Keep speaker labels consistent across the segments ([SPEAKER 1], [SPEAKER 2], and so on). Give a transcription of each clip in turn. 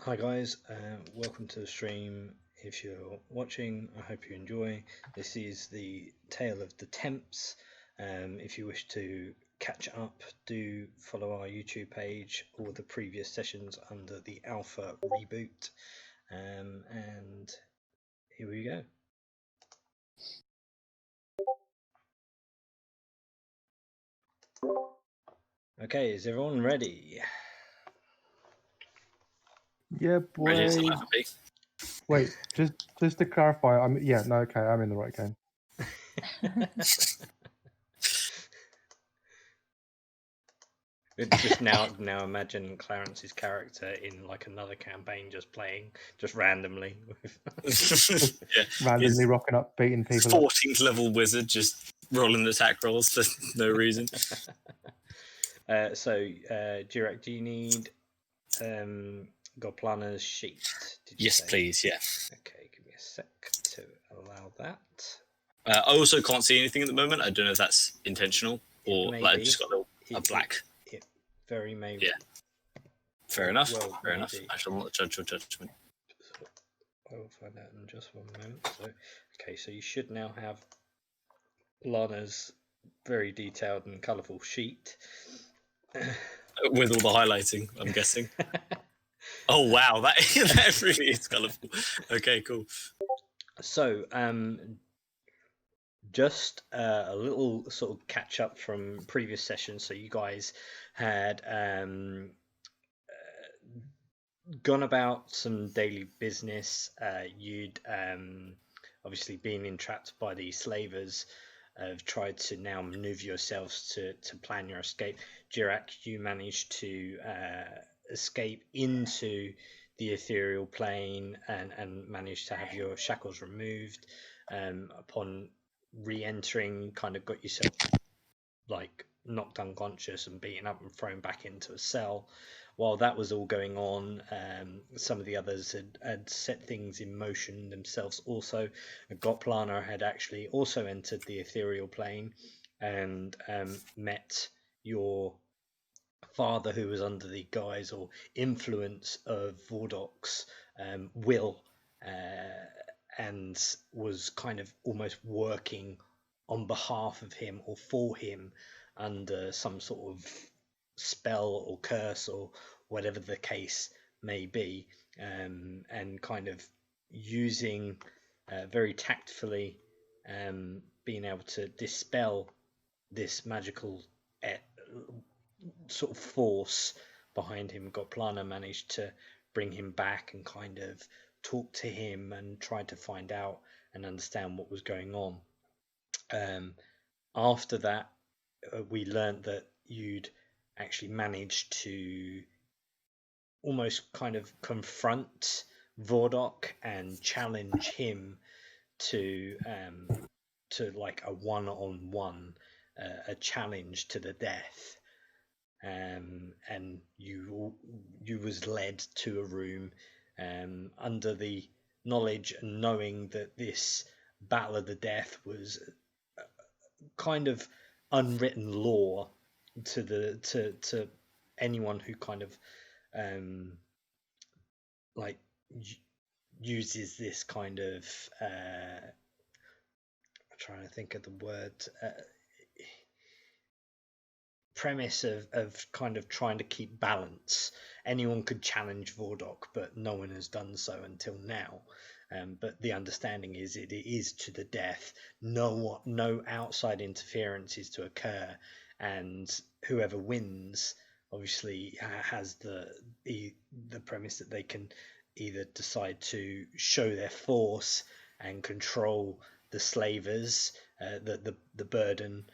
[SPEAKER 1] Hi guys, welcome to the stream. If you're watching, I hope you enjoy. This is the Tale of the Temps. If you wish to catch up, do follow our YouTube page or the previous sessions under the Alpha Reboot. And here we go. Okay, is everyone ready?
[SPEAKER 2] Yeah, boy.
[SPEAKER 3] Ready as I'll ever be.
[SPEAKER 2] Wait, just to clarify, I'm in the right game.
[SPEAKER 1] Just now imagine Clarence's character in like another campaign just playing just randomly.
[SPEAKER 3] Yeah,
[SPEAKER 2] Randomly rocking up, beating people up.
[SPEAKER 3] 14th level wizard just rolling attack rolls for no reason.
[SPEAKER 1] So, Jirak, do you need Goplana's sheet? Did you
[SPEAKER 3] Yes,
[SPEAKER 1] say?
[SPEAKER 3] please. Yeah.
[SPEAKER 1] Okay, give me a sec to allow that.
[SPEAKER 3] I also can't see anything at the moment. I don't know if that's intentional or
[SPEAKER 1] It
[SPEAKER 3] like
[SPEAKER 1] may
[SPEAKER 3] I just got a black.
[SPEAKER 1] It very may.
[SPEAKER 3] Yeah. Fair enough.
[SPEAKER 1] Well,
[SPEAKER 3] Fair enough.
[SPEAKER 1] maybe.
[SPEAKER 3] I shall not judge your judgment.
[SPEAKER 1] I will find out in just one moment. So, okay, so you should now have Lana's very detailed and colourful sheet.
[SPEAKER 3] With all the highlighting, I'm guessing. Oh wow, that really is colourful. Okay, cool.
[SPEAKER 1] So, just a little sort of catch up from previous sessions. So you guys had gone about some daily business. You'd obviously been entrapped by the slavers. Have tried to now maneuver yourselves to plan your escape. Jirak, you managed to escape into the ethereal plane and managed to have your shackles removed. Upon re-entering, kind of got yourself like knocked unconscious and beaten up and thrown back into a cell. While that was all going on, some of the others had set things in motion themselves also. Goplana had actually also entered the ethereal plane and met your father, who was under the guise or influence of Vordok's will, and was kind of almost working on behalf of him or for him under some sort of spell or curse or whatever the case may be, and kind of using very tactfully being able to dispel this magical sort of force behind him. Goplana managed to bring him back and kind of talk to him and try to find out and understand what was going on. After that, we learned that you'd actually managed to almost kind of confront Vordok and challenge him to like a one-on-one, a challenge to the death. And you was led to a room under the knowledge and knowing that this battle of the death was kind of unwritten law to anyone who kind of like uses this kind of I'm trying to think of the word, premise of kind of trying to keep balance. Anyone could challenge Vordok, but no one has done so until now. But the understanding is it is to the death. No outside interference is to occur, and whoever wins obviously has the premise that they can either decide to show their force and control the slavers, the burden.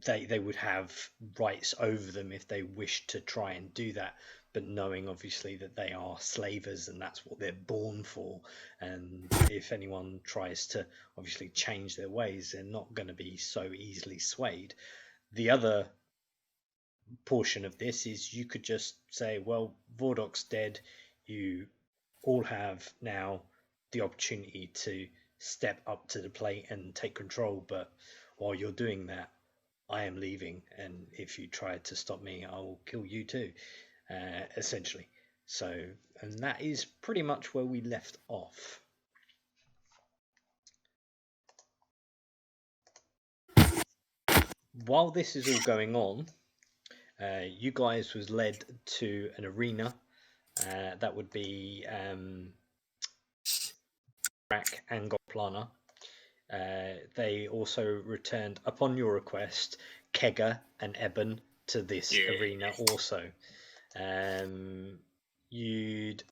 [SPEAKER 1] They would have rights over them if they wished to try and do that, but knowing obviously that they are slavers and that's what they're born for, and if anyone tries to obviously change their ways, they're not going to be so easily swayed. The other portion of this is you could just say, well, Vordok's dead, you all have now the opportunity to step up to the plate and take control, but while you're doing that, I am leaving, and if you try to stop me, I will kill you too. essentially. So, and that is pretty much where we left off. While this is all going on, you guys was led to an arena. That would be Jirak and Goplana. They also returned, upon your request, Kega and Eben to this arena also. You'd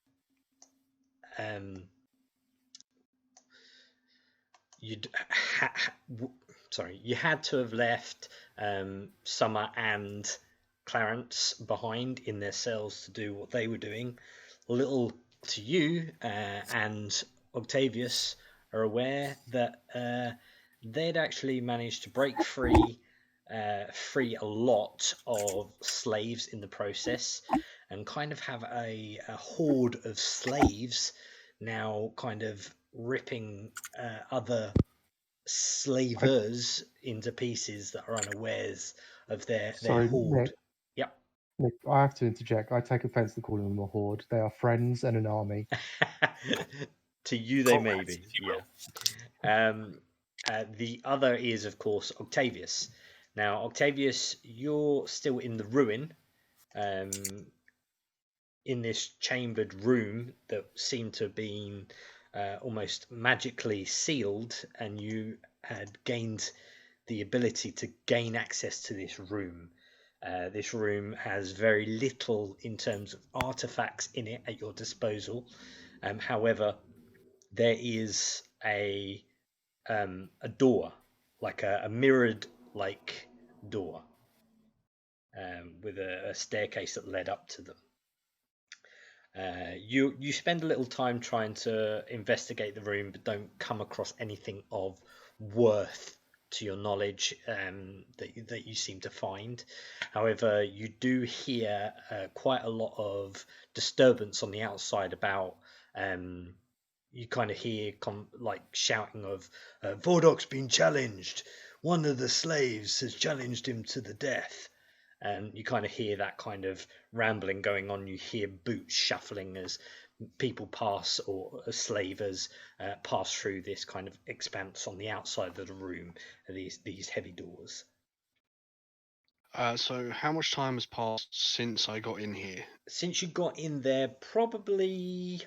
[SPEAKER 1] you had to have left Summer and Clarence behind in their cells to do what they were doing. Little to you and Octavius are aware that they'd actually managed to break free a lot of slaves in the process, and kind of have a horde of slaves now kind of ripping other slavers into pieces that are unawares of their
[SPEAKER 2] Sorry,
[SPEAKER 1] horde. Yep.
[SPEAKER 2] Nick, I have to interject. I take offence to calling them a horde. They are friends and an army.
[SPEAKER 1] To you, they may be. Yeah. The other is, of course, Octavius. Now, Octavius, you're still in the ruin, in this chambered room that seemed to have been almost magically sealed, and you had gained the ability to gain access to this room. This room has very little in terms of artifacts in it at your disposal. However, there is a door, like a mirrored like door, with a staircase that led up to them. You spend a little time trying to investigate the room, but don't come across anything of worth to your knowledge that you seem to find. However, you do hear quite a lot of disturbance on the outside about. You kind of hear like shouting of Vordok's been challenged. One of the slaves has challenged him to the death. And you kind of hear that kind of rambling going on. You hear boots shuffling as people pass, or slavers pass through this kind of expanse on the outside of the room, these heavy doors.
[SPEAKER 4] So how much time has passed since I got in here?
[SPEAKER 1] Since you got in there, probably,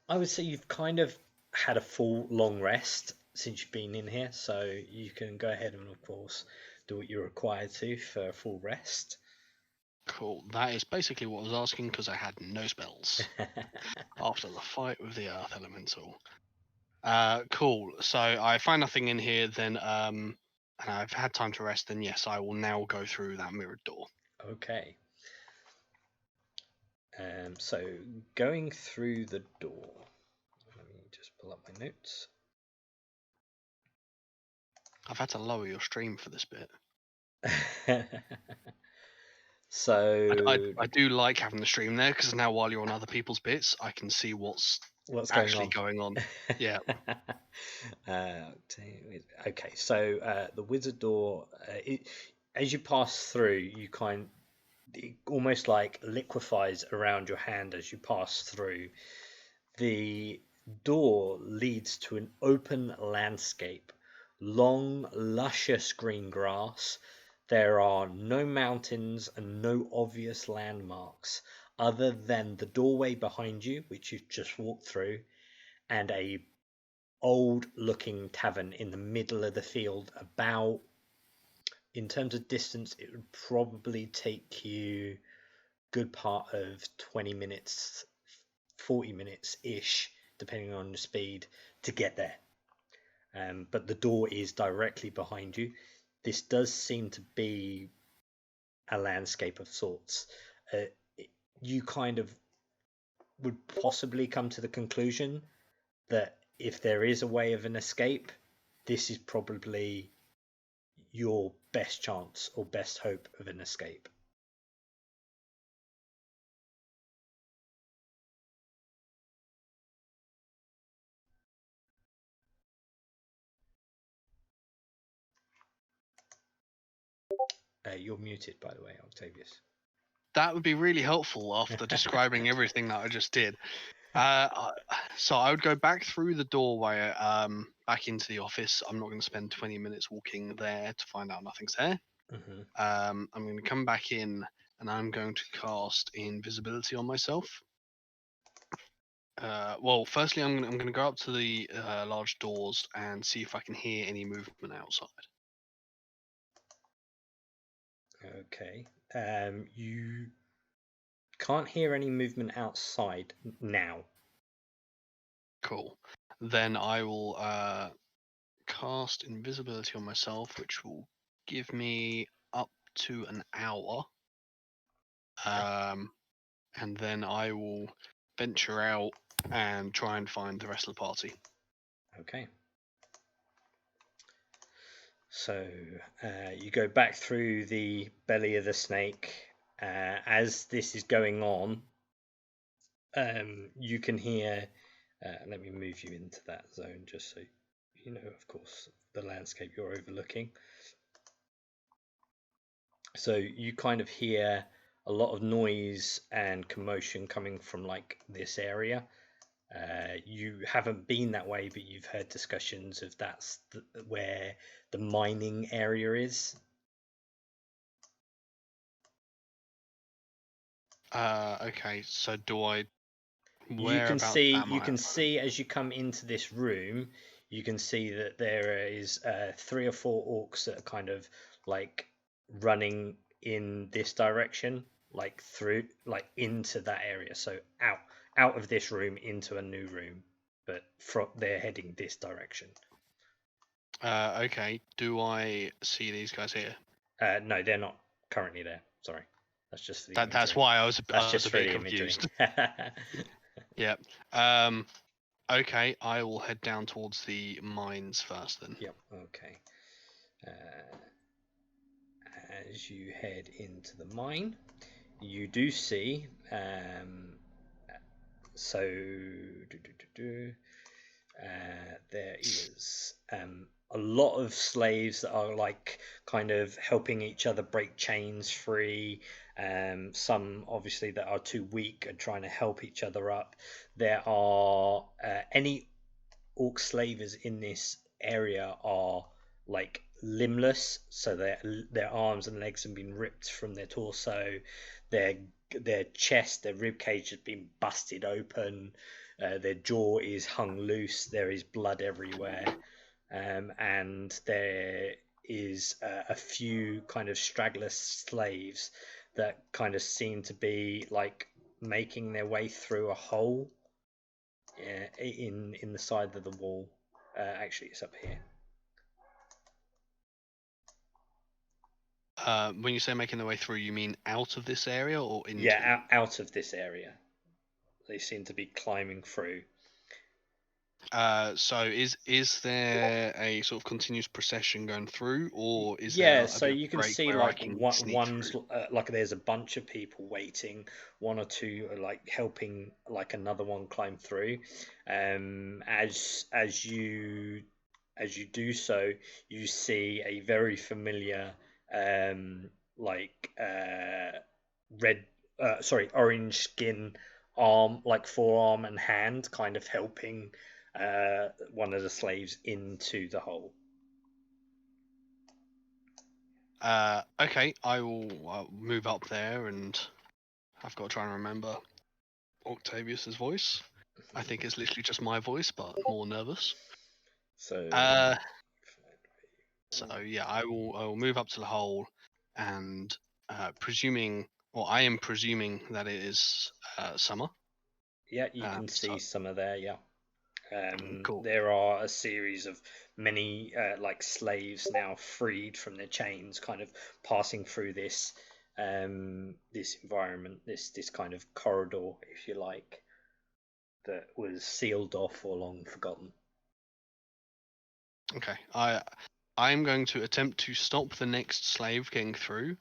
[SPEAKER 1] I would say you've kind of had a full long rest since you've been in here, so you can go ahead and, of course, do what you're required to for a full rest.
[SPEAKER 4] Cool. That is basically what I was asking, because I had no spells after the fight with the Earth Elemental. Cool. So I find nothing in here, then, and I've had time to rest. Then yes, I will now go through that mirrored door.
[SPEAKER 1] Okay. So going through the door. Let me just pull up my notes.
[SPEAKER 4] I've had to lower your stream for this bit.
[SPEAKER 1] So
[SPEAKER 4] I do like having the stream there, because now while you're on other people's bits, I can see what's actually going on. Yeah.
[SPEAKER 1] Okay, so the wizard door, as you pass through, it almost like liquefies around your hand as you pass through. The door leads to an open landscape, long, luscious green grass. There are no mountains and no obvious landmarks other than the doorway behind you, which you've just walked through, and a old-looking tavern in the middle of the field. About, in terms of distance, it would probably take you good part of 20 minutes, 40 minutes ish, depending on the speed, to get there. But the door is directly behind you. This does seem to be a landscape of sorts. You kind of would possibly come to the conclusion that if there is a way of an escape, this is probably your best chance or best hope of an escape. You're muted, by the way, Octavius.
[SPEAKER 4] That would be really helpful after describing everything that I just did. So I would go back through the doorway, back into the office. I'm not going to spend 20 minutes walking there to find out nothing's there.
[SPEAKER 1] Mhm.
[SPEAKER 4] I'm going to come back in and I'm going to cast invisibility on myself. Well, firstly, I'm going to go up to the large doors and see if I can hear any movement outside.
[SPEAKER 1] Okay. You can't hear any movement outside now.
[SPEAKER 4] Cool. Then I will cast invisibility on myself, which will give me up to an hour. And then I will venture out and try and find the rest of the party.
[SPEAKER 1] Okay. So you go back through the belly of the snake. As this is going on, you can hear. Let me move you into that zone just so you know, of course, the landscape you're overlooking. So you kind of hear a lot of noise and commotion coming from like this area. You haven't been that way, but you've heard discussions of where the mining area is.
[SPEAKER 4] Okay, so do I?
[SPEAKER 1] You can
[SPEAKER 4] Whereabouts
[SPEAKER 1] see.
[SPEAKER 4] am
[SPEAKER 1] You
[SPEAKER 4] I?
[SPEAKER 1] can see as you come into this room. You can see that there is 3 or 4 orcs that are kind of like running in this direction, like through, like into that area. So out of this room into a new room, but they're heading this direction.
[SPEAKER 4] Okay, do I see these guys here?
[SPEAKER 1] No, they're not currently there. Sorry, that's just for the
[SPEAKER 4] That's
[SPEAKER 1] imagery.
[SPEAKER 4] why I was
[SPEAKER 1] That's just
[SPEAKER 4] a
[SPEAKER 1] for
[SPEAKER 4] bit
[SPEAKER 1] the imagery.
[SPEAKER 4] confused. Yeah. Okay, I will head down towards the mines first then.
[SPEAKER 1] Yep. Okay. As you head into the mine, you do see. So there is a lot of slaves that are like kind of helping each other break chains free. Some obviously that are too weak and trying to help each other up. There are any orc slavers in this area are like limbless, so their arms and legs have been ripped from their torso. Their chest, their rib cage has been busted open. Their jaw is hung loose. There is blood everywhere, and there is a few kind of straggler slaves that kind of seem to be like making their way through a hole in the side of the wall. Actually, it's up here.
[SPEAKER 4] When you say making their way through, you mean out of this area or into?
[SPEAKER 1] Yeah, out of this area. They seem to be climbing through.
[SPEAKER 4] So is there a sort of continuous procession going through, or is
[SPEAKER 1] Yeah,
[SPEAKER 4] there a
[SPEAKER 1] so
[SPEAKER 4] bit of
[SPEAKER 1] you
[SPEAKER 4] a
[SPEAKER 1] can
[SPEAKER 4] break
[SPEAKER 1] see
[SPEAKER 4] where I
[SPEAKER 1] like
[SPEAKER 4] can
[SPEAKER 1] one,
[SPEAKER 4] sneak
[SPEAKER 1] one's
[SPEAKER 4] through?
[SPEAKER 1] like there's a bunch of people waiting. 1 or 2 are like helping like another one climb through. As you do so, you see a very familiar like orange skin arm, like forearm and hand, kind of helping one of the slaves into the hole.
[SPEAKER 4] Okay, I will move up there, and I've got to try and remember Octavius's voice. I think it's literally just my voice, but more nervous.
[SPEAKER 1] So
[SPEAKER 4] So yeah, I will move up to the hole, and I am presuming that it is summer.
[SPEAKER 1] yeah, you can
[SPEAKER 4] So
[SPEAKER 1] see some of there. Yeah,
[SPEAKER 4] cool.
[SPEAKER 1] there are a series of many like slaves now freed from their chains, kind of passing through this environment, this kind of corridor, if you like, that was sealed off or long forgotten.
[SPEAKER 4] Okay, I'm going to attempt to stop the next slave getting through.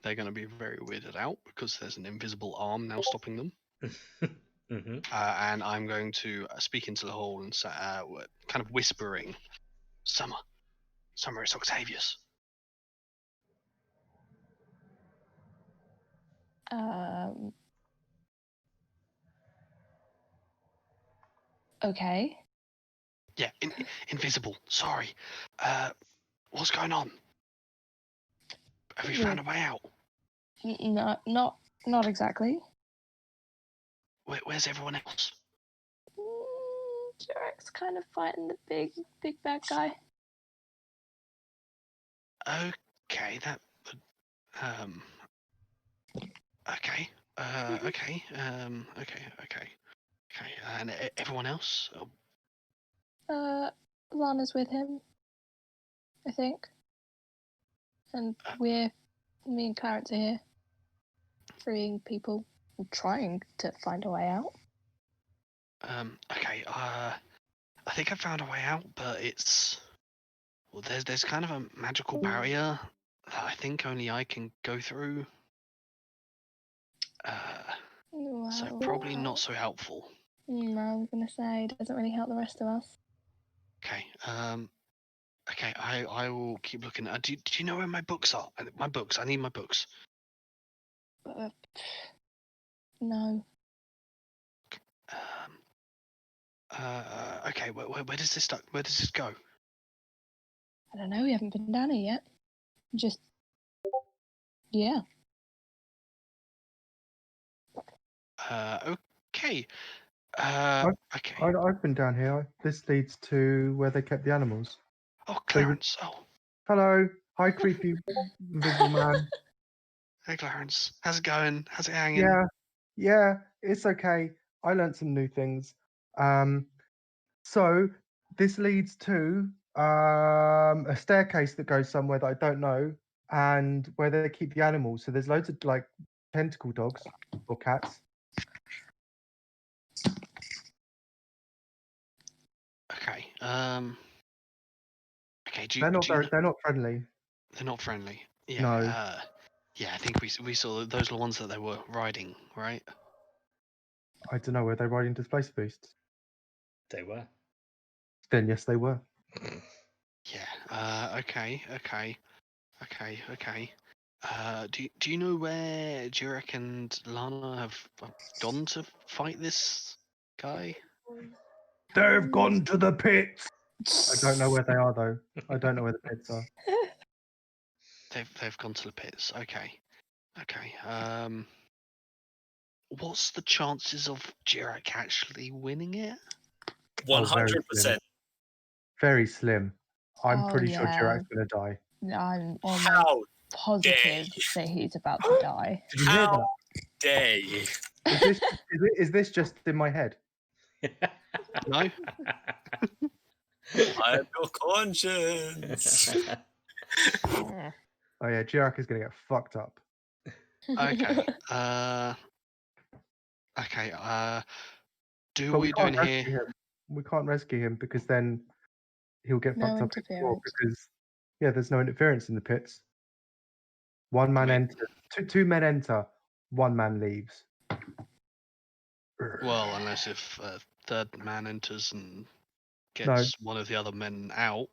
[SPEAKER 4] They're going to be very weirded out because there's an invisible arm now stopping them.
[SPEAKER 1] Mm-hmm.
[SPEAKER 4] And I'm going to speak into the hole and say, kind of whispering, "Summer, it's Octavius."
[SPEAKER 5] Okay.
[SPEAKER 4] Yeah, invisible. Sorry. What's going on? Have we found a way out?
[SPEAKER 5] No, not exactly.
[SPEAKER 4] Where's everyone else?
[SPEAKER 5] Jirak's kind of fighting the big bad guy.
[SPEAKER 4] Okay, that would. Okay. Okay. Okay. And everyone else? Oh,
[SPEAKER 5] Lana's with him, I think. And me and Clarence are here, freeing people, and trying to find a way out.
[SPEAKER 4] Okay. I think I found a way out, but it's there's kind of a magical barrier that I think only I can go through. So probably not so helpful.
[SPEAKER 5] No, I was gonna say it doesn't really help the rest of us.
[SPEAKER 4] Okay. Okay. I will keep looking. Do you know where my books are? My books. I need my books.
[SPEAKER 5] No.
[SPEAKER 4] Okay. Where does this start? Where does this go?
[SPEAKER 5] I don't know. We haven't been down here yet. Just yeah.
[SPEAKER 4] Okay. Okay.
[SPEAKER 2] I've been down here. This leads to where they kept the animals.
[SPEAKER 4] Oh, Clarence. Oh,
[SPEAKER 2] Hello. Hi, creepy invisible man.
[SPEAKER 4] hey, Clarence. How's it going? How's it hanging?
[SPEAKER 2] Yeah, it's okay. I learned some new things. So this leads to a staircase that goes somewhere that I don't know, and where they keep the animals. So there's loads of like tentacle dogs or cats.
[SPEAKER 4] Okay. Okay.
[SPEAKER 2] They're not they're not friendly.
[SPEAKER 4] They're not friendly. Yeah.
[SPEAKER 2] No.
[SPEAKER 4] Yeah. I think we saw those are the ones that they were riding, right?
[SPEAKER 2] I don't know, were they riding displaced beasts?
[SPEAKER 1] They were.
[SPEAKER 2] Then yes, they were.
[SPEAKER 4] Yeah. Okay. Do you know where Jirak and Lana have gone to fight this guy?
[SPEAKER 2] They've gone to the pits. I don't know where they are though. I don't know where the pits are.
[SPEAKER 4] They've gone to the pits. Okay. What's the chances of Jirak actually winning it?
[SPEAKER 3] 100%.
[SPEAKER 2] Very slim. I'm
[SPEAKER 5] Oh,
[SPEAKER 2] pretty sure
[SPEAKER 5] yeah.
[SPEAKER 2] Jirak's gonna die.
[SPEAKER 5] I'm almost
[SPEAKER 3] How
[SPEAKER 5] positive that he's about to die.
[SPEAKER 2] Did you hear
[SPEAKER 3] How
[SPEAKER 2] that?
[SPEAKER 3] dare you?
[SPEAKER 2] Is this just in my head?
[SPEAKER 4] No.
[SPEAKER 3] I have your conscience.
[SPEAKER 2] Oh yeah, Jirak is gonna get fucked up.
[SPEAKER 4] Okay. Okay. Do
[SPEAKER 2] But
[SPEAKER 4] we
[SPEAKER 2] we
[SPEAKER 4] do
[SPEAKER 2] can't
[SPEAKER 4] in
[SPEAKER 2] rescue
[SPEAKER 4] here?
[SPEAKER 2] him. We can't rescue him because then he'll get
[SPEAKER 5] No
[SPEAKER 2] fucked up even more
[SPEAKER 5] interference.
[SPEAKER 2] because there's no interference in the pits. One man
[SPEAKER 4] mean-
[SPEAKER 2] enters, two men enter, one man leaves.
[SPEAKER 4] Well, unless if a third man enters and gets one of the other men out.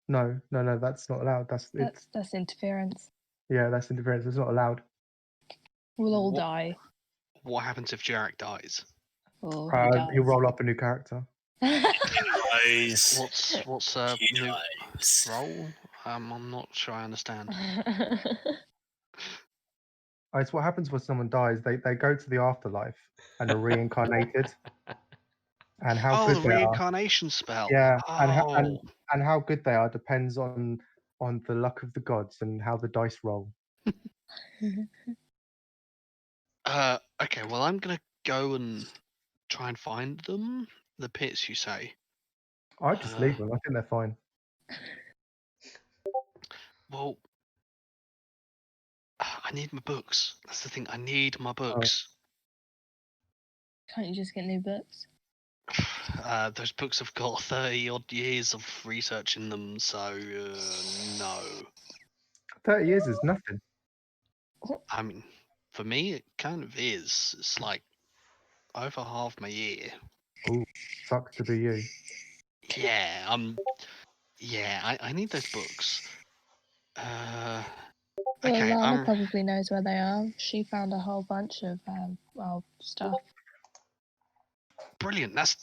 [SPEAKER 2] No, that's not allowed.
[SPEAKER 5] That's interference.
[SPEAKER 2] That's interference. It's not allowed.
[SPEAKER 5] We'll all
[SPEAKER 4] What-
[SPEAKER 5] die.
[SPEAKER 4] What happens if Jirak dies?
[SPEAKER 5] Oh,
[SPEAKER 2] He'll roll up a new character.
[SPEAKER 3] Guys.
[SPEAKER 4] What's new role? I'm not sure I understand.
[SPEAKER 2] It's what happens when someone dies. They go to the afterlife and are reincarnated. And how good
[SPEAKER 4] the
[SPEAKER 2] they are.
[SPEAKER 4] reincarnation spell.
[SPEAKER 2] Yeah,
[SPEAKER 4] Oh.
[SPEAKER 2] and how good they are depends on the luck of the gods and how the dice roll.
[SPEAKER 4] Okay. Well, I'm gonna go and try and find them. The pits, you say?
[SPEAKER 2] I'd just leave them. I think they're fine.
[SPEAKER 4] Well, I need my books. That's the thing. I need my books.
[SPEAKER 5] Can't you just get new books?
[SPEAKER 4] Those books have got 30 odd years of research in them, so no.
[SPEAKER 2] 30 years is nothing.
[SPEAKER 4] I mean, for me, it kind of is. It's like over half my year.
[SPEAKER 2] Ooh, sucks to be you.
[SPEAKER 4] Yeah, I need those books.
[SPEAKER 5] Well,
[SPEAKER 4] Okay,
[SPEAKER 5] Lana probably knows where they are. She found a whole bunch of old stuff.
[SPEAKER 4] brilliant. That's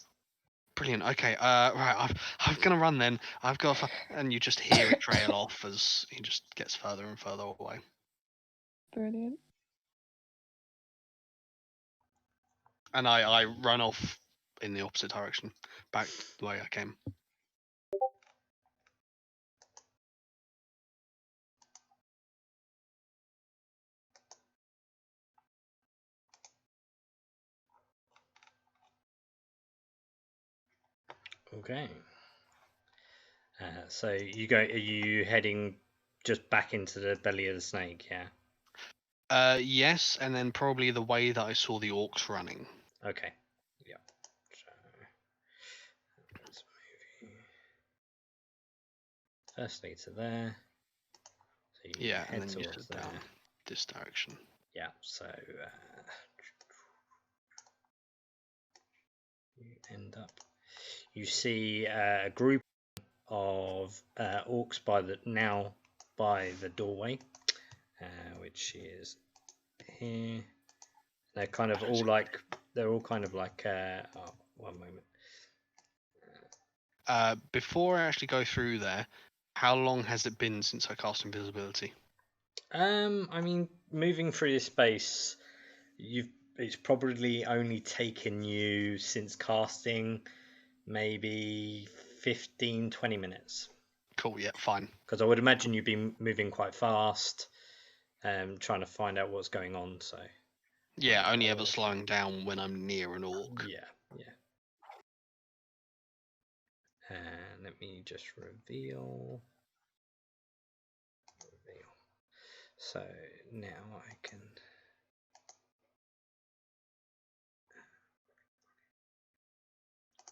[SPEAKER 4] brilliant. Okay, right. I'm gonna run then. I've got, and you just hear it trail off as he just gets further and further away.
[SPEAKER 5] Brilliant.
[SPEAKER 4] And I run off in the opposite direction, back the way I came.
[SPEAKER 1] Okay. So you go. Are you heading just back into the belly of the snake? Yeah.
[SPEAKER 4] Yes, and then probably the way that I saw the orcs running.
[SPEAKER 1] Okay. Yeah. So let's move you firstly to there. So you
[SPEAKER 4] Yeah, and
[SPEAKER 1] head
[SPEAKER 4] then you
[SPEAKER 1] towards
[SPEAKER 4] head
[SPEAKER 1] there.
[SPEAKER 4] down this direction.
[SPEAKER 1] Yeah. So you end up. You see a group of orcs by the doorway, which is here. They're kind of all like one moment.
[SPEAKER 4] Before I actually go through there, how long has it been since I cast invisibility?
[SPEAKER 1] I mean, moving through this space, it's probably only taken you since casting maybe 15-20 minutes.
[SPEAKER 4] Cool, yeah, fine.
[SPEAKER 1] Because I would imagine you've been moving quite fast, trying to find out what's going on. So
[SPEAKER 4] Yeah, only ever slowing down when I'm near an orc.
[SPEAKER 1] yeah. And let me just reveal. So now I can.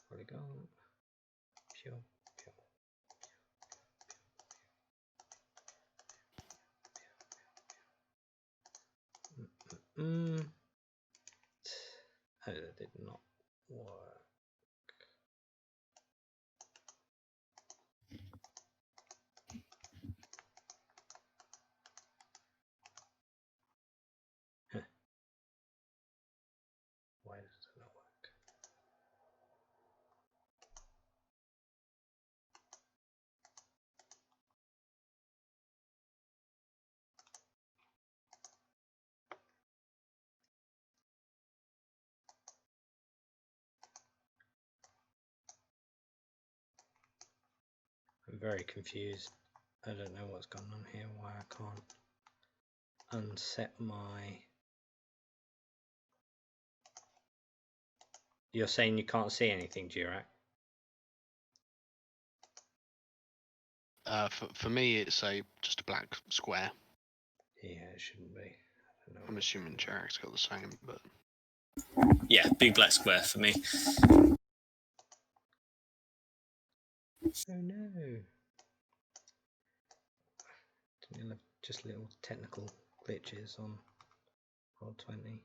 [SPEAKER 1] Polygon. Pure. Oh, that did not work. Why does it not work? I'm very confused. I don't know what's going on here, why I can't unset my... You're saying you can't see anything, Jirak?
[SPEAKER 4] For me, it's just a black square.
[SPEAKER 1] Yeah, it shouldn't be. I don't know.
[SPEAKER 4] I'm assuming Jirak's got the same, but...
[SPEAKER 3] Yeah, big black square for me.
[SPEAKER 1] Oh no. Just little technical glitches on Roll20.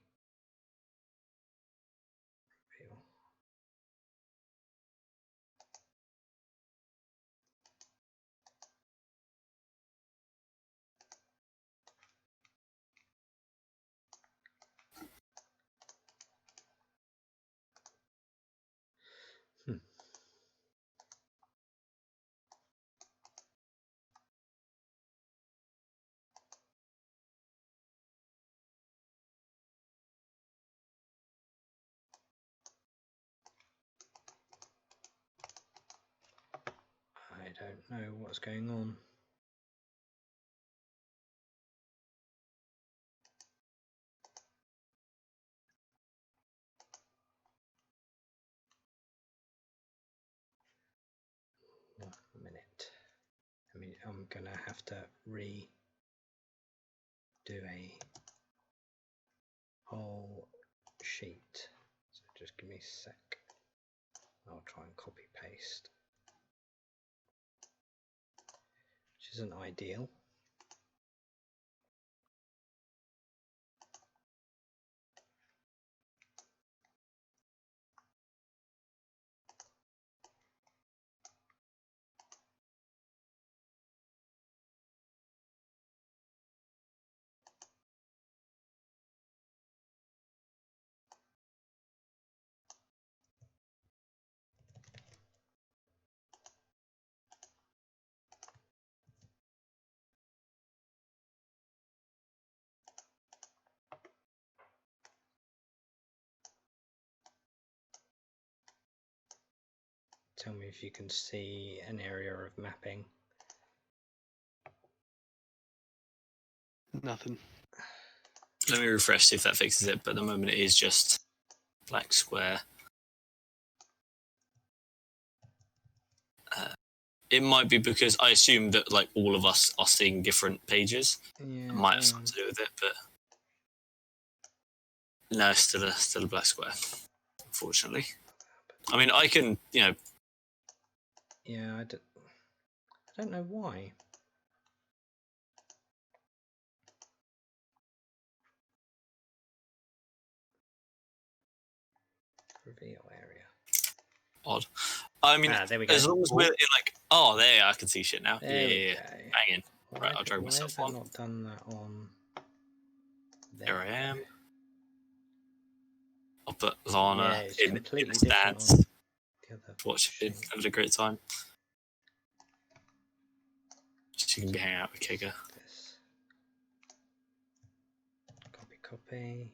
[SPEAKER 1] I don't know what's going on. One minute. I mean, I'm gonna have to redo a whole sheet. So just give me a sec. I'll try and copy paste, which isn't ideal. tell me if you can see an area of mapping.
[SPEAKER 4] Nothing.
[SPEAKER 3] Let me refresh, see if that fixes it. But at the moment, it is just black square. It might be because I assume that like all of us are seeing different pages.
[SPEAKER 1] Yeah,
[SPEAKER 3] It might have something to do with it, but no, it's still a black square. Unfortunately, I mean, I can,
[SPEAKER 1] yeah, I don't know why. Reveal area.
[SPEAKER 3] Odd. I mean,
[SPEAKER 1] there we go.
[SPEAKER 3] as long as we're in like, oh, there, I can see shit now.
[SPEAKER 1] There we
[SPEAKER 3] Yeah,
[SPEAKER 1] go.
[SPEAKER 3] banging. Right, I'll drag myself
[SPEAKER 1] Why
[SPEAKER 3] on.
[SPEAKER 1] have I not done that on?
[SPEAKER 3] There I am. I'll put Lana
[SPEAKER 1] it's
[SPEAKER 3] in
[SPEAKER 1] completely
[SPEAKER 3] the
[SPEAKER 1] different
[SPEAKER 3] stands.
[SPEAKER 1] on the other
[SPEAKER 3] Watching, having a great time. She can be hanging out with Kiga.
[SPEAKER 1] This. Copy.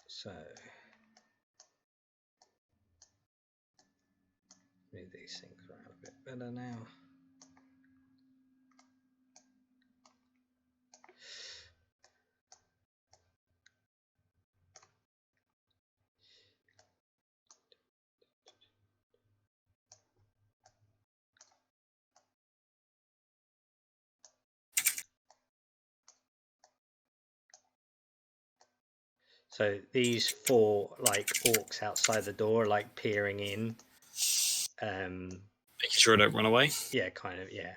[SPEAKER 1] So move these things around a bit better now. So these 4 like orcs outside the door, like peering in.
[SPEAKER 3] Making sure I don't run away.
[SPEAKER 1] Yeah, kind of. Yeah.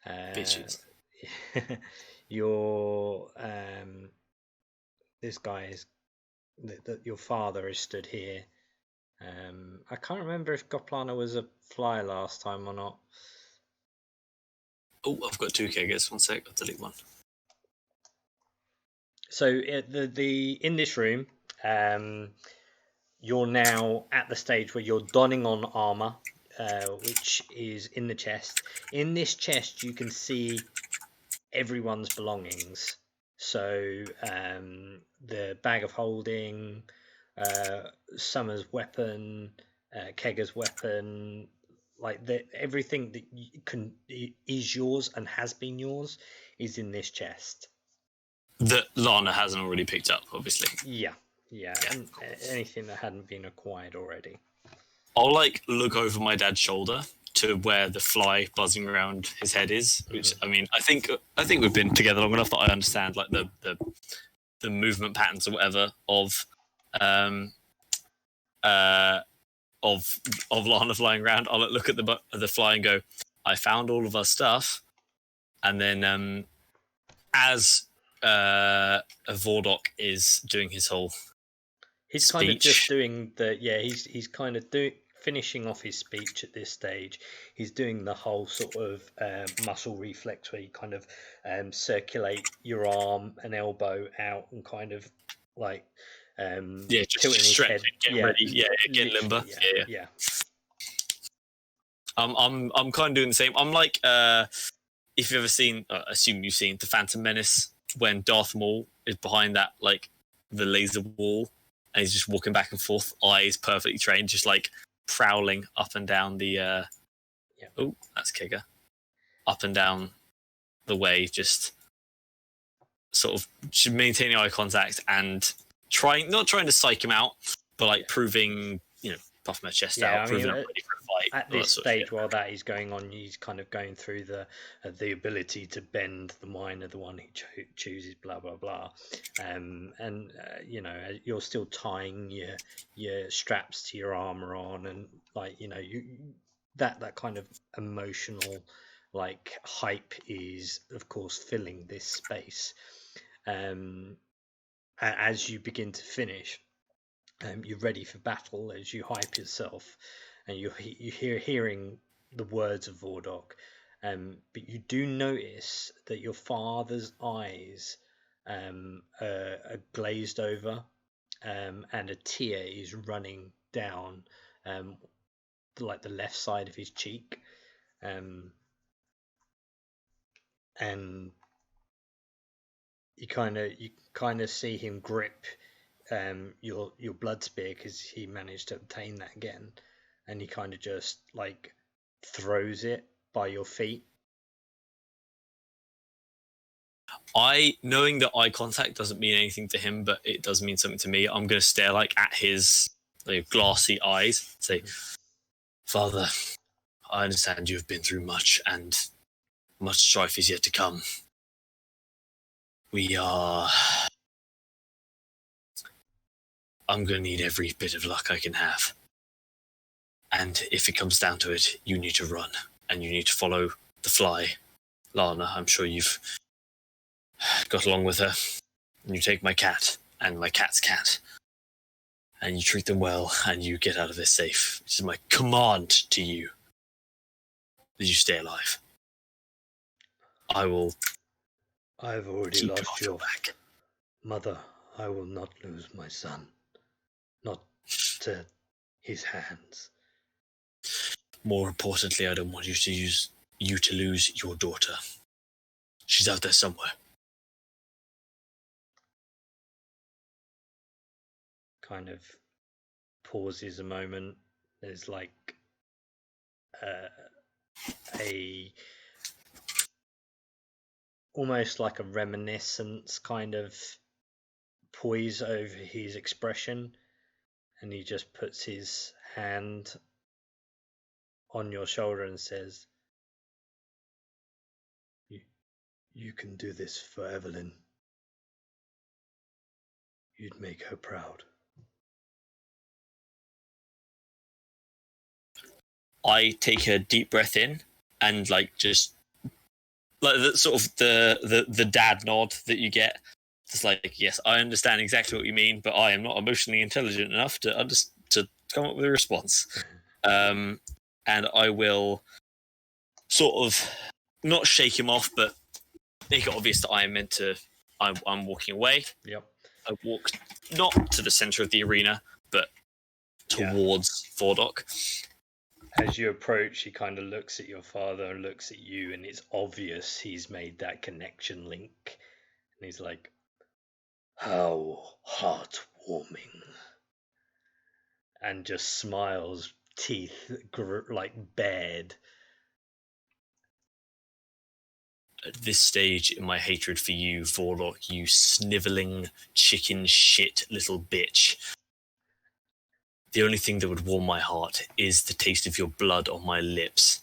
[SPEAKER 3] Bitches.
[SPEAKER 1] Your this guy is that your father is stood here. I can't remember if Goplana was a flyer last time or not.
[SPEAKER 3] Oh, I've got 2 Kigas. 1 sec, I'll delete one.
[SPEAKER 1] So in this room, you're now at the stage where you're donning on armor, which is in the chest. In this chest, you can see everyone's belongings. So the bag of holding, Summer's weapon, Kega's weapon, like everything that is yours and has been yours is in this chest.
[SPEAKER 3] That Lana hasn't already picked up, obviously.
[SPEAKER 1] Yeah. And anything that hadn't been acquired already.
[SPEAKER 3] I'll like look over my dad's shoulder to where the fly buzzing around his head is. Which I mean, I think we've been together long enough that I understand like the movement patterns or whatever of Lana flying around. I'll look at the fly and go, I found all of our stuff, and then as Vordok is doing his whole
[SPEAKER 1] He's
[SPEAKER 3] speech.
[SPEAKER 1] kind of just doing he's kind of finishing off his speech at this stage. He's doing the whole sort of muscle reflex where you kind of circulate your arm and elbow out and kind of like
[SPEAKER 3] just
[SPEAKER 1] tilting his
[SPEAKER 3] stretching,
[SPEAKER 1] head.
[SPEAKER 3] getting ready, getting limber. Yeah. I'm kind of doing the same. I'm like if you've ever seen, I assume you've seen The Phantom Menace when Darth Maul is behind that like the laser wall. And he's just walking back and forth, eyes perfectly trained, just like prowling up and down the. Oh, that's Kiga. Up and down the way, just sort of maintaining eye contact and not trying to psych him out, but like proving, puffing my chest out, proving I'm ready for a fight.
[SPEAKER 1] At this stage, while that is going on, he's kind of going through the ability to bend the mind of the one who chooses, blah blah blah, and you're still tying your straps to your armor on, and like that kind of emotional like hype is of course filling this space. As you begin to finish. You're ready for battle as you hype yourself, and you're hearing the words of Vordok, but you do notice that your father's eyes are glazed over, and a tear is running down like the left side of his cheek, and you kind of see him grip your blood spear, because he managed to obtain that again, and he kind of just like throws it by your feet.
[SPEAKER 3] Knowing that eye contact doesn't mean anything to him, but it does mean something to me, I'm going to stare like at his glassy eyes, say, "Father, I understand you have been through much, and much strife is yet to come. I'm going to need every bit of luck I can have. And if it comes down to it, you need to run, and you need to follow the fly. Lana, I'm sure you've got along with her. And you take my cat, and my cat's cat, and you treat them well, and you get out of this safe. This is my command to you, that you stay alive.
[SPEAKER 1] I've already
[SPEAKER 3] keep
[SPEAKER 1] lost your
[SPEAKER 3] back.
[SPEAKER 1] mother. I will not lose my son. Not to his hands.
[SPEAKER 3] More importantly, I don't want you to lose your daughter. She's out there somewhere."
[SPEAKER 1] Kind of pauses a moment. There's like a almost like a reminiscence kind of poise over his expression, and he just puts his hand on your shoulder and says, you can do this for Evelyn. You'd make her proud.
[SPEAKER 3] I take a deep breath in, and like just like the sort of the dad nod that you get. Just like, yes, I understand exactly what you mean, but I am not emotionally intelligent enough to come up with a response. And I will sort of not shake him off, but make it obvious that I'm walking away.
[SPEAKER 1] Yep.
[SPEAKER 3] I walk not to the center of the arena, but towards Vordok.
[SPEAKER 1] As you approach, he kind of looks at your father and looks at you, and it's obvious he's made that connection link. And he's like, "How heartwarming." And just smiles, teeth like bared.
[SPEAKER 3] At this stage in my hatred for you, Vorlock, you snivelling chicken shit little bitch, the only thing that would warm my heart is the taste of your blood on my lips.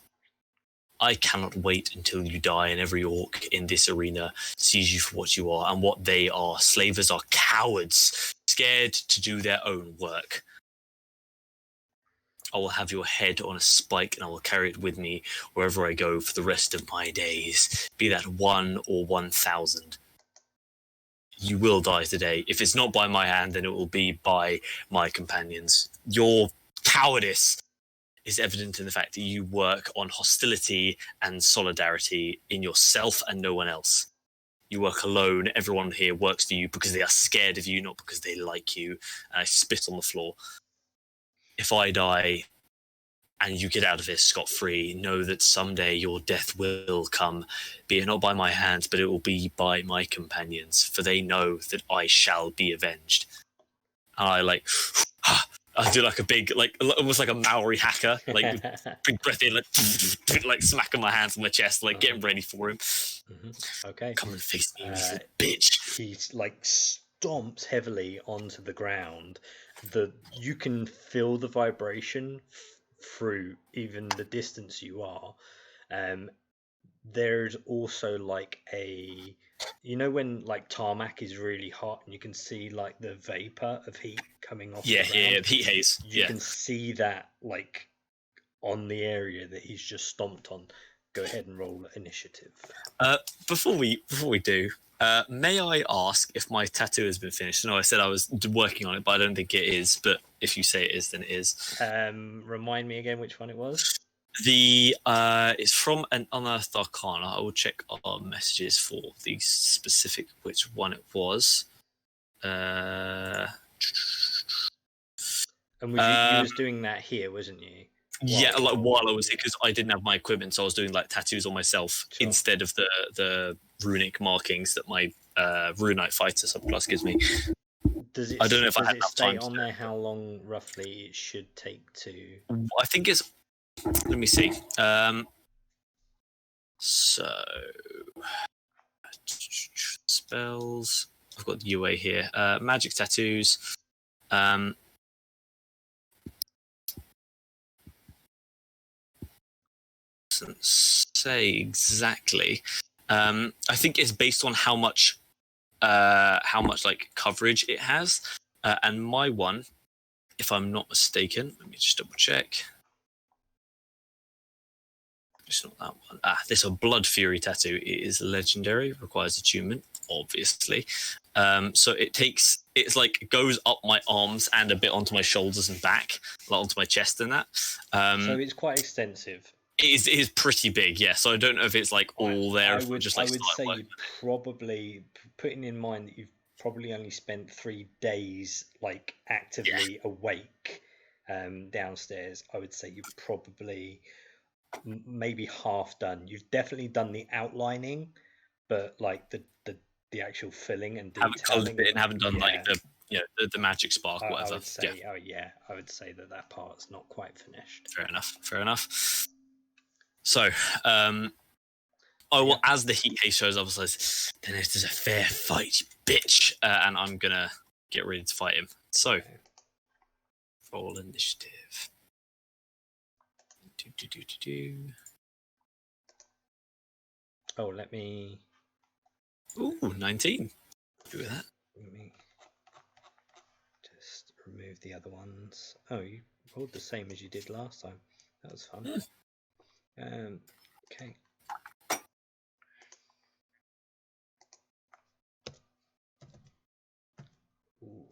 [SPEAKER 3] I cannot wait until you die and every orc in this arena sees you for what you are and what they are. Slavers are cowards, scared to do their own work. I will have your head on a spike and I will carry it with me wherever I go for the rest of my days, be that 1 or 1,000. You will die today. If it's not by my hand, then it will be by my companions. Your cowardice is evident in the fact that you work on hostility and solidarity in yourself and no one else. You work alone. Everyone here works for you because they are scared of you, not because they like you. And I spit on the floor. If I die and you get out of this scot-free, know that someday your death will come, be it not by my hands, but it will be by my companions, for they know that I shall be avenged. And I I do like a big, almost like a Maori hacker, like big breath in, like smacking my hands on my chest, like getting ready for him.
[SPEAKER 1] Mm-hmm. Okay.
[SPEAKER 3] Come and face me, you bitch.
[SPEAKER 1] He like stomps heavily onto the ground. You can feel the vibration through even the distance you are. There's also like when like tarmac is really hot and you can see like the vapor of heat coming off the ground?
[SPEAKER 3] Yeah, the heat haze.
[SPEAKER 1] You can see that like on the area that he's just stomped on. Go ahead and roll initiative.
[SPEAKER 3] Before we do, may I ask if my tattoo has been finished? No, I said I was working on it, but I don't think it is. But if you say it is, then it is.
[SPEAKER 1] Remind me again which one it was.
[SPEAKER 3] It's from an Unearthed Arcana. I will check our messages for the specific which one it was.
[SPEAKER 1] And you was doing that here, wasn't you?
[SPEAKER 3] Yeah, like while I was here, because I didn't have my equipment, so I was doing like tattoos on myself instead of the runic markings that my Runite Fighter subclass gives me.
[SPEAKER 1] Does it?
[SPEAKER 3] I don't know if I
[SPEAKER 1] does
[SPEAKER 3] had
[SPEAKER 1] it
[SPEAKER 3] enough
[SPEAKER 1] stay
[SPEAKER 3] time to
[SPEAKER 1] on
[SPEAKER 3] do
[SPEAKER 1] there?
[SPEAKER 3] it.
[SPEAKER 1] How long roughly it should take to?
[SPEAKER 3] I think it's. Let me see. So spells. I've got the UA here. Magic tattoos. Doesn't say exactly. I think it's based on how much like coverage it has. And my one, if I'm not mistaken, let me just double check. It's not that one. This a Blood Fury tattoo. It is legendary. Requires attunement, obviously. So it's like it goes up my arms and a bit onto my shoulders and back, like onto my chest and that.
[SPEAKER 1] So it's quite extensive.
[SPEAKER 3] It is pretty big, yeah. So I don't know if it's like all there.
[SPEAKER 1] I would say
[SPEAKER 3] working.
[SPEAKER 1] you probably, putting in mind that you've probably only spent 3 days like actively awake downstairs. I would say you're probably maybe half done. You've definitely done the outlining, but like the actual filling and
[SPEAKER 3] Haven't colored
[SPEAKER 1] detailing,
[SPEAKER 3] it and haven't done like
[SPEAKER 1] yeah.
[SPEAKER 3] the magic spark, whatever.
[SPEAKER 1] I would say,
[SPEAKER 3] yeah.
[SPEAKER 1] I would say that part's not quite finished.
[SPEAKER 3] Fair enough. So, I will, as the heat haze shows up, I was like, then it is a fair fight, bitch, and I'm gonna get ready to fight him. So, roll initiative.
[SPEAKER 1] Oh, let me.
[SPEAKER 3] Ooh, 19. Do that.
[SPEAKER 1] Let me just remove the other ones. Oh, you rolled the same as you did last time. That was fun. Okay. Ooh.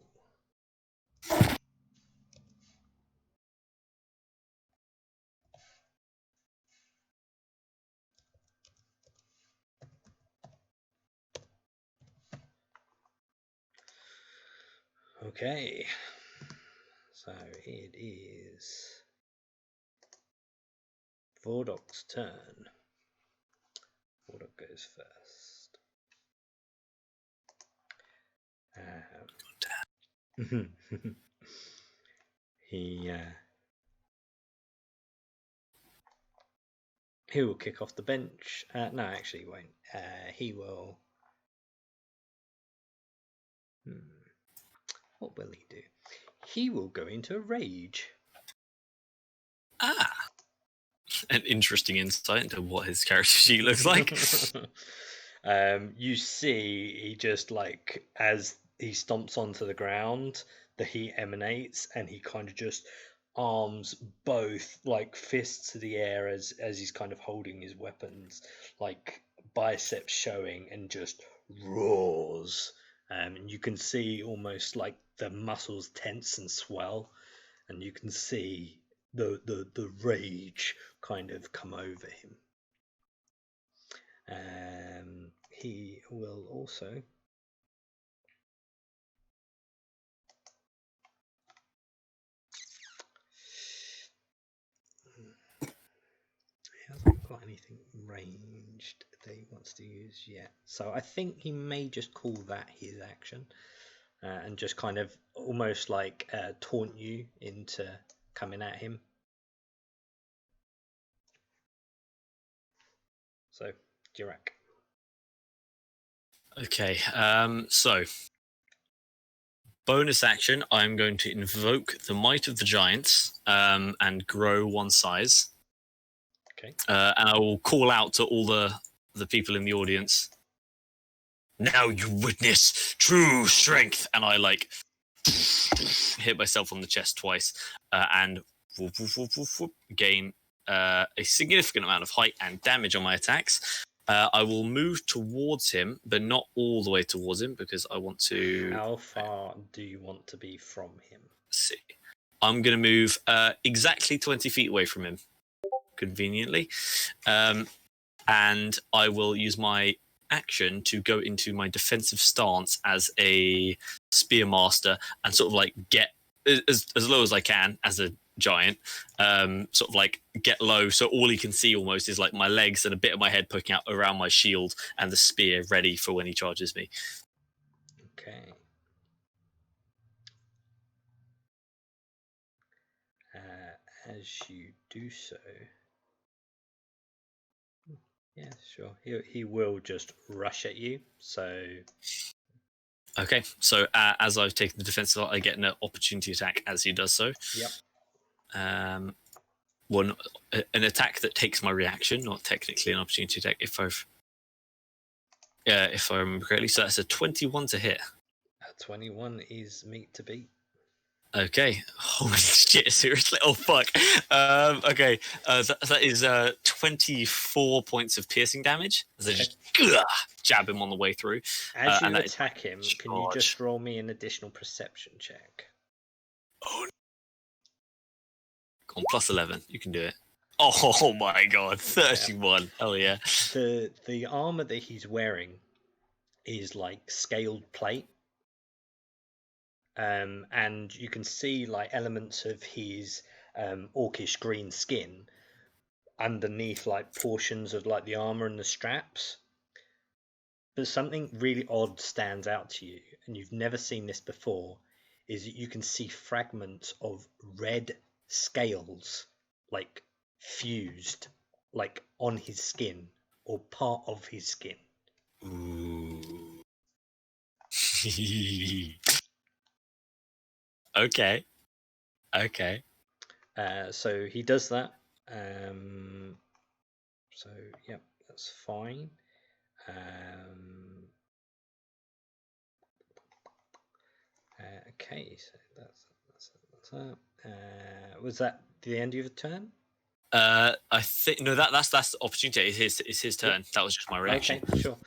[SPEAKER 1] Okay, so it is Vordok's turn. Vordok goes first. He will kick off the bench. No, actually, he won't. He will. What will he do? He will go into a rage.
[SPEAKER 3] An interesting insight into what his character sheet looks like.
[SPEAKER 1] You see, he just like as he stomps onto the ground, the heat emanates, and he kind of just arms both like fists to the air as he's kind of holding his weapons, like biceps showing, and just roars. And you can see almost like the muscles tense and swell, and you can see the rage kind of come over him. He will also he hasn't got anything ranged that he wants to use yet, so I think he may just call that his action, and just kind of almost like taunt you into coming at him. So, Jirak.
[SPEAKER 3] Okay, so bonus action, I'm going to invoke the Might of the Giants and grow 1 size.
[SPEAKER 1] Okay.
[SPEAKER 3] And I will call out to all the people in the audience. Now you witness true strength, and I like hit myself on the chest twice, and gain a significant amount of height and damage on my attacks. I will move towards him, but not all the way towards him because I want to.
[SPEAKER 1] How far do you want to be from him?
[SPEAKER 3] See, I'm going to move exactly 20 feet away from him, conveniently, and I will use my action to go into my defensive stance as a spearmaster and sort of like get as low as I can as a giant, sort of like get low, so all he can see almost is like my legs and a bit of my head poking out around my shield, and the spear ready for when he charges me.
[SPEAKER 1] Okay. As you do so, yeah, sure. He will just rush at you. So
[SPEAKER 3] Okay, so as I've taken the defensive, I get an opportunity attack as he does so.
[SPEAKER 1] yep.
[SPEAKER 3] An attack that takes my reaction, not technically an opportunity attack. If I remember correctly, so that's a 21 to hit.
[SPEAKER 1] 21 is meat to beat.
[SPEAKER 3] Okay. Holy shit! Seriously? Oh fuck. Okay. That is 24 points of piercing damage. As I just jab him on the way through.
[SPEAKER 1] As you
[SPEAKER 3] and
[SPEAKER 1] attack him, can you just roll me an additional perception check?
[SPEAKER 3] Oh. Go on, plus 11. You can do it. Oh my god, 31. Yeah. Hell yeah.
[SPEAKER 1] The armor that he's wearing is like scaled plate. And you can see like elements of his orcish green skin underneath like portions of like the armor and the straps. But something really odd stands out to you, and you've never seen this before, is that you can see fragments of red scales like fused like on his skin or part of his skin.
[SPEAKER 3] Ooh. Okay.
[SPEAKER 1] So he does that. So yep, that's fine. Okay, so that's that. Was that the end of your turn?
[SPEAKER 3] I think no. That's the opportunity. It's his turn. Yep. That was just my reaction.
[SPEAKER 1] Okay, sure.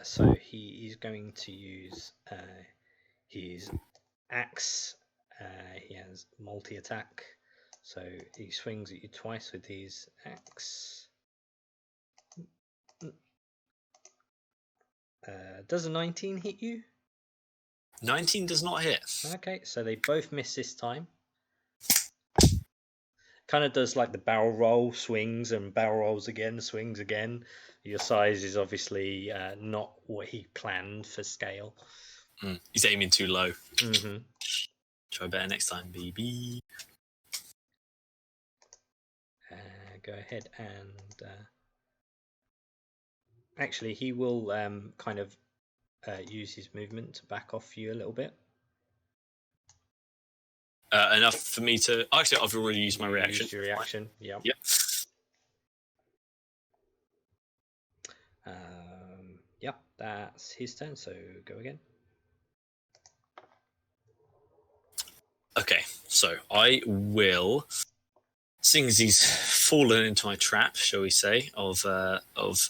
[SPEAKER 1] So he is going to use his axe. He has multi-attack, so he swings at you twice with his axe. Does a 19 hit you?
[SPEAKER 3] 19 does not hit.
[SPEAKER 1] Okay, so they both miss this time. Kind of does like the barrel roll, swings and barrel rolls again, swings again. Your size is obviously not what he planned for scale.
[SPEAKER 3] He's aiming too low.
[SPEAKER 1] Mm-hmm.
[SPEAKER 3] Try better next time, baby.
[SPEAKER 1] Go ahead and actually he will kind of use his movement to back off you a little bit.
[SPEAKER 3] Enough for me to... Actually, I've already used my reaction.
[SPEAKER 1] Your reaction, yep. Yep, that's his turn, so go again.
[SPEAKER 3] Okay, so I will... Seeing as he's fallen into my trap, shall we say, of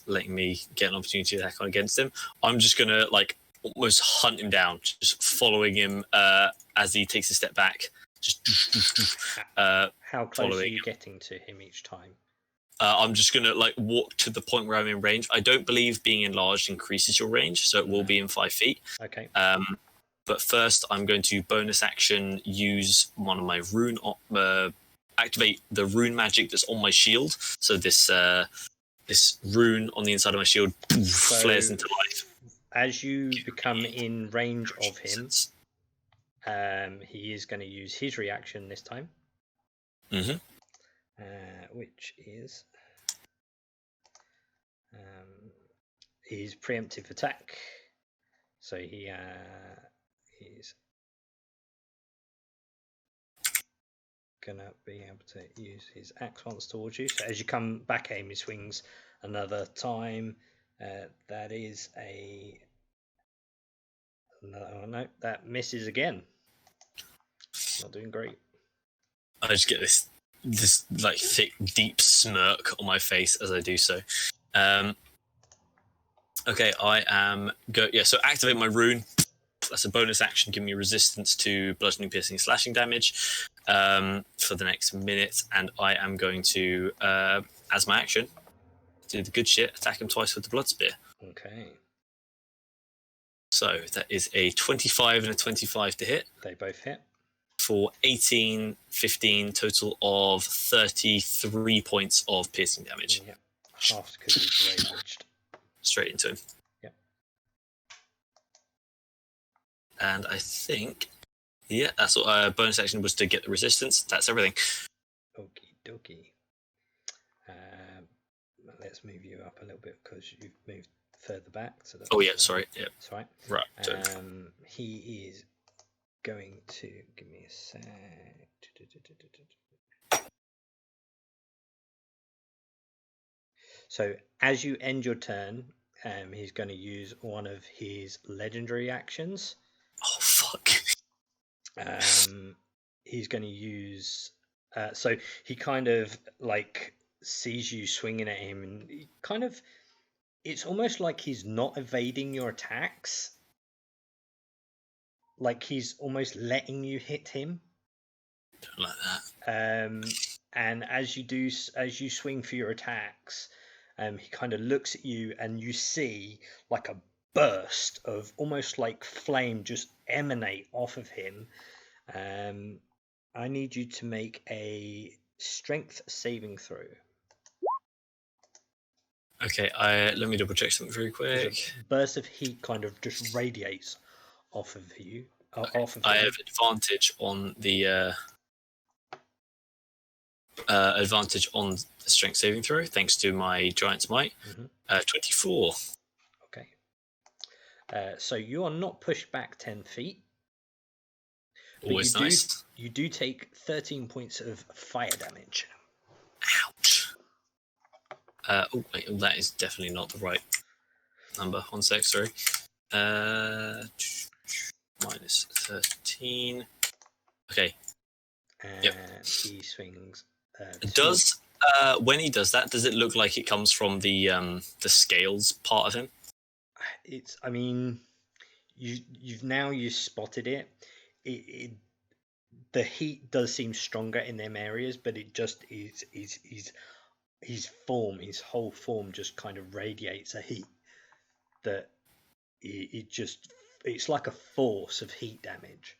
[SPEAKER 3] letting me get an opportunity to attack on against him, I'm just going to, like, almost hunt him down, just following him as he takes a step back. Just
[SPEAKER 1] how close are you getting to him each time?
[SPEAKER 3] I'm just going to like walk to the point where I'm in range. I don't believe being enlarged increases your range, so it will be in 5 feet.
[SPEAKER 1] Okay.
[SPEAKER 3] But first, I'm going to bonus action use one of my rune, activate the rune magic that's on my shield. So this rune on the inside of my shield flares into life.
[SPEAKER 1] As you become in range of him, he is going to use his reaction this time.
[SPEAKER 3] Mm-hmm.
[SPEAKER 1] Which is his preemptive attack. So he's gonna be able to use his axe once towards you. So as you come back aim, he swings another time. That is no, that misses again. Not doing great.
[SPEAKER 3] I just get this like thick, deep smirk on my face as I do so. Okay, I am so activate my rune. That's a bonus action, give me resistance to bludgeoning, piercing, slashing damage for the next minute, and I am going to, as my action, do the good shit, attack him twice with the blood spear.
[SPEAKER 1] Okay.
[SPEAKER 3] So that is a 25 and a 25 to hit.
[SPEAKER 1] They both hit.
[SPEAKER 3] for 18, 15, total of 33 points of piercing damage.
[SPEAKER 1] Yep. Half because he's raged.
[SPEAKER 3] Straight into him.
[SPEAKER 1] Yep.
[SPEAKER 3] And I think, yeah, that's what bonus action was to get the resistance. That's everything.
[SPEAKER 1] Okie dokie. Let's move you up a little bit because you've moved further back. So that's,
[SPEAKER 3] Oh, yeah, sorry. Yeah.
[SPEAKER 1] That's right.
[SPEAKER 3] Right.
[SPEAKER 1] He is going to give me a sec. So as you end your turn, he's going to use one of his legendary actions.
[SPEAKER 3] Oh, fuck.
[SPEAKER 1] He's going to use. So he kind of like sees you swinging at him, and he kind of. It's almost like he's not evading your attacks. Like he's almost letting you hit him.
[SPEAKER 3] Don't like that.
[SPEAKER 1] And as you swing for your attacks, he kind of looks at you, and you see like a burst of almost like flame just emanate off of him. I need you to make a strength saving throw.
[SPEAKER 3] Okay, let me double check something very quick.
[SPEAKER 1] A burst of heat kind of just radiates off of you. Off of
[SPEAKER 3] I
[SPEAKER 1] him.
[SPEAKER 3] have advantage on the strength saving throw thanks to my giant's might. 24.
[SPEAKER 1] Okay. So you are not pushed back 10 feet.
[SPEAKER 3] Always nice.
[SPEAKER 1] You do take 13 points of fire damage.
[SPEAKER 3] Ouch. Oh, wait, that is definitely not the right number. 1 sec, sorry. Minus 13. Okay.
[SPEAKER 1] And he swings.
[SPEAKER 3] When he does that, does it look like it comes from the scales part of him?
[SPEAKER 1] I mean, you've spotted it. The heat does seem stronger in them areas, but it just is his whole form just kind of radiates a heat that it's like a force of heat damage.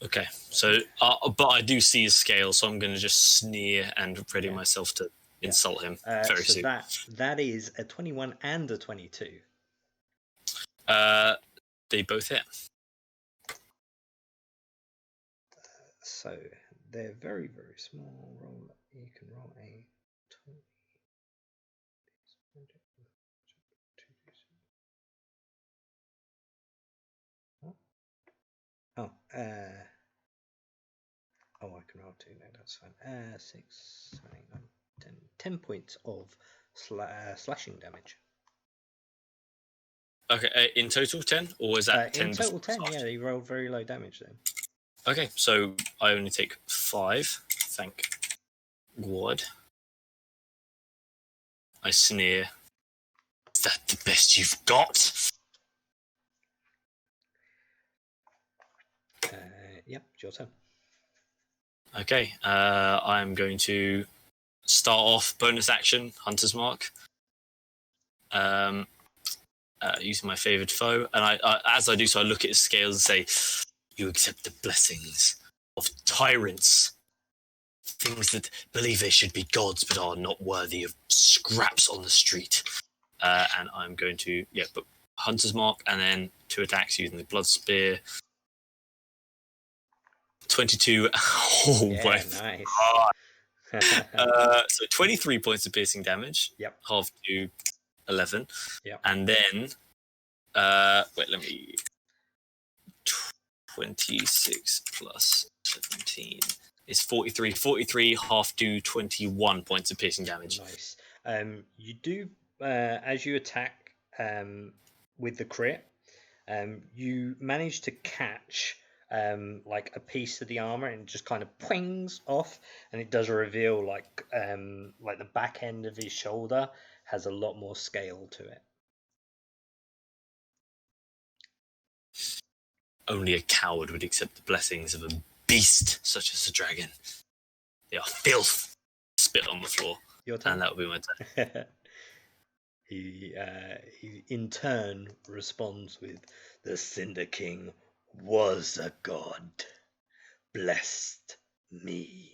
[SPEAKER 3] Okay, so but I do see his scale, so I'm going to just sneer and ready myself to insult him very soon.
[SPEAKER 1] That is a 21 and a 22.
[SPEAKER 3] They both hit.
[SPEAKER 1] So they're very, very small. You can roll a 20. I can roll 2. No, that's fine. 6, 10 points of slashing damage.
[SPEAKER 3] Okay, in total 10, or is that 10?
[SPEAKER 1] In total 10, yeah, you rolled very low damage then.
[SPEAKER 3] Okay, so I only take 5. Thank God. I sneer. Is that the best you've got?
[SPEAKER 1] Yep, it's your turn.
[SPEAKER 3] Okay, I'm going to start off bonus action, Hunter's Mark. Using my favoured foe, and I as I do so, I look at his scales and say, "You accept the blessings of tyrants, things that believe they should be gods but are not worthy of scraps on the street." And I'm going to but Hunter's Mark, and then 2 attacks using the blood spear. 22. Oh
[SPEAKER 1] yeah,
[SPEAKER 3] my
[SPEAKER 1] nice.
[SPEAKER 3] God. So 23 points of piercing damage.
[SPEAKER 1] Yep.
[SPEAKER 3] Half to 11.
[SPEAKER 1] Yep.
[SPEAKER 3] And then, let me. 26 plus 17 is 43. 43, half to 21 points of piercing damage.
[SPEAKER 1] Nice. You do, as you attack with the crit, you manage to catch like a piece of the armor, and it just kind of pwings off, and it does reveal like the back end of his shoulder has a lot more scale to it.
[SPEAKER 3] Only a coward would accept the blessings of a beast such as a dragon. They are filth. Spit on the floor.
[SPEAKER 1] Your turn.
[SPEAKER 3] And that would be my turn.
[SPEAKER 1] He in turn responds with, "The Cinder King was a god, blessed me.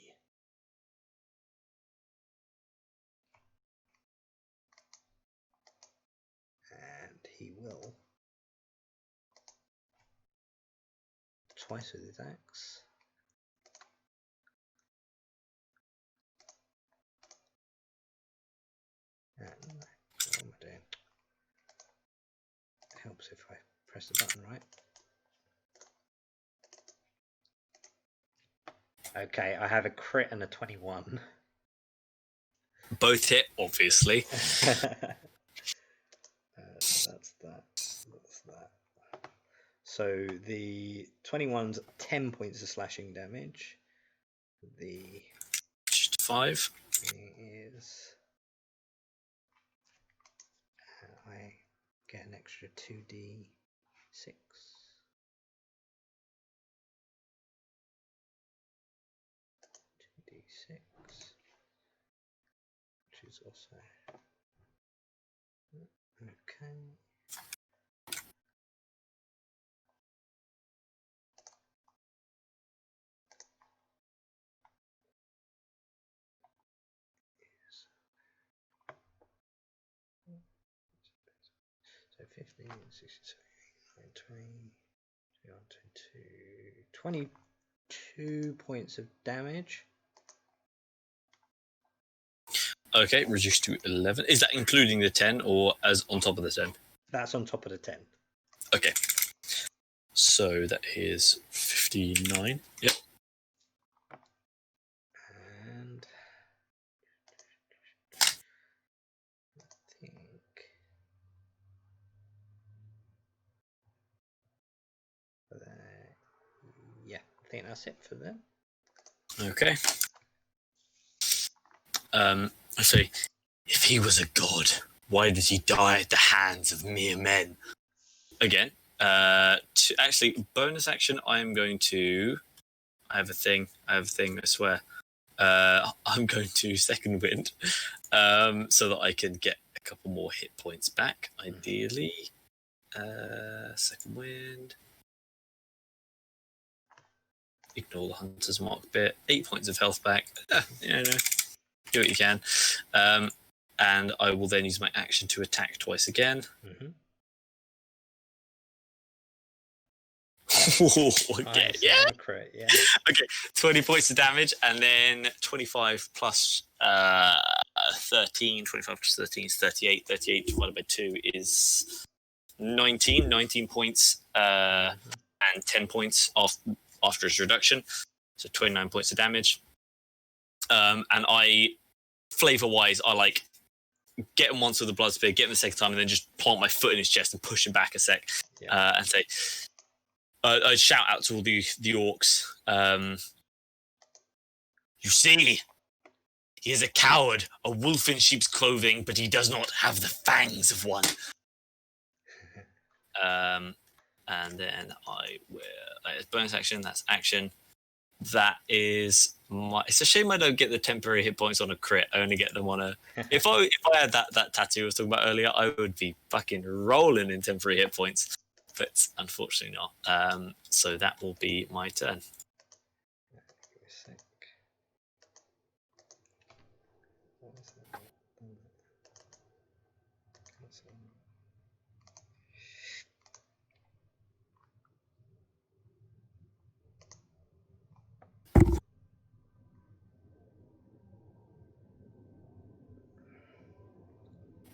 [SPEAKER 1] And he will twice with his axe. And what am I doing? It helps if I press the button right. Okay, I have a crit and a 21.
[SPEAKER 3] Both hit, obviously.
[SPEAKER 1] So that's that. That's that. So the 21's 10 points of slashing damage. The
[SPEAKER 3] 5.
[SPEAKER 1] is I get an extra 2d6. 2d6, which is also okay. So 15, 16, 20, 22 points of damage.
[SPEAKER 3] Okay, reduced to 11. Is that including the 10 or as on top of the 10?
[SPEAKER 1] That's on top of the 10.
[SPEAKER 3] Okay. So that is 59. Yep.
[SPEAKER 1] And I think yeah, I think that's it for them.
[SPEAKER 3] Okay. I say, if he was a god, why did he die at the hands of mere men? Again, actually, bonus action, I'm going to... I have a thing, I swear. I'm going to second wind, so that I can get a couple more hit points back, ideally. Second wind. Ignore the hunter's mark bit. 8 points of health back. Do what you can. And I will then use my action to attack twice again.
[SPEAKER 1] Mm-hmm.
[SPEAKER 3] Okay,
[SPEAKER 1] Nice,
[SPEAKER 3] yeah.
[SPEAKER 1] crit, yeah.
[SPEAKER 3] Okay, 20 points of damage, and then 25 plus 13. 25 plus 13 is 38. 38 divided by 2 is 19. 19 points and 10 points after its reduction. So 29 points of damage. And I, flavor-wise, I like get him once with the blood spear, get him the second time, and then just plant my foot in his chest and push him back a sec, and say, I shout out to all the orcs. You see, he is a coward, a wolf in sheep's clothing, but he does not have the fangs of one. And then I will. Bonus action. That's action. That is my. It's a shame I don't get the temporary hit points on a crit. I only get them on a. If I had that tattoo I was talking about earlier, I would be fucking rolling in temporary hit points. But unfortunately not. So that will be my turn.
[SPEAKER 1] Give me a sec. What was that? Cancel.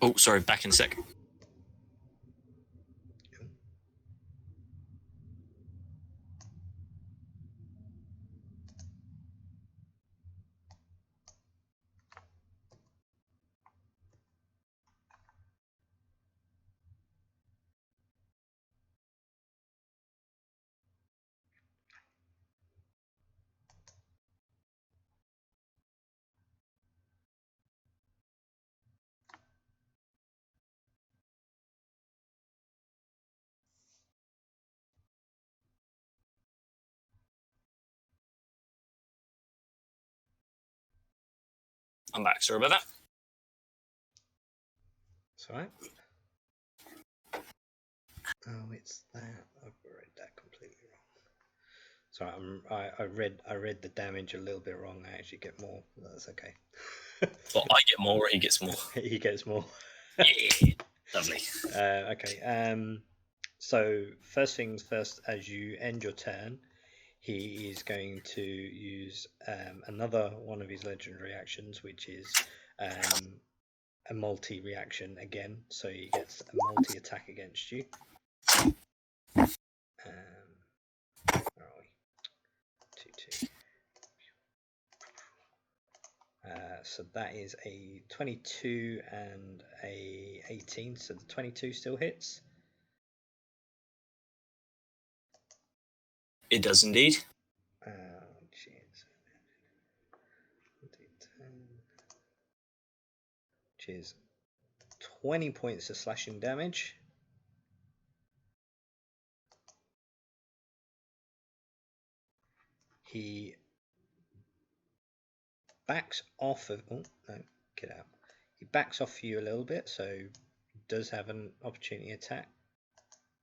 [SPEAKER 3] Oh, sorry. Back in a sec. I'm back. Sorry about that.
[SPEAKER 1] It's alright. Oh, it's that. I've read that completely. completely wrong. Sorry, I read the damage a little bit wrong. I actually get more. That's okay.
[SPEAKER 3] Well, I get more, or he gets more.
[SPEAKER 1] He gets more.
[SPEAKER 3] Yeah, lovely.
[SPEAKER 1] Okay. So first things first, as you end your turn, he is going to use another one of his legendary actions, which is a multi-reaction again. So he gets a multi-attack against you. Where are we? 2-2. So that is a 22 and a 18. So the 22 still hits.
[SPEAKER 3] It does indeed.
[SPEAKER 1] Cheers. Cheers. 20 points of slashing damage. He backs off of. Oh, no, get out. He backs off you a little bit, so does have an opportunity attack.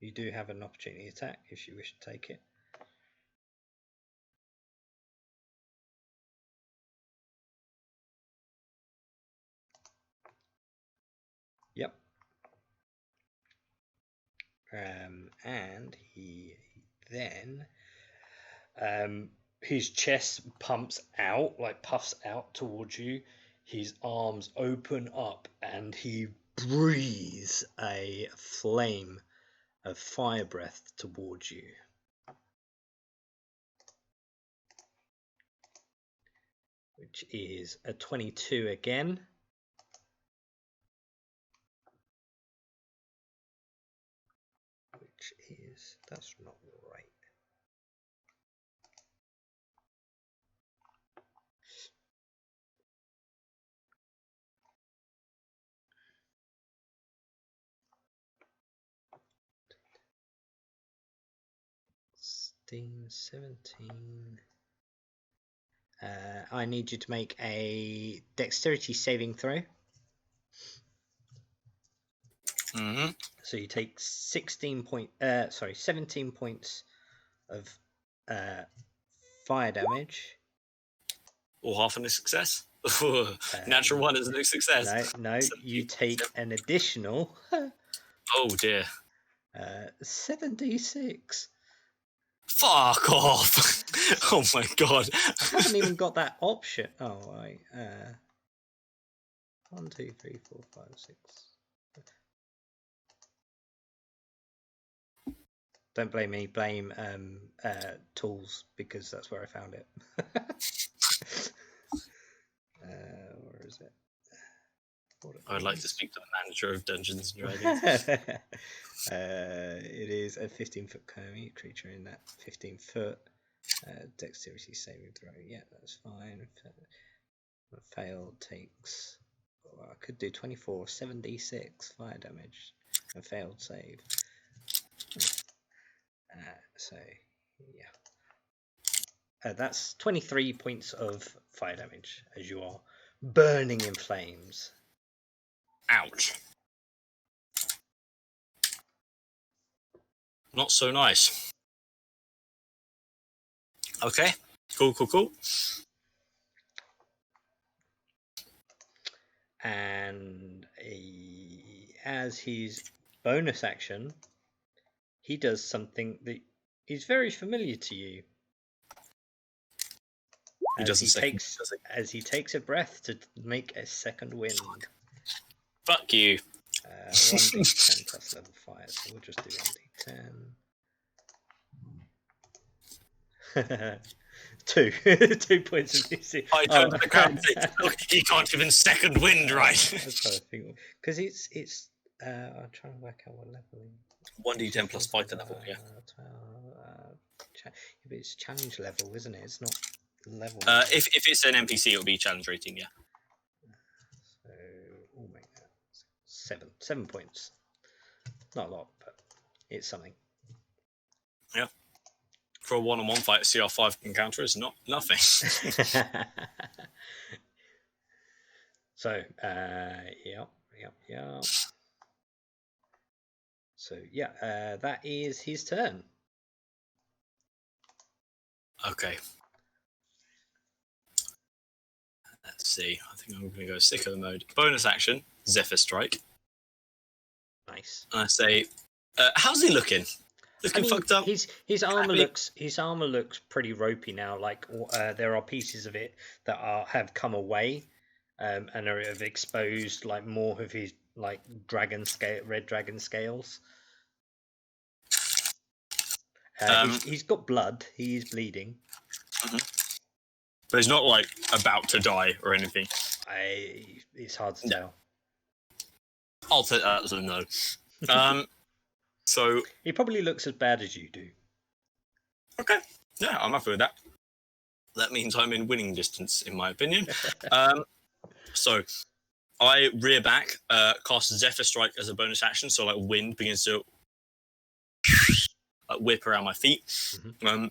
[SPEAKER 1] You do have an opportunity attack if you wish to take it. Yep. And he then his chest pumps out, like puffs out towards you. His arms open up and he breathes a flame of fire breath towards you. Which is a 22 again. Which is, that's not right. Steam 17. I need you to make a dexterity saving throw.
[SPEAKER 3] Mm-hmm.
[SPEAKER 1] So you take 17 points of fire damage.
[SPEAKER 3] Or half a success. Natural one is no success.
[SPEAKER 1] No, you take an additional
[SPEAKER 3] Oh dear.
[SPEAKER 1] 7d6.
[SPEAKER 3] Fuck off! Oh my god.
[SPEAKER 1] I haven't even got that option. Oh, right. 1, 2, 3, 4, 5, 6. Don't blame me. Blame tools, because that's where I found it. Where is it?
[SPEAKER 3] I would like to speak to the manager of Dungeons and Dragons.
[SPEAKER 1] It is a 15-foot creature in that 15-foot dexterity saving throw. Yeah, that's fine. Failed takes. Well, I could do 24, 7d6 fire damage. A failed save. So yeah, that's 23 points of fire damage as you are burning in flames.
[SPEAKER 3] Ouch. Not so nice. Okay. Cool.
[SPEAKER 1] And as his bonus action, he does something that is very familiar to you. As he takes a breath to make a second wind.
[SPEAKER 3] Fuck you.
[SPEAKER 1] 1d10 plus level 5, so we'll just do 1d10. 2 points of DC.
[SPEAKER 3] I turned to the crowd and said, "Look, he can't even second wind right."
[SPEAKER 1] That's what I think. Because it's I'm trying to work out what level.
[SPEAKER 3] 1d10 plus fighter level, yeah.
[SPEAKER 1] But it's challenge level, isn't it? It's not level.
[SPEAKER 3] If it's an NPC, it'll be challenge rating, yeah.
[SPEAKER 1] So we'll make that 7 points. Not a lot, but it's something.
[SPEAKER 3] Yeah. For a one-on-one fight, a CR5 encounter is not nothing.
[SPEAKER 1] So, yeah. So, yeah, that is his turn.
[SPEAKER 3] Okay. Let's see. I think I'm going to go sicko mode. Bonus action, Zephyr Strike.
[SPEAKER 1] Nice.
[SPEAKER 3] And I say, how's he looking? Looking fucked up?
[SPEAKER 1] His armor looks pretty ropey now. Like there are pieces of it that have come away, and have exposed like more of his like red dragon scales. He's got blood. He is bleeding.
[SPEAKER 3] But he's not like about to die or anything.
[SPEAKER 1] It's hard to tell.
[SPEAKER 3] I'll take that as a no. So
[SPEAKER 1] he probably looks as bad as you do.
[SPEAKER 3] Okay, yeah, I'm happy with that. That means I'm in winning distance, in my opinion. So I rear back, cast Zephyr Strike as a bonus action, so like wind begins to whip around my feet. I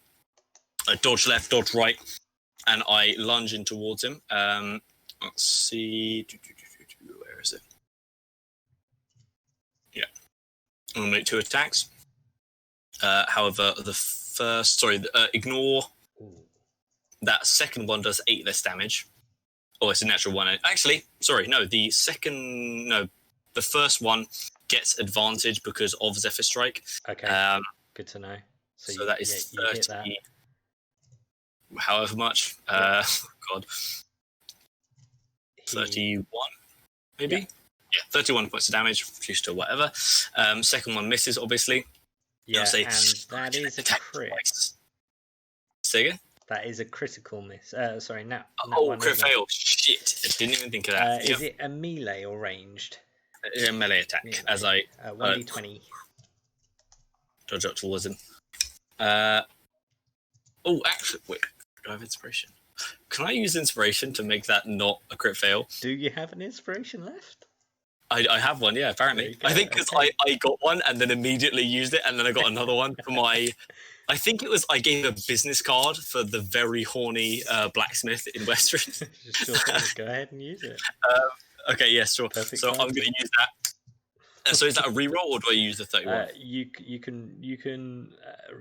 [SPEAKER 3] dodge left, dodge right, and I lunge in towards him. Let's see, where is it? Yeah, I'm gonna make 2 attacks. However, the first, ignore that second one does 8 less damage. Oh, it's a natural one. Actually, sorry, no, the first one gets advantage because of Zephyr Strike.
[SPEAKER 1] Okay, good to know.
[SPEAKER 3] So that is 30. Hit that. However much. God. 31, maybe? Yeah, 31 points of damage, reduced to whatever. Second one misses, obviously.
[SPEAKER 1] Yeah, and that is a crit.
[SPEAKER 3] Say again?
[SPEAKER 1] That is a critical miss. Sorry, no.
[SPEAKER 3] Crit fail. Shit. I didn't even think of that.
[SPEAKER 1] Is it a melee or ranged?
[SPEAKER 3] A melee attack. Melee. As I
[SPEAKER 1] 1d20.
[SPEAKER 3] Dodge up towards him. Actually, wait. Do I have inspiration? Can I use inspiration to make that not a crit fail?
[SPEAKER 1] Do you have an inspiration left?
[SPEAKER 3] I have one, yeah, apparently. I think because I got one and then immediately used it, and then I got another one for my... I think it was I gave a business card for the very horny blacksmith in Western.
[SPEAKER 1] Sure, go ahead and use it.
[SPEAKER 3] Okay, yes, sure.
[SPEAKER 1] Perfect
[SPEAKER 3] so
[SPEAKER 1] card.
[SPEAKER 3] I'm going to use that. So is that a reroll, or do I use the 31?
[SPEAKER 1] You can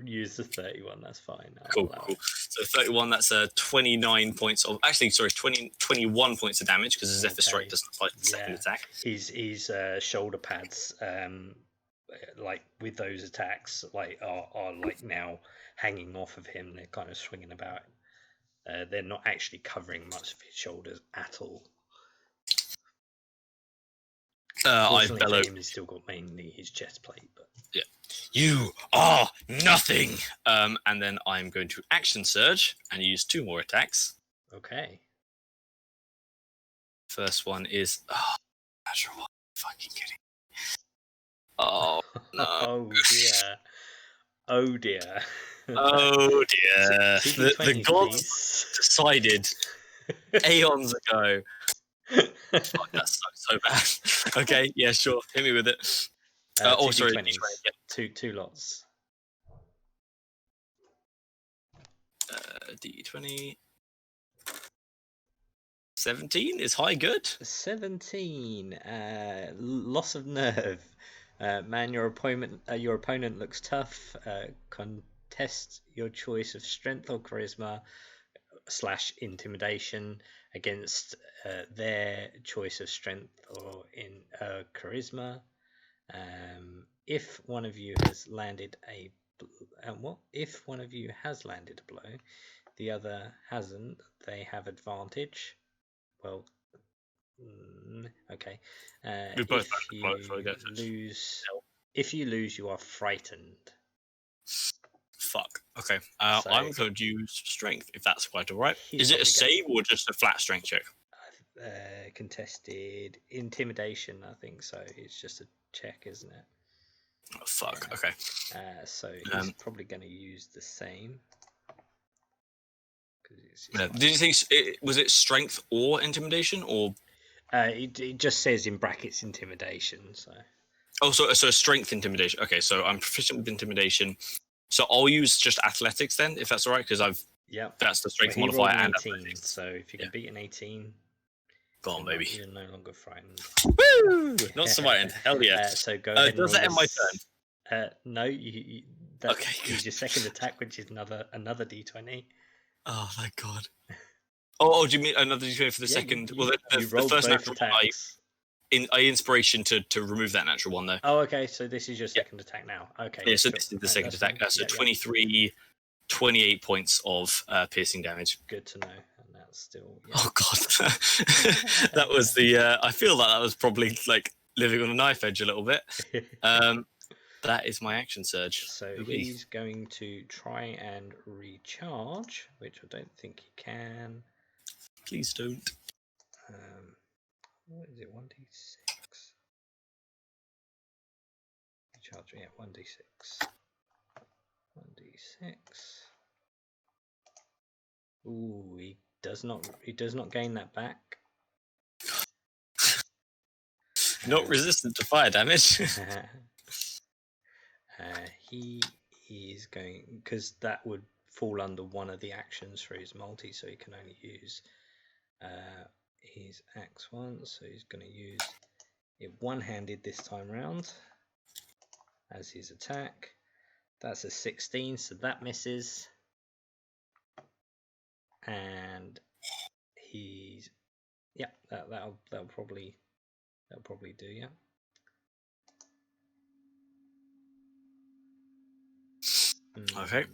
[SPEAKER 1] use the 31. That's fine.
[SPEAKER 3] Cool. So 31. That's 29 points of. Actually, sorry, 21 points of damage because the Zephyr Strike doesn't fight the second attack.
[SPEAKER 1] His shoulder pads, like with those attacks, like are like now hanging off of him. They're kind of swinging about. They're not actually covering much of his shoulders at all.
[SPEAKER 3] I bellow.
[SPEAKER 1] He's still got mainly his chest plate, but
[SPEAKER 3] yeah. You are nothing. And then I'm going to action surge and use 2 more attacks.
[SPEAKER 1] Okay.
[SPEAKER 3] First one is natural one. Fucking kidding. Oh no.
[SPEAKER 1] Oh dear.
[SPEAKER 3] The gods decided eons ago. Fuck, that sucks so bad. Okay, yeah, sure. Hit me with it. Sorry,
[SPEAKER 1] D20s. Yep. Two lots.
[SPEAKER 3] D20. 17 is high good.
[SPEAKER 1] 17. Loss of nerve. Man, your opponent looks tough. Contest your choice of strength or charisma / intimidation against their choice of strength or in charisma. If one of you has landed a blow, the other hasn't, they have advantage. Well, okay. If you lose, you are frightened.
[SPEAKER 3] Fuck. Okay. I'm going to use strength, if that's quite alright. Is it a save or just a flat strength check?
[SPEAKER 1] Contested intimidation, I think so. It's just a check, isn't it?
[SPEAKER 3] Oh, fuck. Okay.
[SPEAKER 1] So he's probably going to use the same.
[SPEAKER 3] Did you think was it strength or intimidation or?
[SPEAKER 1] It just says in brackets intimidation. So.
[SPEAKER 3] Oh, so strength intimidation. Okay, so I'm proficient with intimidation. So I'll use just athletics then, if that's all right, because that's the strength modifier and
[SPEAKER 1] 18,
[SPEAKER 3] athletics.
[SPEAKER 1] So if you can beat an 18,
[SPEAKER 3] go on, baby.
[SPEAKER 1] You're no longer frightened.
[SPEAKER 3] Woo! Not so frightened. Hell yeah.
[SPEAKER 1] So go ahead.
[SPEAKER 3] Does that end my turn?
[SPEAKER 1] No,
[SPEAKER 3] Okay,
[SPEAKER 1] use
[SPEAKER 3] good.
[SPEAKER 1] your second attack, which is another d20.
[SPEAKER 3] Oh, thank God. Oh, do you mean another d20 for the
[SPEAKER 1] Yeah,
[SPEAKER 3] second?
[SPEAKER 1] you
[SPEAKER 3] the
[SPEAKER 1] rolled
[SPEAKER 3] first
[SPEAKER 1] both
[SPEAKER 3] natural one,
[SPEAKER 1] attacks.
[SPEAKER 3] I inspiration to remove that natural one, though.
[SPEAKER 1] Oh, okay. So this is your
[SPEAKER 3] Yeah.
[SPEAKER 1] second attack now. Okay.
[SPEAKER 3] Yeah, so
[SPEAKER 1] sure.
[SPEAKER 3] this is the
[SPEAKER 1] No,
[SPEAKER 3] second
[SPEAKER 1] that's
[SPEAKER 3] attack.
[SPEAKER 1] fine.
[SPEAKER 3] So
[SPEAKER 1] Yeah,
[SPEAKER 3] 23, 28 points of piercing damage.
[SPEAKER 1] good to know. And that's still. Yeah.
[SPEAKER 3] Oh, God. That was the... I feel like that was probably, like, living on a knife edge a little bit. That is my action surge.
[SPEAKER 1] So
[SPEAKER 3] Ooh-wee.
[SPEAKER 1] he's going to try and recharge, which I don't think he can.
[SPEAKER 3] Please don't.
[SPEAKER 1] What is it? 1d6. Recharge, yeah, 1d6. 1d6. Ooh, he does not gain that back.
[SPEAKER 3] Not resistant to fire damage.
[SPEAKER 1] He is going, because that would fall under one of the actions for his multi, so he can only use his axe once, so he's going to use it one-handed this time round as his attack. That's a 16, so that misses, and he's that'll probably do, yeah.
[SPEAKER 3] Okay.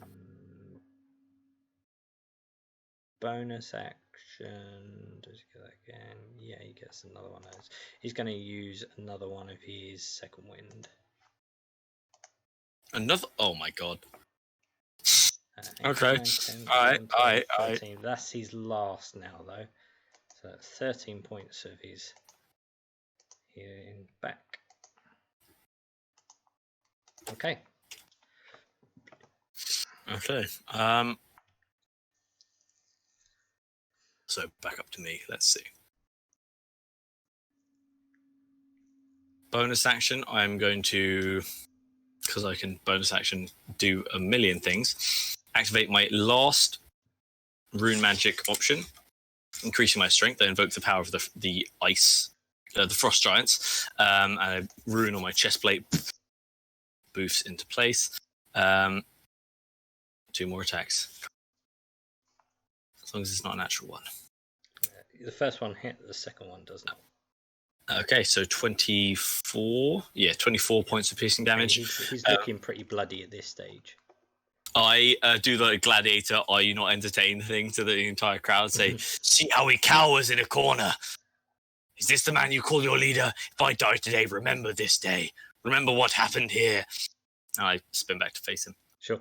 [SPEAKER 1] Bonus action. Does he get that again? Yeah, he gets another one of those. He's going to use another one of his second wind.
[SPEAKER 3] Another... Oh, my God.
[SPEAKER 1] 8,
[SPEAKER 3] Okay.
[SPEAKER 1] 9, 10,
[SPEAKER 3] Alright,
[SPEAKER 1] 11, 12,
[SPEAKER 3] alright.
[SPEAKER 1] 13. That's his last now, though. So that's 13 points of his healing back. Okay.
[SPEAKER 3] Okay. So back up to me. Let's see. Bonus action. I'm going to, because I can bonus action do a million things, activate my last rune magic option, increasing my strength. I invoke the power of the ice, the frost giants, and a rune on my chest plate boosts into place. 2 more attacks. As long as it's not a natural one.
[SPEAKER 1] The first one hit, the second one does not.
[SPEAKER 3] Okay, so 24. Yeah, 24 points of piercing damage.
[SPEAKER 1] He's looking pretty bloody at this stage.
[SPEAKER 3] I do the gladiator, are you not entertained thing to the entire crowd. Say, see how he cowers in a corner. Is this the man you call your leader? If I die today, remember this day. Remember what happened here. And I spin back to face him.
[SPEAKER 1] Sure.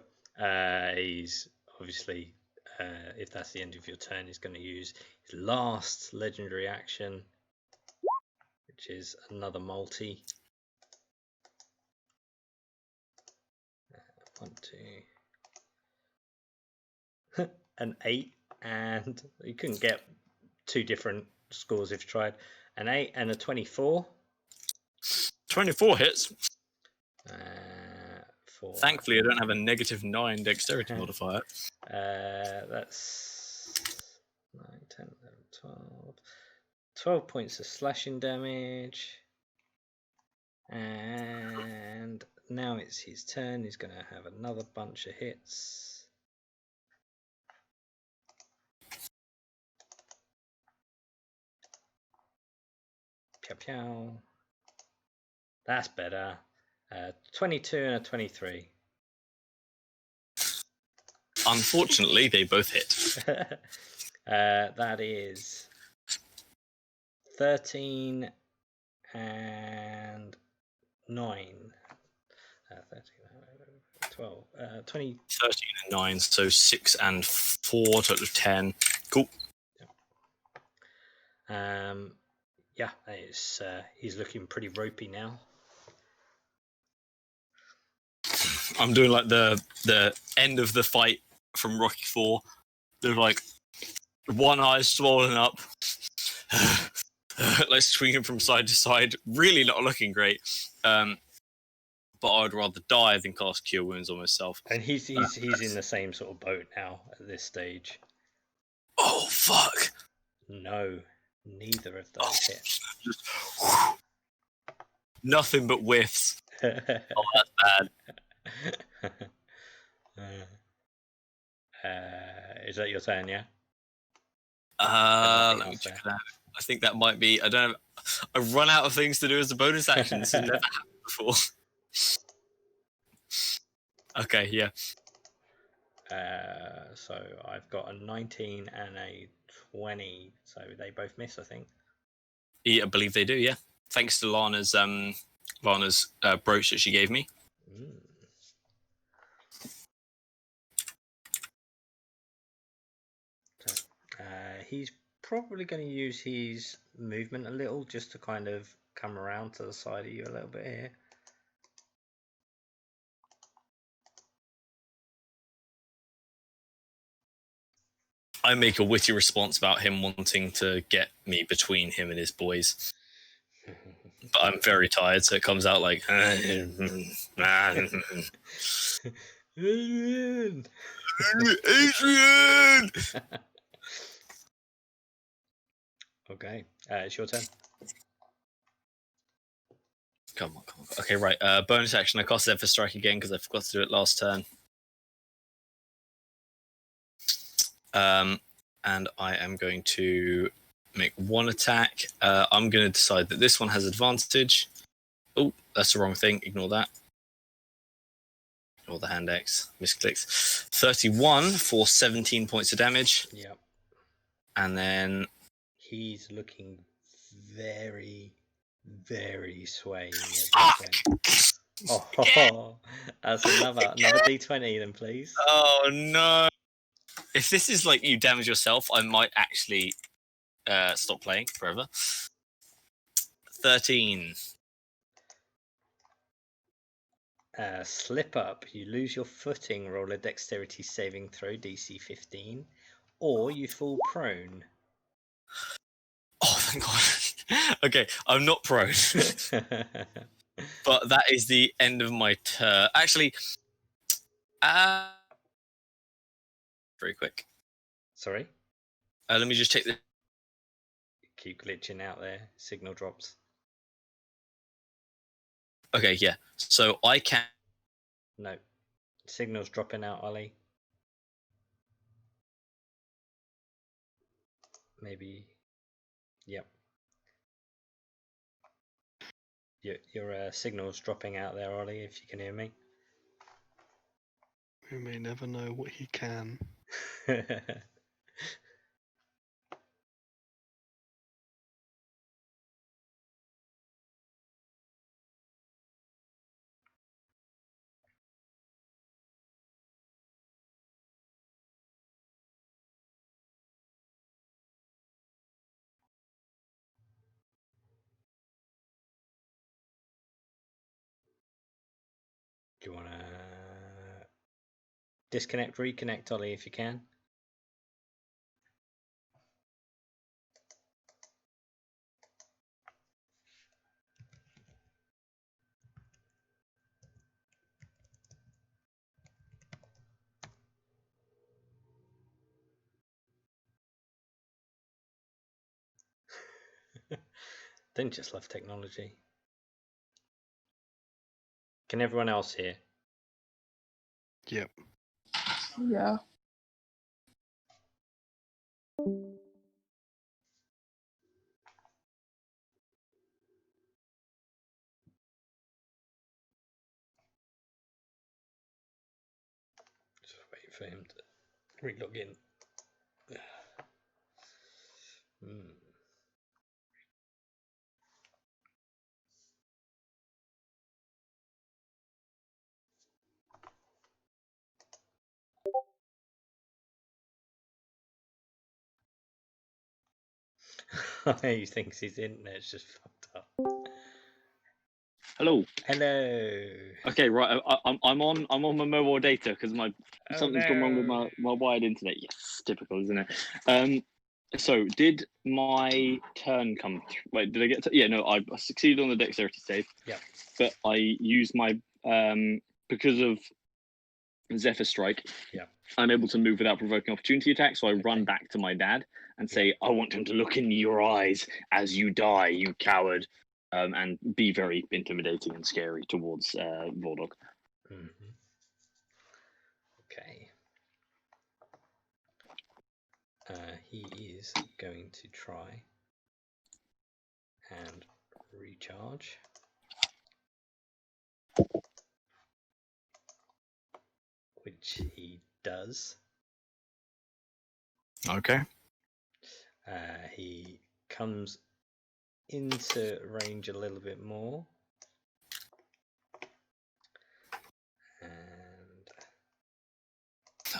[SPEAKER 1] He's obviously, if that's the end of your turn, he's going to use his last legendary action, which is another multi. 1, 2, an 8, and you couldn't get 2 different scores if you tried. An 8 and a 24.
[SPEAKER 3] 24 hits.
[SPEAKER 1] For
[SPEAKER 3] Thankfully, I don't have a -9 dexterity modifier.
[SPEAKER 1] That's 9, 10, 11, 12. 12 points of slashing damage. And now it's his turn. He's going to have another bunch of hits. Pow pow. That's better. 22 and a 23.
[SPEAKER 3] Unfortunately, they both hit.
[SPEAKER 1] That is 13 and 9. 13, 12. 20.
[SPEAKER 3] 13 and 9, so 6 and 4, total of 10. Cool.
[SPEAKER 1] Yeah, it's, he's looking pretty ropey now.
[SPEAKER 3] I'm doing like the end of the fight from Rocky 4. There's like one eye swollen up, like swinging from side to side. Really not looking great. But I'd rather die than cast Cure Wounds on myself.
[SPEAKER 1] And he's in the same sort of boat now at this stage.
[SPEAKER 3] Oh fuck!
[SPEAKER 1] No, neither of those hit.
[SPEAKER 3] Nothing but whiffs. Oh, that's bad.
[SPEAKER 1] Is that your turn? Yeah.
[SPEAKER 3] Let me check it out. I think that might be. I don't know. I run out of things to do as a bonus action. This has never happened before. Okay, yeah.
[SPEAKER 1] So I've got a 19 and a 20. So they both miss, I think.
[SPEAKER 3] Yeah, I believe they do. Yeah, thanks to Lana's brooch that she gave me.
[SPEAKER 1] Mm. So, he's probably going to use his movement a little just to kind of come around to the side of you a little bit here.
[SPEAKER 3] I make a witty response about him wanting to get me between him and his boys. But I'm very tired, so it comes out like...
[SPEAKER 1] Adrian!
[SPEAKER 3] Adrian!
[SPEAKER 1] Okay, it's your turn.
[SPEAKER 3] Come on. Okay, right. Bonus action. I cast Zephyr Strike again because I forgot to do it last turn. And I am going to make one attack. I'm going to decide that this one has advantage. Oh, that's the wrong thing. Ignore that. Ignore the hand X. Misclicks. 31 for 17 points of damage.
[SPEAKER 1] Yep.
[SPEAKER 3] And then...
[SPEAKER 1] He's looking very, very swaying.
[SPEAKER 3] Fuck!
[SPEAKER 1] Oh, that's another D20 then, please.
[SPEAKER 3] Oh, no. If this is like you damage yourself, I might actually stop playing forever. 13.
[SPEAKER 1] Slip up. You lose your footing. Roll a dexterity saving throw, DC 15, or you fall prone.
[SPEAKER 3] Oh, thank God. Okay, I'm not prone. But that is the end of my turn. Actually, very quick.
[SPEAKER 1] Sorry?
[SPEAKER 3] Let me just check this.
[SPEAKER 1] Keep glitching out there. Signal drops.
[SPEAKER 3] Okay, yeah. So I can...
[SPEAKER 1] No. Signal's dropping out, Ollie. Maybe. Yep. Your signal's dropping out there, Ollie, if you can hear me.
[SPEAKER 4] We may never know what he can.
[SPEAKER 1] Do you want to disconnect, reconnect, Ollie, if you can? Don't just love technology. Can everyone else hear?
[SPEAKER 4] Yep.
[SPEAKER 5] Yeah.
[SPEAKER 1] Just wait for him to re-log in. He thinks his internet's just fucked up.
[SPEAKER 6] Hello.
[SPEAKER 1] Hello.
[SPEAKER 6] Okay, right. I'm on my mobile data because something's gone wrong with my wired internet. Yes, typical, isn't it? So did my turn come through? Wait, did I get? Yeah, no. I succeeded on the dexterity save.
[SPEAKER 1] Yeah.
[SPEAKER 6] But I used my because of Zephyr Strike.
[SPEAKER 1] Yeah.
[SPEAKER 6] I'm able to move without provoking opportunity attack, so I run back to my dad and say, "I want him to look in your eyes as you die, you coward." And be very intimidating and scary towards Vordog.
[SPEAKER 1] Mm-hmm. Okay. he is going to try and recharge. Which he does.
[SPEAKER 3] Okay.
[SPEAKER 1] He comes into range a little bit more. And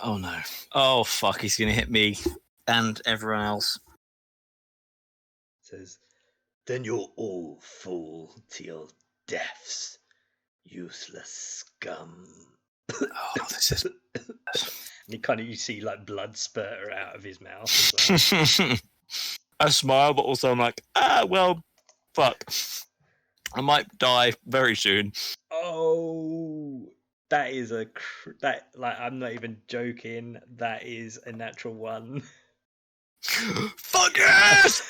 [SPEAKER 3] oh no. Oh fuck, he's gonna hit me and everyone else.
[SPEAKER 1] Says, "Then you'll all fall to your deaths, useless scum."
[SPEAKER 3] Oh, this is.
[SPEAKER 1] And you see like blood spurter out of his mouth as well.
[SPEAKER 3] I smile, but also I'm like, well, fuck. I might die very soon.
[SPEAKER 1] Oh, that is I'm not even joking. That is a natural one.
[SPEAKER 3] Fuck yes!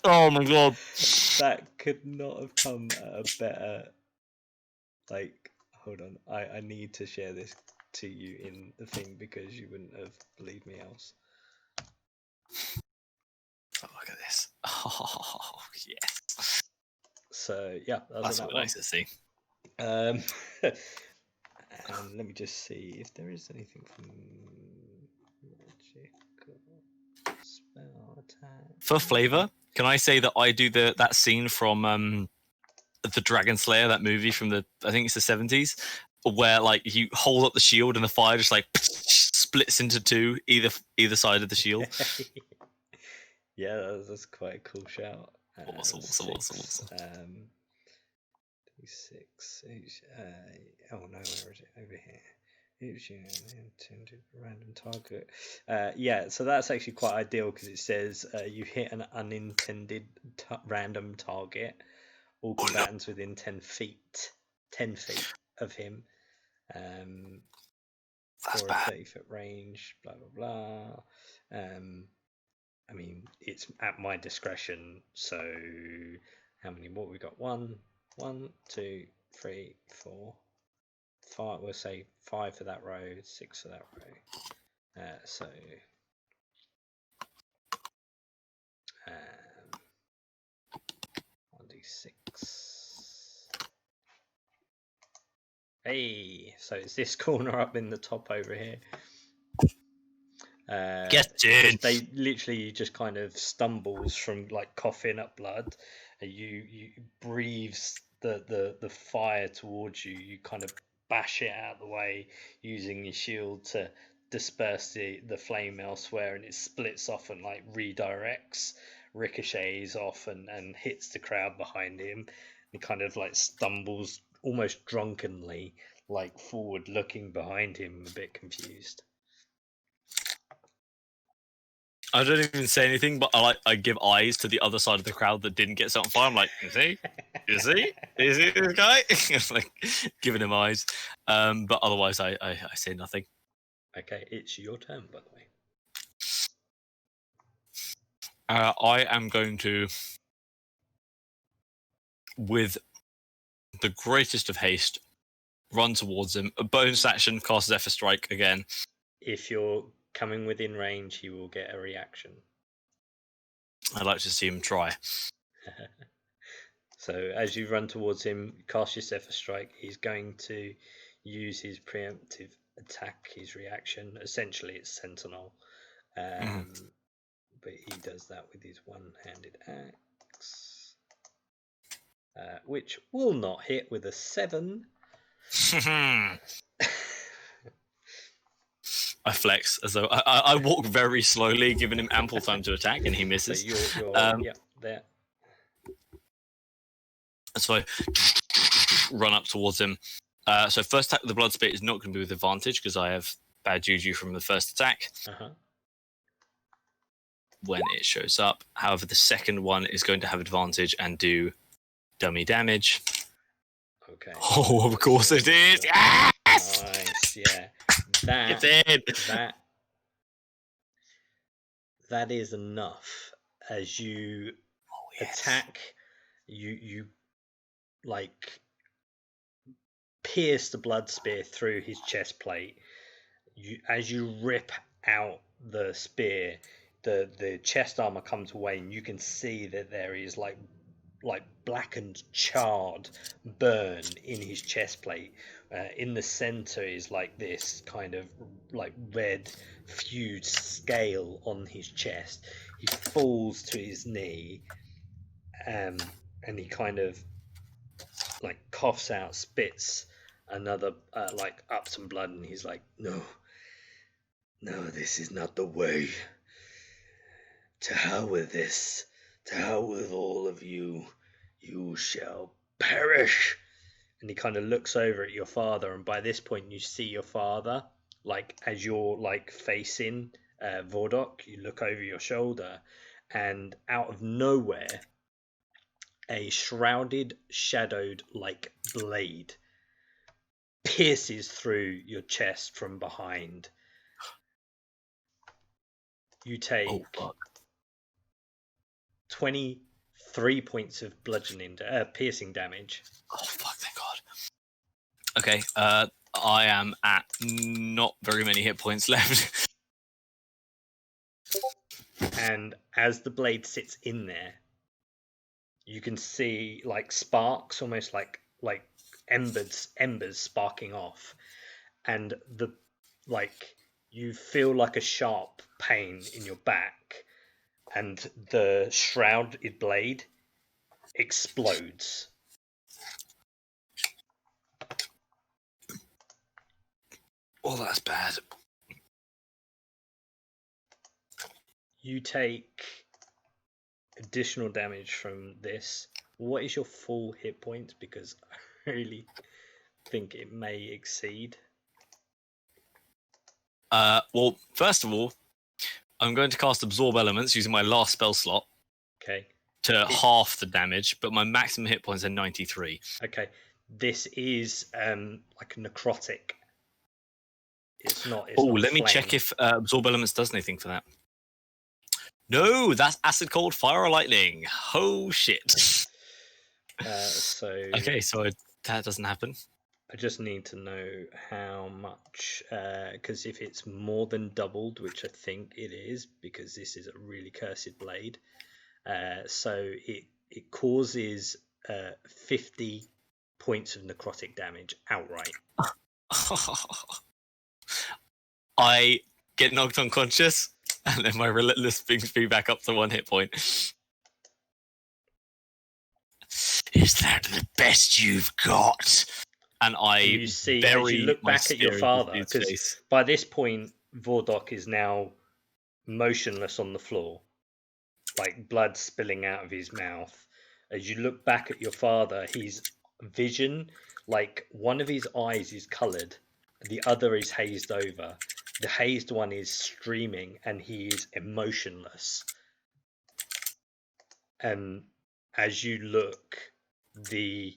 [SPEAKER 3] Oh my god.
[SPEAKER 1] That could not have come at a better. Hold on. I need to share this to you in the thing because you wouldn't have believed me else.
[SPEAKER 3] Oh, look at this. Oh yes.
[SPEAKER 1] So yeah,
[SPEAKER 3] That's what we like to see.
[SPEAKER 1] And let me just see if there is anything from magical spell attack.
[SPEAKER 3] For flavor, can I say that I do that scene from the Dragon Slayer, that movie from I think it's the 70s, where like you hold up the shield and the fire just like splits into two either side of the shield.
[SPEAKER 1] Yeah, that's quite a cool shout.
[SPEAKER 3] Awesome.
[SPEAKER 1] D6. Oh no, where is it? Over here. Each intended random target. Yeah, so that's actually quite ideal because it says you hit an unintended random target. All combatants within 10 feet of him.
[SPEAKER 3] That's
[SPEAKER 1] for
[SPEAKER 3] bad.
[SPEAKER 1] a 30-foot range, blah blah blah. I mean, it's at my discretion. So, how many more we got? 1, 2, 3, 4, 5. We'll say 5 for that row, 6 for that row. So, 1d6. Hey, so it's this corner up in the top over here.
[SPEAKER 3] Get in.
[SPEAKER 1] They literally just kind of stumbles from like coughing up blood. And you breathes the fire towards you. You kind of bash it out of the way using your shield to disperse the flame elsewhere, and it splits off and like redirects, ricochets off and hits the crowd behind him. He kind of like stumbles almost drunkenly, like forward looking behind him, a bit confused.
[SPEAKER 3] I don't even say anything, but I give eyes to the other side of the crowd that didn't get set on fire. I'm like, is he this guy? It's like giving him eyes. But otherwise, I say nothing.
[SPEAKER 1] Okay, it's your turn, by the way.
[SPEAKER 3] I am going to, with the greatest of haste, run towards him. A bonus action, cast Zephyr Strike again.
[SPEAKER 1] If you're coming within range, he will get a reaction.
[SPEAKER 3] I'd like to see him try.
[SPEAKER 1] So as you run towards him, cast your Zephyr Strike. He's going to use his preemptive attack, his reaction. Essentially, it's Sentinel. But he does that with his one-handed axe. Which will not hit with a 7.
[SPEAKER 3] I flex as though I walk very slowly, giving him ample time to attack, and he misses.
[SPEAKER 1] So you're there.
[SPEAKER 3] So I run up towards him. So first attack with the blood spit is not going to be with advantage because I have bad juju from the first attack. When it shows up. However, the second one is going to have advantage and do dummy damage.
[SPEAKER 1] Okay.
[SPEAKER 3] Oh, of course it is. Yes.
[SPEAKER 1] Nice. Yeah. That is enough. As you attack, you like pierce the blood spear through his chest plate. As you rip out the spear, the chest armor comes away, and you can see that there is like blackened, charred burn in his chest plate. In the center is like this kind of like red fused scale on his chest. He falls to his knee, and he kind of like coughs out, spits another like up some blood, and he's like, no, this is not the way. To hell with this. To hell with all of you. You shall perish. And he kind of looks over at your father, and by this point you see your father, like as you're like facing Vordok, you look over your shoulder, and out of nowhere, a shrouded, shadowed like blade pierces through your chest from behind. You take 23 points of bludgeoning, piercing damage.
[SPEAKER 3] Oh fuck! Thank God. Okay, I am at not very many hit points left.
[SPEAKER 1] And as the blade sits in there, you can see like sparks, almost like embers sparking off, and you feel like a sharp pain in your back, and the shrouded blade explodes.
[SPEAKER 3] Oh, that's bad.
[SPEAKER 1] You take additional damage from this. What is your full hit points? Because I really think it may exceed.
[SPEAKER 3] Well, first of all, I'm going to cast Absorb Elements using my last spell slot.
[SPEAKER 1] Okay.
[SPEAKER 3] To half the damage, but my maximum hit points are 93.
[SPEAKER 1] Okay. This is like a necrotic. It's not.
[SPEAKER 3] Let me check if Absorb Elements does anything for that. No, that's Acid, Cold, Fire, or Lightning. Oh shit. Okay, so that doesn't happen.
[SPEAKER 1] I just need to know how much, because if it's more than doubled, which I think it is, because this is a really cursed blade, so it causes 50 points of necrotic damage outright.
[SPEAKER 3] I get knocked unconscious, and then my Relentless brings me back up to 1 hit point. Is that the best you've got? And
[SPEAKER 1] you see, as you look back at your father, because by this point, Vordok is now motionless on the floor, like blood spilling out of his mouth. As you look back at your father, his vision, like one of his eyes is coloured, the other is hazed over. The hazed one is streaming, and he is emotionless. And as you look, the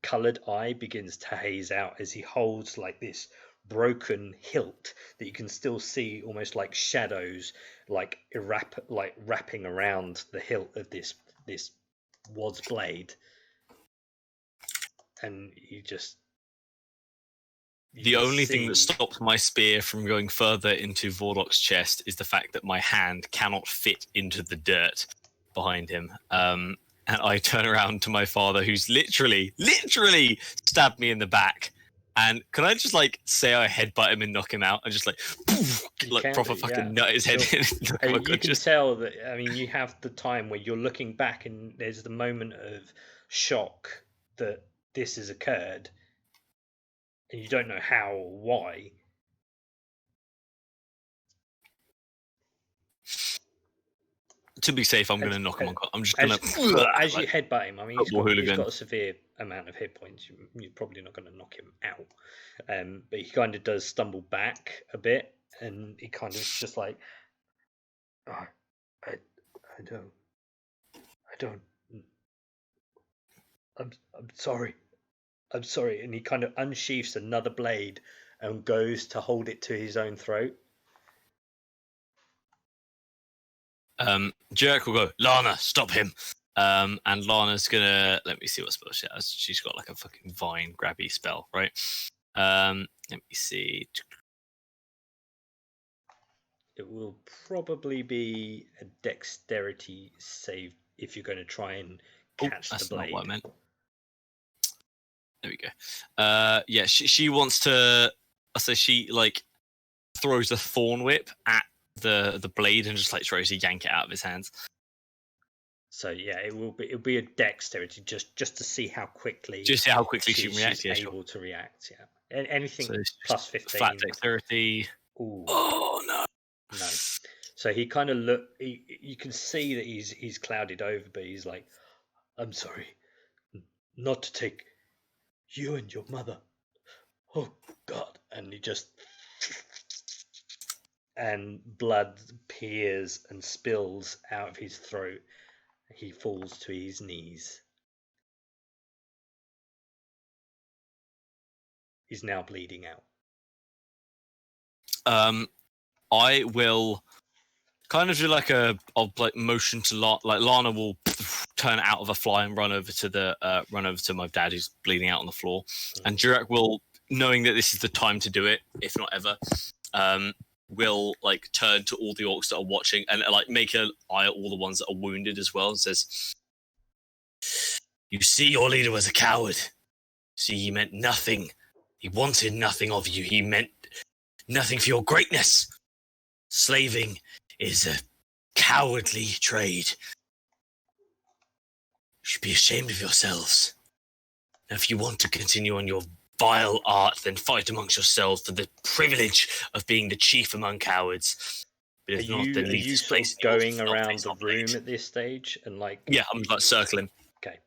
[SPEAKER 1] coloured eye begins to haze out as he holds like this broken hilt that you can still see almost like shadows like wrapping around the hilt of this wad's blade. And
[SPEAKER 3] the only thing that stops my spear from going further into Vordok's chest is the fact that my hand cannot fit into the dirt behind him. And I turn around to my father, who's literally stabbed me in the back. And can I just say I headbutt him and knock him out, and just fucking nut his head in?
[SPEAKER 1] You can tell that. I mean, you have the time where you're looking back, and there's the moment of shock that this has occurred, and you don't know how or why.
[SPEAKER 3] To be safe, I'm going to knock him on. I'm just going to.
[SPEAKER 1] As you headbutt him, I mean, he's got a severe amount of hit points. You're probably not going to knock him out. But he kind of does stumble back a bit, and he kind of just like, oh, I don't. I'm sorry. I'm sorry. And he kind of unsheaths another blade and goes to hold it to his own throat.
[SPEAKER 3] Jirak will go, Lana, stop him. And Lana's gonna, let me see what spell she has. She's got like a fucking vine grabby spell, right? Let me see.
[SPEAKER 1] it will probably be a dexterity save if you're going to try and catch the
[SPEAKER 3] that's
[SPEAKER 1] blade.
[SPEAKER 3] not what I meant. There we go. Yeah, she wants to. So she like throws a thorn whip at the blade and just like tries to yank it out of his hands.
[SPEAKER 1] So yeah, it'll be a dexterity just to see how quickly
[SPEAKER 3] Just see how quickly she
[SPEAKER 1] she's
[SPEAKER 3] reacts. Yeah,
[SPEAKER 1] able to react. Yeah, anything
[SPEAKER 3] So it's
[SPEAKER 1] plus 15.
[SPEAKER 3] Flat dexterity.
[SPEAKER 1] Ooh,
[SPEAKER 3] Oh no!
[SPEAKER 1] no. So he kind of you can see that he's clouded over, but he's like, "I'm sorry, not to take you and your mother. Oh God!" And he just and blood peers and spills out of his throat. He falls to his knees. He's now bleeding out.
[SPEAKER 3] I will kind of do like I'll like motion to Lana will turn out of a fly and run over to my dad who's bleeding out on the floor, and Jirak will, knowing that this is the time to do it, if not ever, will like turn to all the orcs that are watching and like make an eye at all the ones that are wounded as well, and says, "You see, your leader was a coward. See, he meant nothing. He wanted nothing of you. He meant nothing for your greatness. Slaving is a cowardly trade. You should be ashamed of yourselves. Now, if you want to continue on your vile art, then fight amongst yourselves for the privilege of being the chief among cowards. But if not, then leave this place.
[SPEAKER 1] Going around the room at this stage and like?
[SPEAKER 3] Yeah, I'm like circling.
[SPEAKER 1] Okay.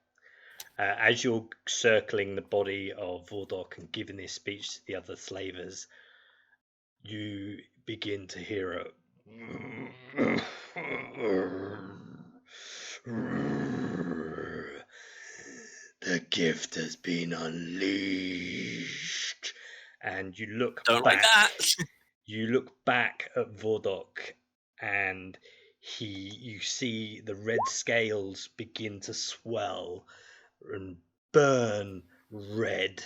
[SPEAKER 1] As you're circling the body of Vordok and giving this speech to the other slavers, you begin to hear a the gift has been unleashed, and you look
[SPEAKER 3] Don't
[SPEAKER 1] back.
[SPEAKER 3] Like that.
[SPEAKER 1] You look back at Vordok, and you see the red scales begin to swell and burn red.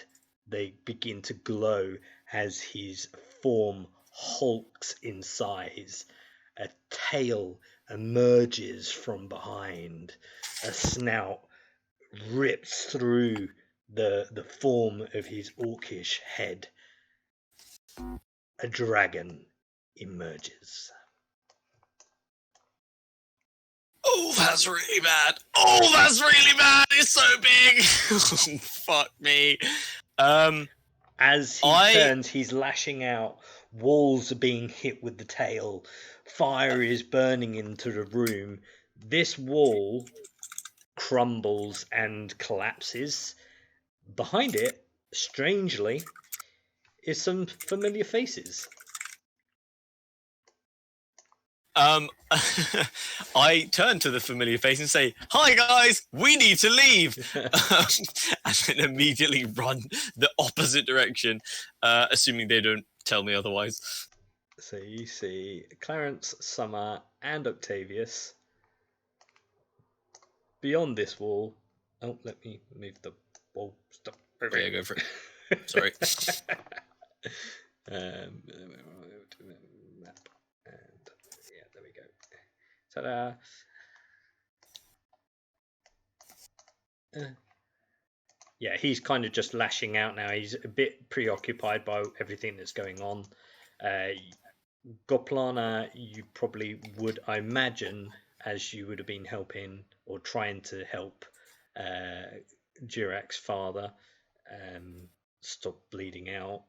[SPEAKER 1] They begin to glow as his form hulks in size. A tail emerges from behind. A snout rips through the form of his orcish head. A dragon emerges.
[SPEAKER 3] Oh, that's really bad. Oh, that's really bad. It's so big. Oh, fuck me.
[SPEAKER 1] As he turns, he's lashing out. Walls are being hit with the tail. Fire is burning into the room. This wall crumbles and collapses. Behind it, strangely, is some familiar faces.
[SPEAKER 3] I turn to the familiar face and say, "Hi guys, we need to leave," and then immediately run the opposite direction, assuming they don't tell me otherwise.
[SPEAKER 1] So you see Clarence, Summer, and Octavius. Beyond this wall, oh, let me move the wall. Stop.
[SPEAKER 3] Yeah, go for it. Sorry.
[SPEAKER 1] Map. And yeah, there we go. Ta-da. Yeah, he's kind of just lashing out now. He's a bit preoccupied by everything that's going on. Goplana, you probably would, I imagine, as you would have been helping or trying to help Jirak's father stop bleeding out,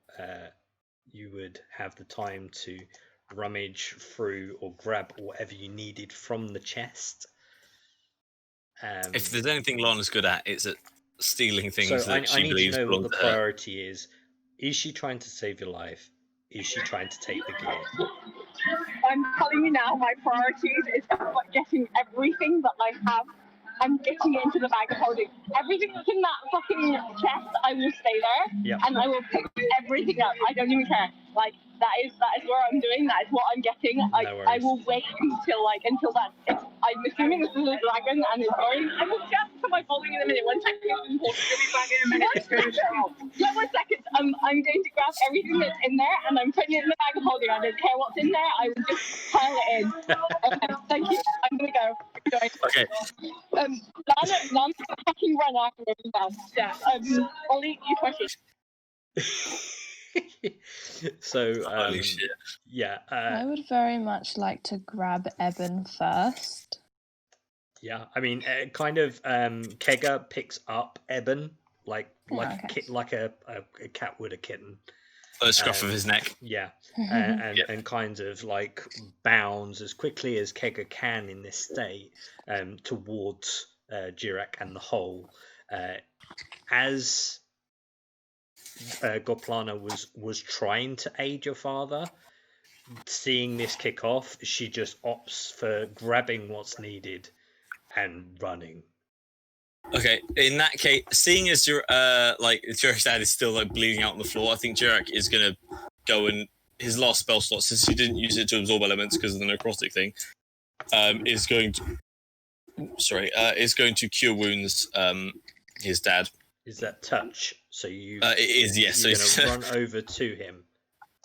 [SPEAKER 1] you would have the time to rummage through or grab whatever you needed from the chest.
[SPEAKER 3] If there's anything Lana's good at, it's at stealing things that she believes
[SPEAKER 1] I need to know
[SPEAKER 3] belong
[SPEAKER 1] what the
[SPEAKER 3] to her.
[SPEAKER 1] priority is. Is she trying to save your life? Is she trying to take the gear?
[SPEAKER 7] I'm telling you now, my priorities is getting everything that I have. I'm getting into the bag of holding. Everything that's in that fucking chest, I will stay there.
[SPEAKER 1] Yep.
[SPEAKER 7] And I will pick everything up. I don't even care. Like, that is where I'm doing. That is what I'm getting. I will wait until that. I'm assuming this is a dragon and it's going. I will just put my folding in a minute. 1 second. It's important. We'll be back in a minute. It's going to show. Yeah, 1 second. I'm going to grab everything that's in there and I'm putting it in the bag of holding. I don't care what's in there. I will just pile it in. Okay, thank you. I'm gonna go.
[SPEAKER 3] Okay.
[SPEAKER 7] Lana's gonna fucking run afterwards as well. Yeah. Ollie, you question.
[SPEAKER 1] So,
[SPEAKER 3] Holy shit.
[SPEAKER 1] yeah.
[SPEAKER 5] I would very much like to grab Eben first.
[SPEAKER 1] Yeah, I mean, kind of. Kega picks up Eben like
[SPEAKER 5] okay.
[SPEAKER 1] like a cat would a kitten.
[SPEAKER 3] The scruff of his neck.
[SPEAKER 1] Yeah, and kind of like bounds as quickly as Kega can in this state towards Jirak and the hole. As Goplana was trying to aid your father, seeing this kick off, she just opts for grabbing what's needed and running.
[SPEAKER 3] Okay, in that case, seeing as Jirak's dad is still like bleeding out on the floor, I think Jirak is gonna go and his last spell slot, since he didn't use it to absorb elements because of the necrotic thing, is going to cure wounds. His dad.
[SPEAKER 1] Is that touch? So you?
[SPEAKER 3] It is, yes.
[SPEAKER 1] You're
[SPEAKER 3] So
[SPEAKER 1] gonna run over to him.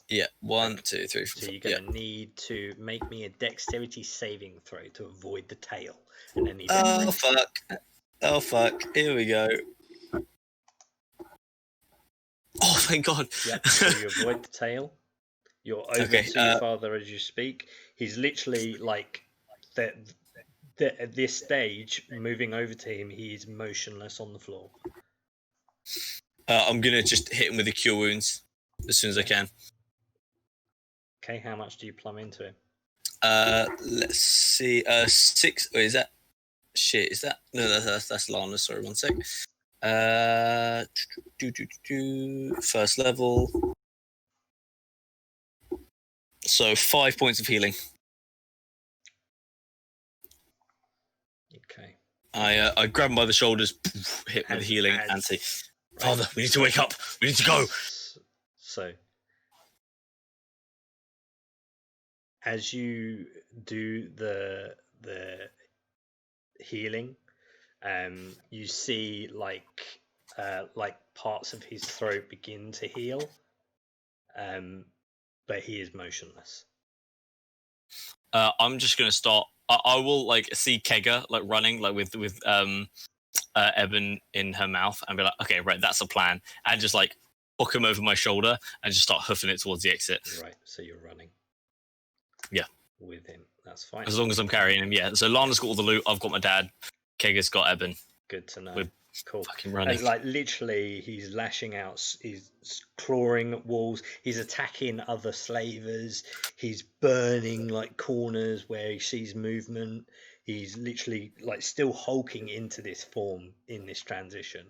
[SPEAKER 3] Yeah, 1, 2, 3, 4.
[SPEAKER 1] So you're gonna need to make me a dexterity saving throw to avoid the tail, and then
[SPEAKER 3] Oh fuck! Here we go. Oh, thank God!
[SPEAKER 1] Yep. So you avoid the tail. You're over to your father as you speak. He's literally like at this stage, moving over to him. He's motionless on the floor.
[SPEAKER 3] I'm gonna just hit him with the cure wounds as soon as I can.
[SPEAKER 1] Okay, how much do you plumb into him?
[SPEAKER 3] Let's see. 6. Wait, is that? Shit, is that? No, that's Lana. Sorry, 1 sec. First level. So 5 points of healing.
[SPEAKER 1] Okay.
[SPEAKER 3] I grab him by the shoulders, hit with healing, and say, "Father, we need to wake up. We need to go."
[SPEAKER 1] So, as you do the healing, you see like parts of his throat begin to heal, but he is motionless.
[SPEAKER 3] I'm just gonna start. I will like see Kega like running like with Eben in her mouth and be like, okay, right, that's a plan, and just like hook him over my shoulder and just start hoofing it towards the exit.
[SPEAKER 1] Right, so you're running.
[SPEAKER 3] Yeah.
[SPEAKER 1] With him, that's fine.
[SPEAKER 3] As long as I'm carrying him, yeah. So Lana's got all the loot. I've got my dad. Kega's got Eben.
[SPEAKER 1] Good to know.
[SPEAKER 3] We're
[SPEAKER 1] cool.
[SPEAKER 3] Fucking running.
[SPEAKER 1] And like literally, he's lashing out. He's clawing at walls. He's attacking other slavers. He's burning like corners where he sees movement. He's literally like still hulking into this form in this transition,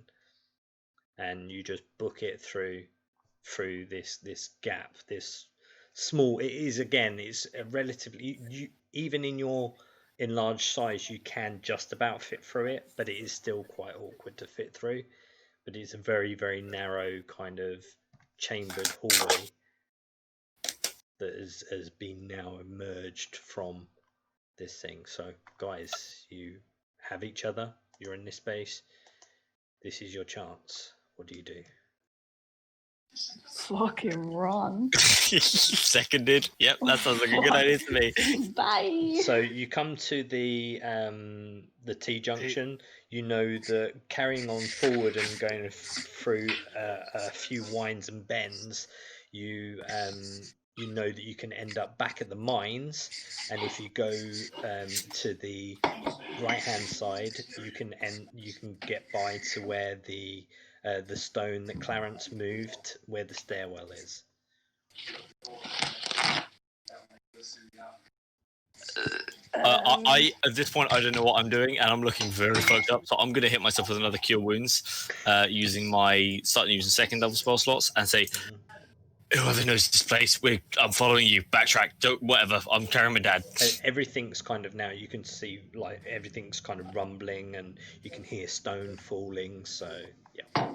[SPEAKER 1] and you just book it through this gap, this small. It is again. It's a relatively even in your enlarged size, you can just about fit through it, but it is still quite awkward to fit through. But it's a very, very narrow kind of chambered hallway that has been now emerged from this thing. So, guys, you have each other. You're in this space. This is your chance. What do you do?
[SPEAKER 5] Fucking run.
[SPEAKER 3] Seconded. Yep, that sounds like a good idea to me.
[SPEAKER 5] Bye.
[SPEAKER 1] So you come to the T junction. You know that carrying on forward and going through a few winds and bends, you know that you can end up back at the mines, and if you go to the right hand side, you can get by to where the stone that Clarence moved, where the stairwell is.
[SPEAKER 3] I at this point I don't know what I'm doing, and I'm looking very fucked up. So I'm gonna hit myself with another cure wounds, using second level spell slots, and say, "Whoever knows this place, I'm following you. Backtrack. Don't whatever. I'm carrying my dad."
[SPEAKER 1] Everything's kind of now. You can see like everything's kind of rumbling, and you can hear stone falling. So yeah.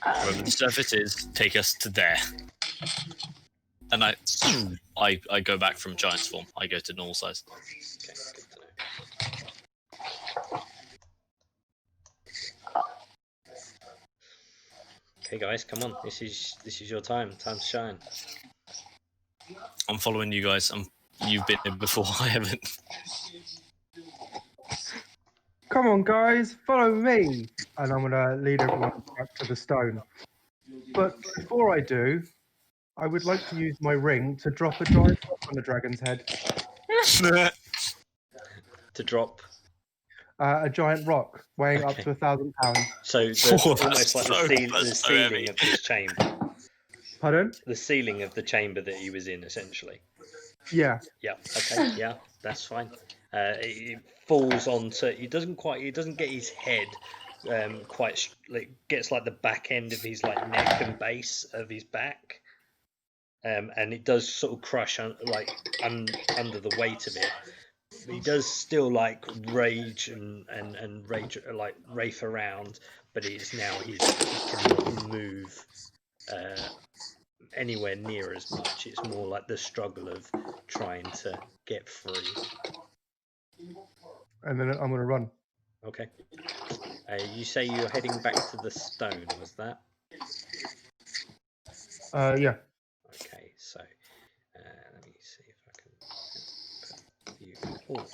[SPEAKER 3] Wherever the surface is, take us to there. And I go back from giant's form. I go to normal size.
[SPEAKER 1] Okay, good to know. Okay, guys, come on. This is your time. Time to shine.
[SPEAKER 3] I'm following you guys. You've been here before. I haven't.
[SPEAKER 2] Come on, guys, follow me. And I'm gonna lead everyone back to the stone. But before I do, I would like to use my ring to drop a giant rock on the dragon's head.
[SPEAKER 1] To drop.
[SPEAKER 2] A giant rock weighing up
[SPEAKER 1] Okay.
[SPEAKER 2] to 1,000 pounds.
[SPEAKER 1] So almost like the ceiling of this chamber.
[SPEAKER 2] Pardon?
[SPEAKER 1] The ceiling of the chamber that he was in, essentially.
[SPEAKER 2] Yeah.
[SPEAKER 1] Yeah. Okay. Yeah, that's fine. It falls onto. It doesn't get his head quite. Gets like the back end of his like neck and base of his back, and it does sort of crush under the weight of it. He does still like rage and rage like wraith around, but he cannot move anywhere near as much. It's more like the struggle of trying to get free.
[SPEAKER 2] And then I'm gonna run.
[SPEAKER 1] Okay. You say you're heading back to the stone, was that?
[SPEAKER 2] Yeah.
[SPEAKER 1] Okay, so let me see if I can put you all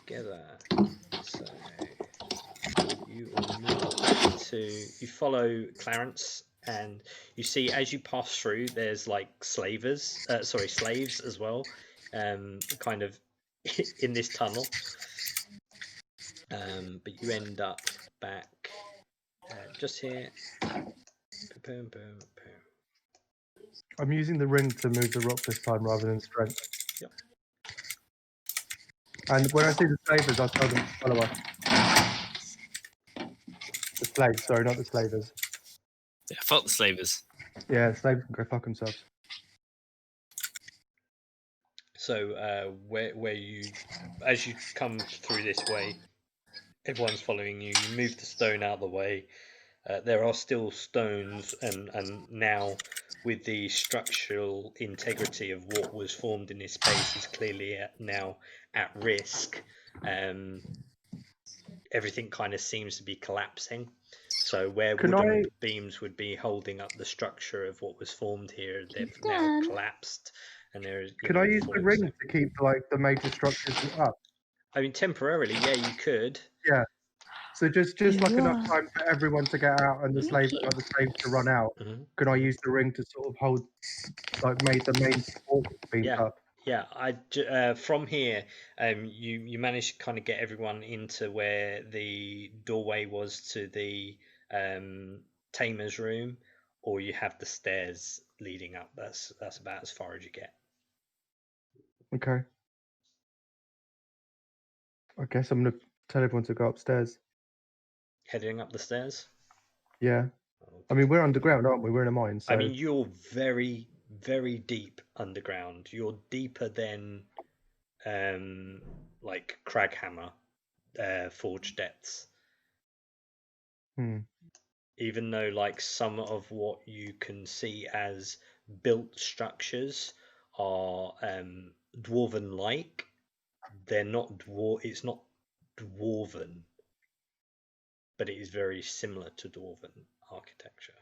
[SPEAKER 1] together. So you all move you follow Clarence, and you see as you pass through, there's like slaves as well, kind of in this tunnel. But you end up back just here. Boom, boom, boom.
[SPEAKER 2] I'm using the ring to move the rock this time rather than strength.
[SPEAKER 1] Yep.
[SPEAKER 2] And when I see the slavers, I'll tell them to follow us. The slaves, sorry, not the slavers.
[SPEAKER 3] Yeah, fuck the slavers.
[SPEAKER 2] Yeah, slaves can go fuck themselves.
[SPEAKER 1] So where you, as you come through this way, everyone's following you. You move the stone out of the way. There are still stones, and now with the structural integrity of what was formed in this space is clearly now at risk. Everything kind of seems to be collapsing. So where wooden beams would be holding up the structure of what was formed here, they've now collapsed. And there is.
[SPEAKER 2] Can I use the ring to keep like the major structures up?
[SPEAKER 1] I mean, temporarily, yeah, you could.
[SPEAKER 2] Yeah. So just like enough time for everyone to get out and the slaves to run out.
[SPEAKER 1] Mm-hmm.
[SPEAKER 2] Can I use the ring to sort of hold, like, the main support beams up?
[SPEAKER 1] Yeah, from here, you managed to kind of get everyone into where the doorway was to the tamer's room, or you have the stairs leading up. That's about as far as you get.
[SPEAKER 2] Okay. I guess I'm gonna tell everyone to go upstairs.
[SPEAKER 1] Heading up the stairs?
[SPEAKER 2] Yeah. Okay. I mean, we're underground, aren't we? We're in a mine. So...
[SPEAKER 1] I mean, you're very, very deep underground. You're deeper than like Craghammer Forge depths. Even though like some of what you can see as built structures are dwarven like, they're not it's not dwarven, but it is very similar to dwarven architecture.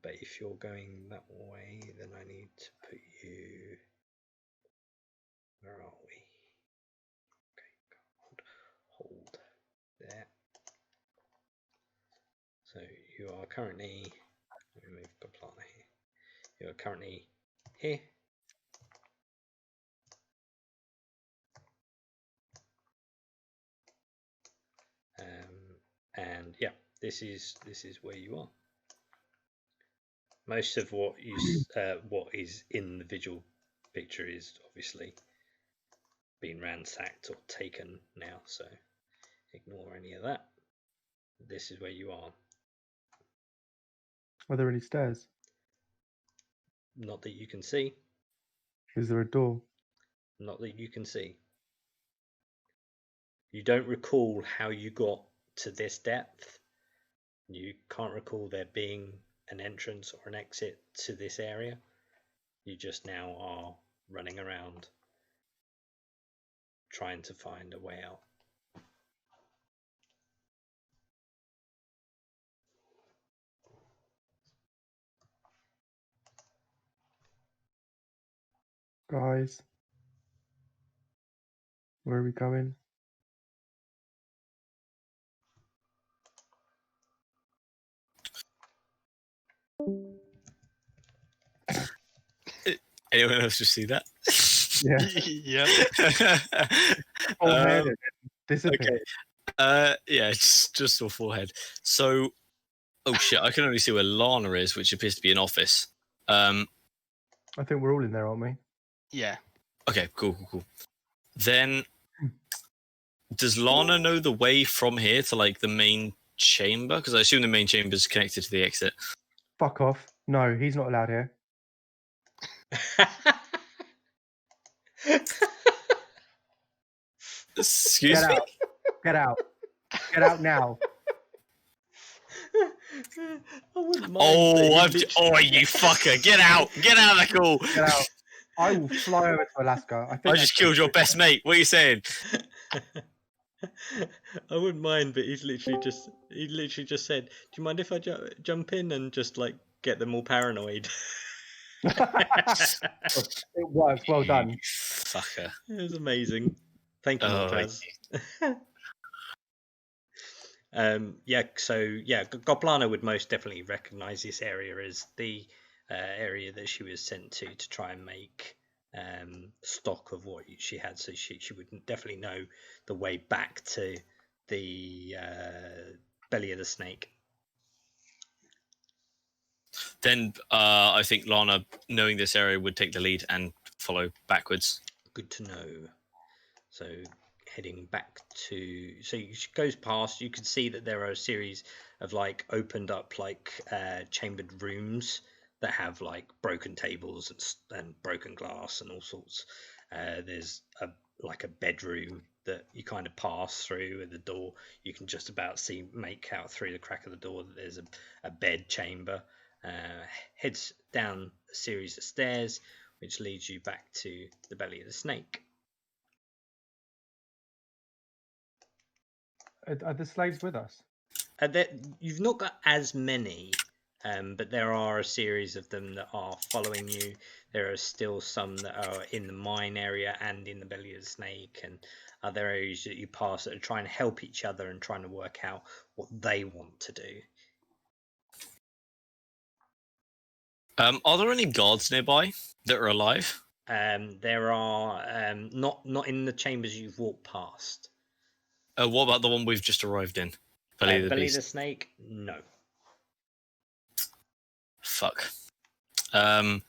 [SPEAKER 1] But if you're going that way, then I need to put you. Where are we? Okay, hold there. So you are currently. Let me move the planner here. You are currently here. And yeah, this is where you are. Most of what is in the visual picture is obviously being ransacked or taken now, so ignore any of that. This is where you are.
[SPEAKER 2] Are there any stairs?
[SPEAKER 1] Not that you can see.
[SPEAKER 2] Is there a door?
[SPEAKER 1] Not that you can see. You don't recall how you got to this depth. You can't recall there being an entrance or an exit to this area. You just now are running around trying to find a way out.
[SPEAKER 2] Guys, where are we going?
[SPEAKER 3] Anyone else just see that?
[SPEAKER 2] Yeah.
[SPEAKER 4] Yep.
[SPEAKER 2] Forehead and disappear.
[SPEAKER 3] Okay. Yeah, just your forehead. So, oh shit! I can only see where Lana is, which appears to be an office.
[SPEAKER 2] I think we're all in there, aren't we?
[SPEAKER 4] Yeah.
[SPEAKER 3] Okay, cool. Then, does Lana know the way from here to like the main chamber? Because I assume the main chamber is connected to the exit.
[SPEAKER 2] Fuck off. No, he's not allowed here.
[SPEAKER 3] Excuse
[SPEAKER 2] Get
[SPEAKER 3] me?
[SPEAKER 2] out. Get out. Get out now.
[SPEAKER 1] I wouldn't mind.
[SPEAKER 3] Oh, you fucker! Get out! Get out of the call!
[SPEAKER 2] Get out. I will fly over to Alaska. I think
[SPEAKER 3] I just killed your best mate. What are you saying?
[SPEAKER 1] I wouldn't mind, but he literally just said, "Do you mind if I jump in and just like get them all paranoid?"
[SPEAKER 2] It works. Well done.
[SPEAKER 3] Fucker.
[SPEAKER 1] It was amazing. Thank you, Mortaz. Goplana would most definitely recognise this area as the area that she was sent to try and make stock of what she had, so she would definitely know the way back to the belly of the snake.
[SPEAKER 3] Then I think Lana, knowing this area, would take the lead and follow backwards.
[SPEAKER 1] Good to know. So heading back to, so she goes past, you can see that there are a series of like opened up like chambered rooms that have like broken tables and broken glass and all sorts. There's a bedroom that you kind of pass through, and the door you can just about make out through the crack of the door that there's a bed chamber. Heads down a series of stairs which leads you back to the belly of the snake.
[SPEAKER 2] Are the slaves with us?
[SPEAKER 1] You've not got as many, but there are a series of them that are following you. There are still some that are in the mine area and in the belly of the snake, and other areas that you pass that are trying to help each other and trying to work out what they want to do.
[SPEAKER 3] Are there any guards nearby that are alive?
[SPEAKER 1] There are not in the chambers you've walked past.
[SPEAKER 3] What about the one we've just arrived in?
[SPEAKER 1] Belly of the snake? No.
[SPEAKER 3] Fuck. I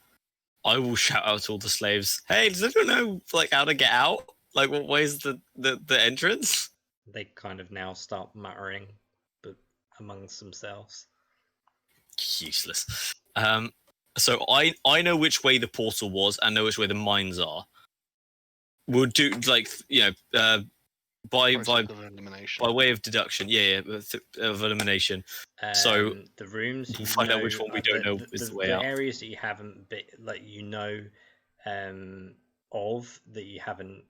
[SPEAKER 3] will shout out to all the slaves. Hey, does anyone know like how to get out? Like, what way's the entrance?
[SPEAKER 1] They kind of now start muttering, but amongst themselves.
[SPEAKER 3] Useless. So I know which way the portal was and know which way the mines are. We'll do like by way of deduction, of elimination. So
[SPEAKER 1] the rooms
[SPEAKER 3] we'll find out which one we don't know is the way out.
[SPEAKER 1] The areas that you haven't of that you haven't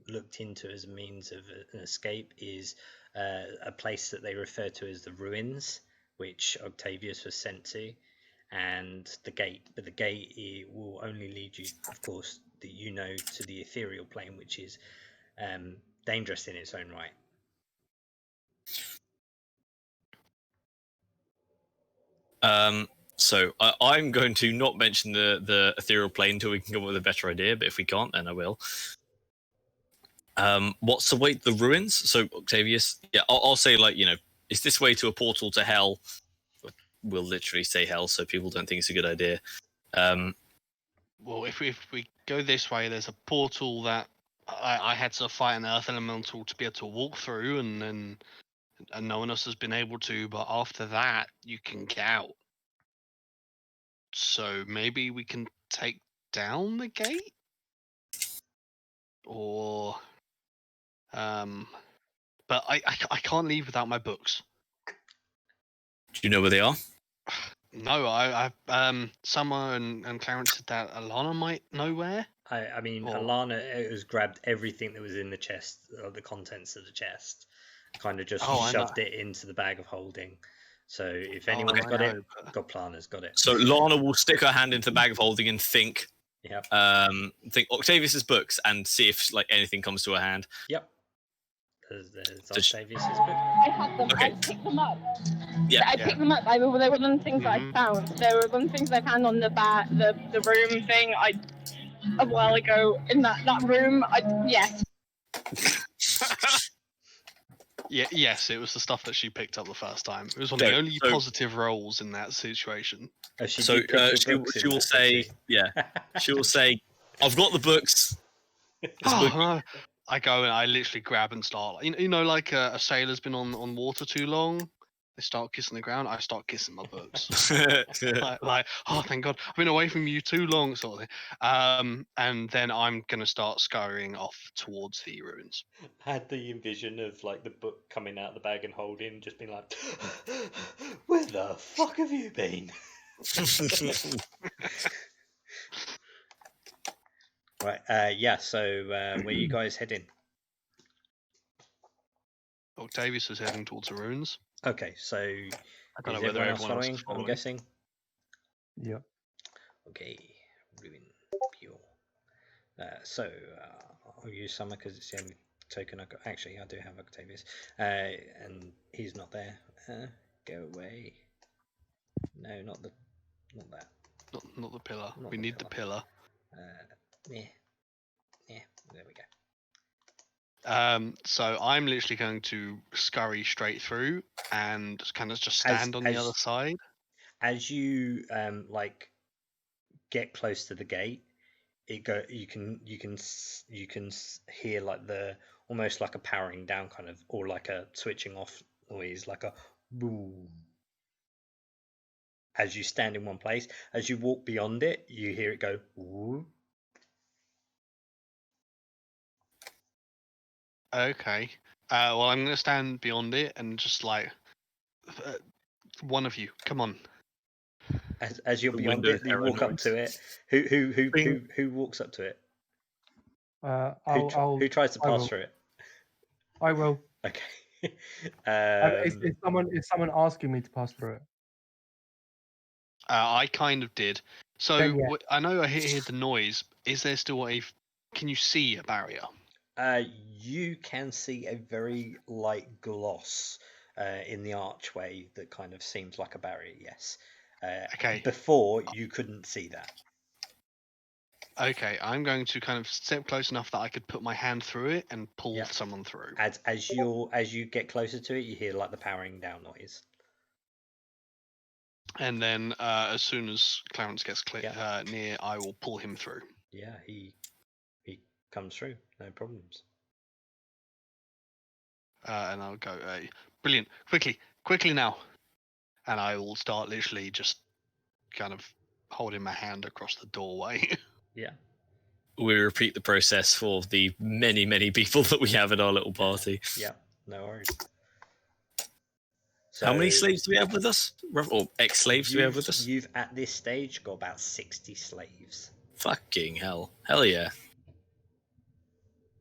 [SPEAKER 1] looked into as a means of an escape is a place that they refer to as the ruins, which Octavius was sent to, and the gate. But the gate will only lead you, of course, to the ethereal plane, which is dangerous in its own right.
[SPEAKER 3] So I'm going to not mention the ethereal plane until we can come up with a better idea, but if we can't, then I will. What's the way? The ruins? So Octavius, I'll say is this way to a portal to hell? We'll literally say hell so people don't think it's a good idea.
[SPEAKER 4] Well, if we go this way, there's a portal that I had to fight an earth elemental to be able to walk through, and no one else has been able to. But after that, you can get out. So maybe we can take down the gate, or but I can't leave without my books.
[SPEAKER 3] Do you know where they are?
[SPEAKER 4] No, I Summer and Clarence said that Alana might know where.
[SPEAKER 1] I mean,
[SPEAKER 4] Or-
[SPEAKER 1] Alana has grabbed everything that was in the chest, or the contents of the chest, kind of just
[SPEAKER 4] Oh, I know.
[SPEAKER 1] shoved it into the bag of holding. So if
[SPEAKER 4] Oh,
[SPEAKER 1] anyone's
[SPEAKER 4] I
[SPEAKER 1] got it,
[SPEAKER 4] know, but-
[SPEAKER 1] Goplana's got it.
[SPEAKER 3] So Lana will stick her hand into the bag of holding and think
[SPEAKER 1] Yep.
[SPEAKER 3] Think Octavius's books and see if like anything comes to her hand.
[SPEAKER 1] Yep. There's
[SPEAKER 3] Does she-
[SPEAKER 1] Octavius's book.
[SPEAKER 7] I had them.
[SPEAKER 3] Okay.
[SPEAKER 7] I picked them up.
[SPEAKER 3] Yeah.
[SPEAKER 7] I picked them up. They were one of the things that I found. They were one of the things I found on the room thing. A while ago in that room. Yes.
[SPEAKER 4] Yeah, yes, it was the stuff that she picked up the first time. It was one
[SPEAKER 3] So-
[SPEAKER 4] of the only
[SPEAKER 3] so-
[SPEAKER 4] positive roles in that situation.
[SPEAKER 1] Oh, she
[SPEAKER 3] So
[SPEAKER 1] did pick your books
[SPEAKER 3] she
[SPEAKER 1] in
[SPEAKER 3] will
[SPEAKER 1] that,
[SPEAKER 3] say,
[SPEAKER 1] did
[SPEAKER 3] yeah, she will say, "I've got the books." This book-
[SPEAKER 4] Oh, I go and I literally grab and start. You know, like a sailor's been on water too long. They start kissing the ground. I start kissing my books. like, oh, thank God, I've been away from you too long, sort of thing. And then I'm gonna start scurrying off towards the ruins.
[SPEAKER 1] I had the envision of like the book coming out of the bag and holding, just being like, "Where the fuck have you been?" Right. Yeah. So where are you guys heading?
[SPEAKER 4] Octavius is heading towards the ruins.
[SPEAKER 1] Okay. So
[SPEAKER 4] I don't
[SPEAKER 1] is
[SPEAKER 4] know whether
[SPEAKER 1] everyone else
[SPEAKER 4] everyone else
[SPEAKER 1] following?
[SPEAKER 4] is
[SPEAKER 1] I'm
[SPEAKER 4] following.
[SPEAKER 1] guessing.
[SPEAKER 2] Yep.
[SPEAKER 1] Okay. Ruin pure. I'll use Summer because it's the only token I got. Actually, I do have Octavius, and he's not there. Go away. No, not that.
[SPEAKER 4] Not the pillar.
[SPEAKER 1] Not
[SPEAKER 4] We
[SPEAKER 1] the
[SPEAKER 4] need the pillar.
[SPEAKER 1] Yeah. There we go.
[SPEAKER 4] So I'm literally going to scurry straight through and kind of just stand on the other side.
[SPEAKER 1] As you like get close to the gate, you can hear like the almost like a powering down kind of, or like a switching off noise, like a boom. As you stand in one place, as you walk beyond it, you hear it go woo.
[SPEAKER 4] Okay. Well, I'm going to stand beyond it and just like one of you, come on.
[SPEAKER 1] As you're
[SPEAKER 3] The
[SPEAKER 1] beyond
[SPEAKER 3] windows
[SPEAKER 1] it, you walk up
[SPEAKER 3] paranoid.
[SPEAKER 1] to it. Who walks up to it? Who tries to
[SPEAKER 2] I
[SPEAKER 1] pass
[SPEAKER 2] will.
[SPEAKER 1] through it?
[SPEAKER 2] I will.
[SPEAKER 1] Okay.
[SPEAKER 2] Is someone asking me to pass through it?
[SPEAKER 4] I kind of did. So
[SPEAKER 2] Then yeah.
[SPEAKER 4] I know I hear the noise. Is there still can you see a barrier?
[SPEAKER 1] You can see a very light gloss in the archway that kind of seems like a barrier, yes.
[SPEAKER 4] Okay.
[SPEAKER 1] Before, you couldn't see that.
[SPEAKER 4] Okay, I'm going to kind of step close enough that I could put my hand through it and pull
[SPEAKER 1] Yep.
[SPEAKER 4] someone through.
[SPEAKER 1] As you get closer to it, you hear like the powering down noise.
[SPEAKER 4] And then as soon as Clarence gets near, I will pull him through.
[SPEAKER 1] Yeah, he comes through, no problems.
[SPEAKER 4] And I'll go, brilliant, quickly now. And I will start literally just kind of holding my hand across the doorway.
[SPEAKER 1] Yeah.
[SPEAKER 3] We repeat the process for the many, many people that we have in our little party.
[SPEAKER 1] Yeah, no worries. So,
[SPEAKER 3] How many slaves do we have with us? Or ex-slaves do we have with us?
[SPEAKER 1] You've at this stage got about 60 slaves.
[SPEAKER 3] Fucking hell. Hell yeah.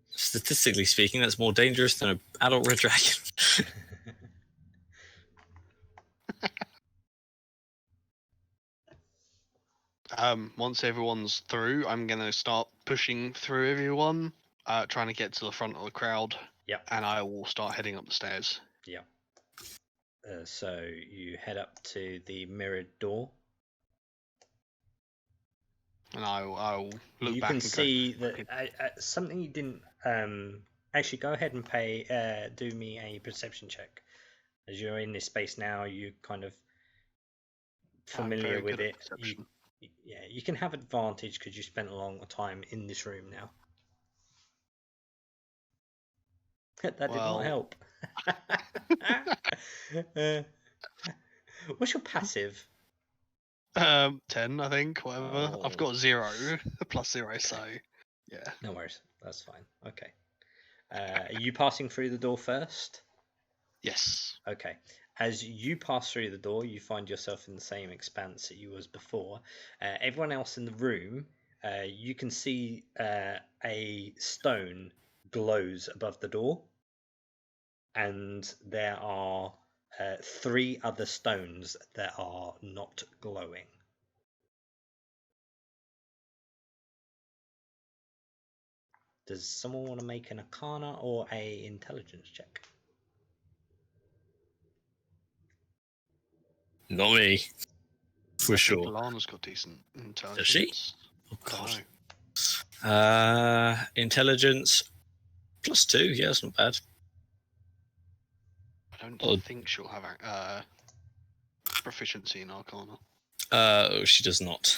[SPEAKER 3] Statistically speaking, that's more dangerous than an adult red dragon.
[SPEAKER 4] Once everyone's through, I'm going to start pushing through everyone, trying to get to the front of the crowd.
[SPEAKER 1] Yep.
[SPEAKER 4] And I will start heading up the stairs.
[SPEAKER 1] Yep. So you head up to the mirrored door.
[SPEAKER 4] And I'll look
[SPEAKER 1] You
[SPEAKER 4] back
[SPEAKER 1] can
[SPEAKER 4] and
[SPEAKER 1] see
[SPEAKER 4] go,
[SPEAKER 1] that something you didn't actually go ahead and do me a perception check. As you're in this space now, you're kind of familiar
[SPEAKER 4] very
[SPEAKER 1] with
[SPEAKER 4] good at
[SPEAKER 1] it.
[SPEAKER 4] perception.
[SPEAKER 1] You can have advantage because you spent a long time in this room now. That did not help. What's your passive?
[SPEAKER 4] 10, I think, whatever.
[SPEAKER 1] Oh.
[SPEAKER 4] I've got 0 plus 0, so yeah.
[SPEAKER 1] No worries, that's fine. Okay. Are you passing through the door first?
[SPEAKER 4] Yes.
[SPEAKER 1] Okay. As you pass through the door, you find yourself in the same expanse that you was before. Everyone else in the room, you can see a stone glows above the door, and there are 3 other stones that are not glowing. Does someone want to make an Arcana or a Intelligence check?
[SPEAKER 3] Not me. For
[SPEAKER 4] I
[SPEAKER 3] sure.
[SPEAKER 4] think Lana's got decent intelligence.
[SPEAKER 3] Does she? Oh,
[SPEAKER 4] I don't
[SPEAKER 3] God.
[SPEAKER 4] know.
[SPEAKER 3] Intelligence +2. Yeah, that's not bad.
[SPEAKER 4] I don't
[SPEAKER 3] Oh.
[SPEAKER 4] think she'll have proficiency in Arcana.
[SPEAKER 3] She does not.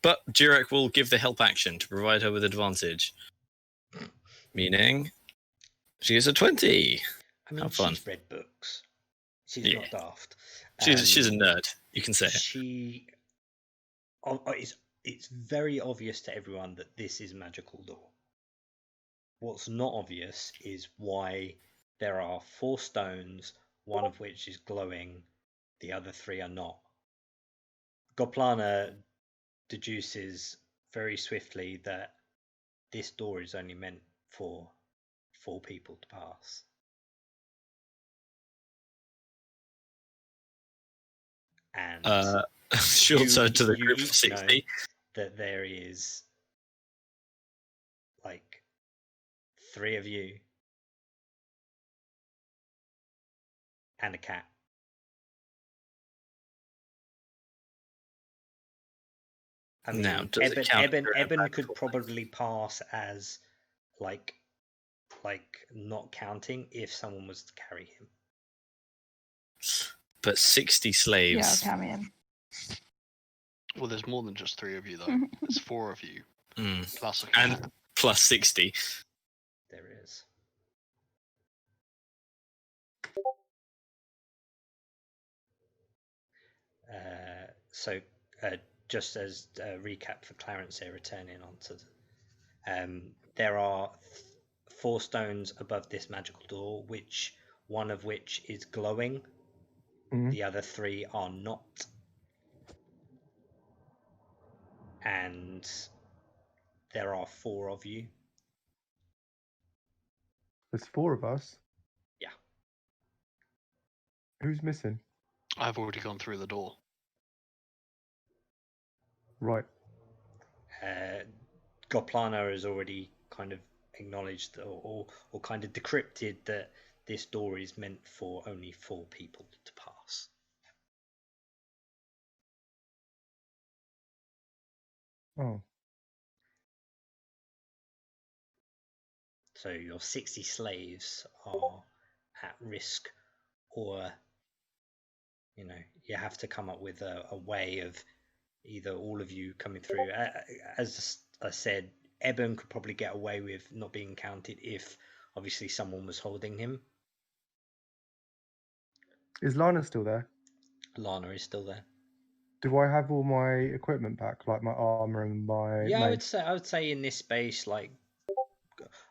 [SPEAKER 3] But Jirak will give the help action to provide her with advantage. Meaning, she is a 20.
[SPEAKER 1] I mean,
[SPEAKER 3] How fun.
[SPEAKER 1] she's read books. She's
[SPEAKER 3] Yeah.
[SPEAKER 1] not daft.
[SPEAKER 3] She's a nerd. You can say it.
[SPEAKER 1] It's very obvious to everyone that this is a magical door. What's not obvious is why there are 4 stones, one of which is glowing, the other 3 are not. Goplana deduces very swiftly that this door is only meant for 4 people to pass. And
[SPEAKER 3] she'll turn to the group of 60.
[SPEAKER 1] That there is like 3 of you and a cat. I mean,
[SPEAKER 3] now, does it count
[SPEAKER 1] Eben could probably pass as like not counting if someone was to carry him.
[SPEAKER 3] But 60 slaves.
[SPEAKER 5] Yeah, I'll carry him.
[SPEAKER 4] Well, there's more than just 3 of you, though. There's 4 of you. Plus a cat.
[SPEAKER 3] And plus 60.
[SPEAKER 1] There is. Just as a recap for Clarence here, returning onto there are 4 stones above this magical door, one of which is glowing. The other 3 are not. And there are 4 of you.
[SPEAKER 2] There's 4 of us.
[SPEAKER 1] Yeah.
[SPEAKER 2] Who's missing?
[SPEAKER 4] I've already gone through the door.
[SPEAKER 2] Right.
[SPEAKER 1] Goplana has already kind of acknowledged or kind of decrypted that this door is meant for only 4 people to pass.
[SPEAKER 2] Oh.
[SPEAKER 1] So your 60 slaves are at risk, or you have to come up with a way of either all of you coming through. As I said, Eben could probably get away with not being counted if obviously someone was holding him.
[SPEAKER 2] Is Lana still there?
[SPEAKER 1] Lana is still there.
[SPEAKER 2] Do I have all my equipment back, like my armor and my?
[SPEAKER 1] Yeah,
[SPEAKER 2] mace?
[SPEAKER 1] I would say in this space, like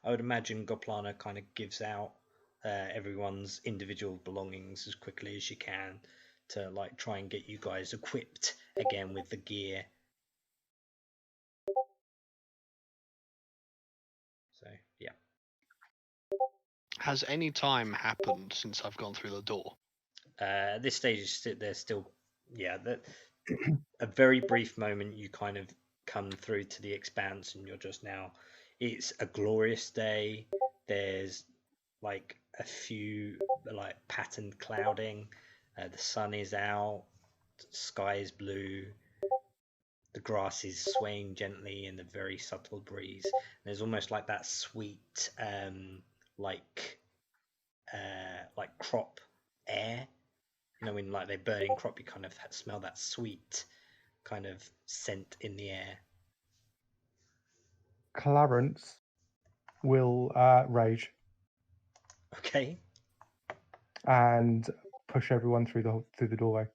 [SPEAKER 1] I would imagine Goplana kind of gives out everyone's individual belongings as quickly as she can to like try and get you guys equipped again with the gear. So yeah.
[SPEAKER 4] Has any time happened since I've gone through the door?
[SPEAKER 1] At this stage, there's still, a very brief moment. You kind of come through to the expanse, and you're just now. It's a glorious day. There's like a few like patterned clouding. The sun is out. The sky is blue. The grass is swaying gently in a very subtle breeze. There's almost like that sweet, like crop air. When like they're burning crop, you kind of smell that sweet kind of scent in the air.
[SPEAKER 2] Clarence will rage.
[SPEAKER 1] Okay.
[SPEAKER 2] And push everyone through the doorway.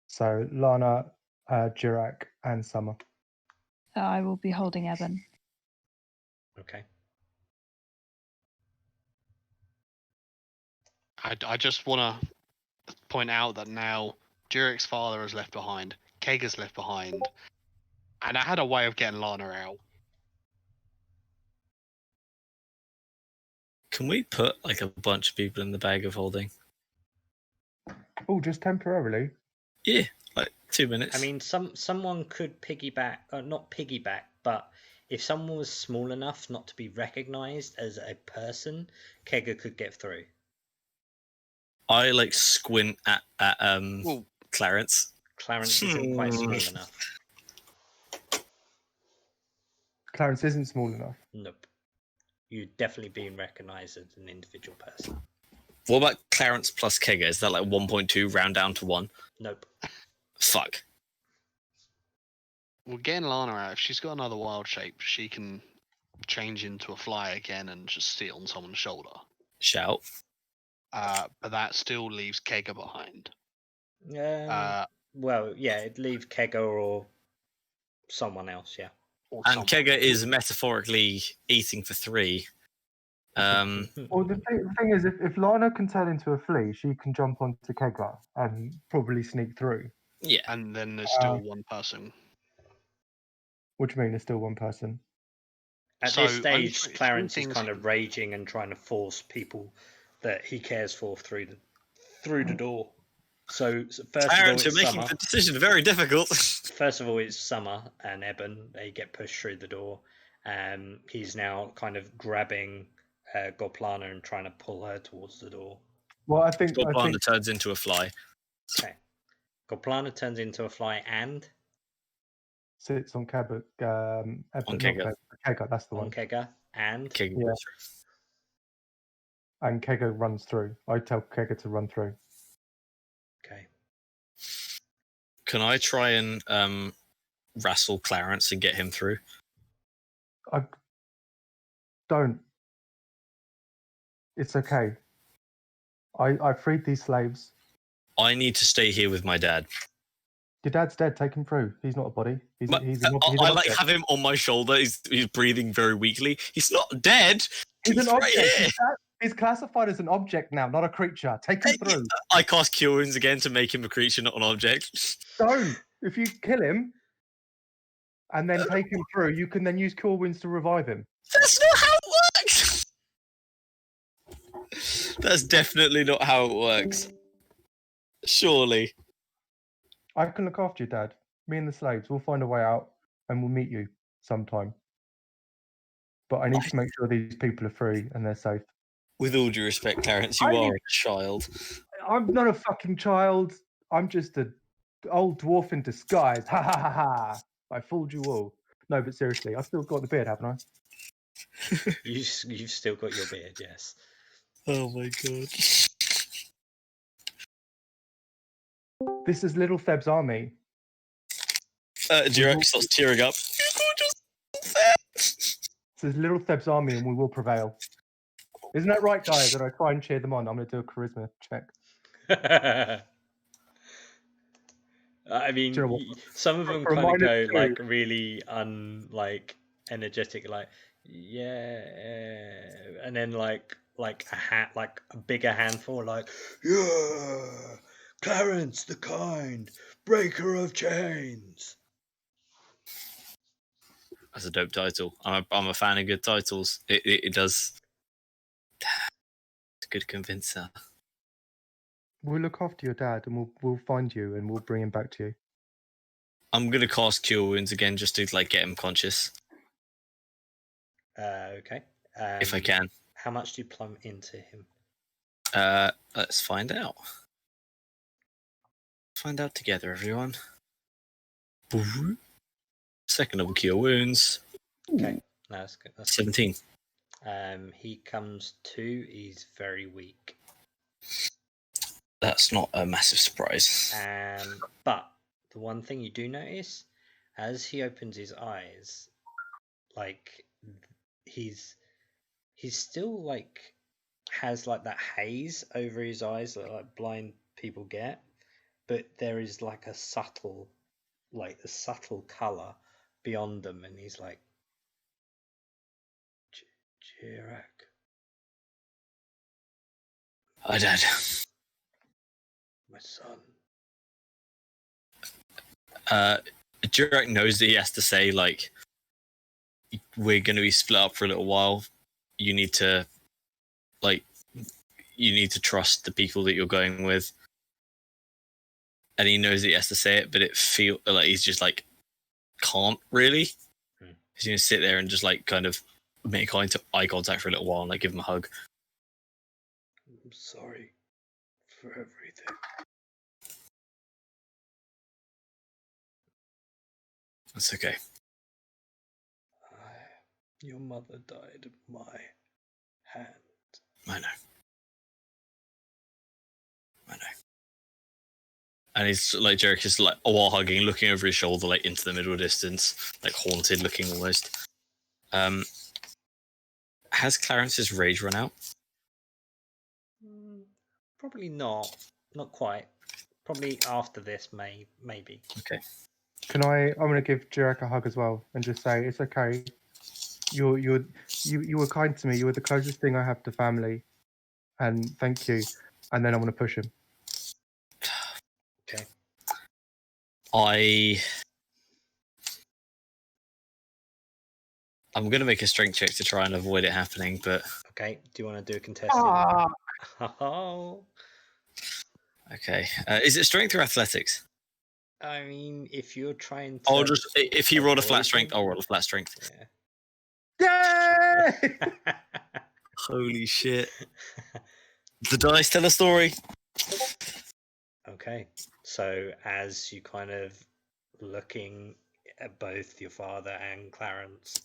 [SPEAKER 2] So Lana, Jirak, and Summer.
[SPEAKER 5] I will be holding Eben.
[SPEAKER 1] Okay.
[SPEAKER 4] I just want to point out that now Jirak's father is left behind, Keg is left behind, and I had a way of getting Lana out.
[SPEAKER 3] Can we put like a bunch of people in the bag of holding?
[SPEAKER 2] Oh, just temporarily.
[SPEAKER 3] Yeah, like 2 minutes.
[SPEAKER 1] I mean, someone could piggyback, not piggyback, but if someone was small enough not to be recognised as a person, Kega could get through.
[SPEAKER 3] I like squint at
[SPEAKER 4] Well,
[SPEAKER 3] Clarence.
[SPEAKER 1] Clarence isn't quite small enough.
[SPEAKER 2] Clarence isn't small enough.
[SPEAKER 1] Nope. You'd definitely being recognised as an individual person.
[SPEAKER 3] What about Clarence plus Kega? Is that like 1.2 round down to 1?
[SPEAKER 1] Nope.
[SPEAKER 3] Fuck.
[SPEAKER 4] we're getting Lana out. If she's got another wild shape, she can change into a fly again and just sit on someone's shoulder.
[SPEAKER 3] Shout.
[SPEAKER 4] But that still leaves Kega behind.
[SPEAKER 1] Well, yeah, it'd leave Kega or someone else, yeah.
[SPEAKER 3] And Kega is metaphorically eating for 3.
[SPEAKER 2] Well, the thing is, if Lana can turn into a flea, she can jump onto Kegler and probably sneak through.
[SPEAKER 3] Yeah.
[SPEAKER 4] And then there's still one person.
[SPEAKER 2] What do you mean there's still one person?
[SPEAKER 1] At
[SPEAKER 4] So,
[SPEAKER 1] this stage,
[SPEAKER 4] only
[SPEAKER 1] Clarence is
[SPEAKER 4] things-
[SPEAKER 1] kind of raging and trying to force people that he cares for through the door. So first
[SPEAKER 3] Clarence,
[SPEAKER 1] of all,
[SPEAKER 3] you're
[SPEAKER 1] it's
[SPEAKER 3] making
[SPEAKER 1] Summer.
[SPEAKER 3] the decision very difficult.
[SPEAKER 1] First of all, it's Summer and Eben. They get pushed through the door. He's now kind of grabbing Goplana and trying to pull her towards the door.
[SPEAKER 2] Well, I think
[SPEAKER 3] Goplana turns into a fly.
[SPEAKER 1] Okay. Goplana turns into a fly and
[SPEAKER 2] sits on Kega.
[SPEAKER 3] On Kega.
[SPEAKER 2] Kega, that's the
[SPEAKER 1] on
[SPEAKER 2] one.
[SPEAKER 1] Kega and
[SPEAKER 3] Kega
[SPEAKER 2] Yeah.
[SPEAKER 3] goes through.
[SPEAKER 2] And Kega runs through. I tell Kega to run through.
[SPEAKER 1] okay.
[SPEAKER 3] Can I try and wrestle Clarence and get him through?
[SPEAKER 2] I don't. It's okay. I freed these slaves.
[SPEAKER 3] I need to stay here with my dad.
[SPEAKER 2] Your dad's dead. Take him through. He's not a body. He's
[SPEAKER 3] But
[SPEAKER 2] an
[SPEAKER 3] I like
[SPEAKER 2] object.
[SPEAKER 3] have him on my shoulder. He's breathing very weakly. He's not dead.
[SPEAKER 2] He's an
[SPEAKER 3] right
[SPEAKER 2] object.
[SPEAKER 3] here.
[SPEAKER 2] He's classified as an object now, not a creature. Take him through.
[SPEAKER 3] I cast Cure Wounds again to make him a creature, not an object.
[SPEAKER 2] Don't. If you kill him and then take him through, you can then use Cure Wounds to revive him.
[SPEAKER 3] That's not how it works. That's definitely not how it works. Surely.
[SPEAKER 2] I can look after you, Dad. Me and the slaves. We'll find a way out and we'll meet you sometime. But I need to make sure these people are free and they're safe.
[SPEAKER 3] With all due respect, Clarence, you are a child.
[SPEAKER 2] I'm not a fucking child. I'm just an old dwarf in disguise. Ha ha ha ha. I fooled you all. No, but seriously, I've still got the beard, haven't I?
[SPEAKER 1] You've still got your beard, yes.
[SPEAKER 3] Oh my god.
[SPEAKER 2] This is Little Theb's army.
[SPEAKER 3] Jirak starts tearing up.
[SPEAKER 2] This is Little Theb's army and we will prevail. Isn't that right, guys? That I try and cheer them on. I'm going to do a charisma check.
[SPEAKER 1] I mean,
[SPEAKER 2] Do you know what?
[SPEAKER 1] some of them
[SPEAKER 2] For a
[SPEAKER 1] kind of go
[SPEAKER 2] minus two-
[SPEAKER 1] like really energetic, like yeah, and then like a bigger handful, like yeah, Clarence the Kind, breaker of chains.
[SPEAKER 3] That's a dope title. I'm a fan of good titles. It does. It's a good convincer.
[SPEAKER 2] We'll look after your dad and we'll find you and we'll bring him back to you.
[SPEAKER 3] I'm gonna cast Cure Wounds again just to like get him conscious
[SPEAKER 1] Okay.
[SPEAKER 3] if I can.
[SPEAKER 1] How much do you plumb into him?
[SPEAKER 3] Let's find out. Find out together, everyone. Second level Cure Wounds.
[SPEAKER 1] Okay, no, that's good. That's
[SPEAKER 3] 17.
[SPEAKER 1] He comes to. He's very weak.
[SPEAKER 3] That's not a massive surprise.
[SPEAKER 1] But the one thing you do notice, as he opens his eyes, like he's still like has like that haze over his eyes that like blind people get, but there is like a subtle color beyond them, and he's like, Jirak,
[SPEAKER 3] Hi, Dad.
[SPEAKER 1] My son.
[SPEAKER 3] Jirak knows that he has to say, like, we're going to be split up for a little while. You need to, like, trust the people that you're going with. And he knows that he has to say it, but it feels like he's just, like, can't really. He's going to sit there and just, like, kind of make eye contact for a little while and, like, give him a hug.
[SPEAKER 1] I'm sorry for everything.
[SPEAKER 3] That's okay.
[SPEAKER 1] Your mother died at my hand.
[SPEAKER 3] I know. And he's like, Jirak is like, while hugging, looking over his shoulder, like into the middle distance, like haunted looking almost. Has Clarence's rage run out?
[SPEAKER 1] Probably not. Not quite. Probably after this, maybe.
[SPEAKER 3] Okay.
[SPEAKER 2] I'm going to give Jirak a hug as well and just say it's okay. You were kind to me. You were the closest thing I have to family, and thank you. And then I'm going to push him.
[SPEAKER 1] Okay.
[SPEAKER 3] I'm going to make a strength check to try and avoid it happening, but...
[SPEAKER 1] Okay, do you want to do a contested? Oh.
[SPEAKER 3] Okay. Is it strength or athletics?
[SPEAKER 1] I mean, if you're trying to...
[SPEAKER 3] If he rolled a flat strength, I'll roll a flat strength.
[SPEAKER 2] Yeah. Yay!
[SPEAKER 3] Holy shit. The dice tell a story.
[SPEAKER 1] Okay, so as you kind of looking at both your father and Clarence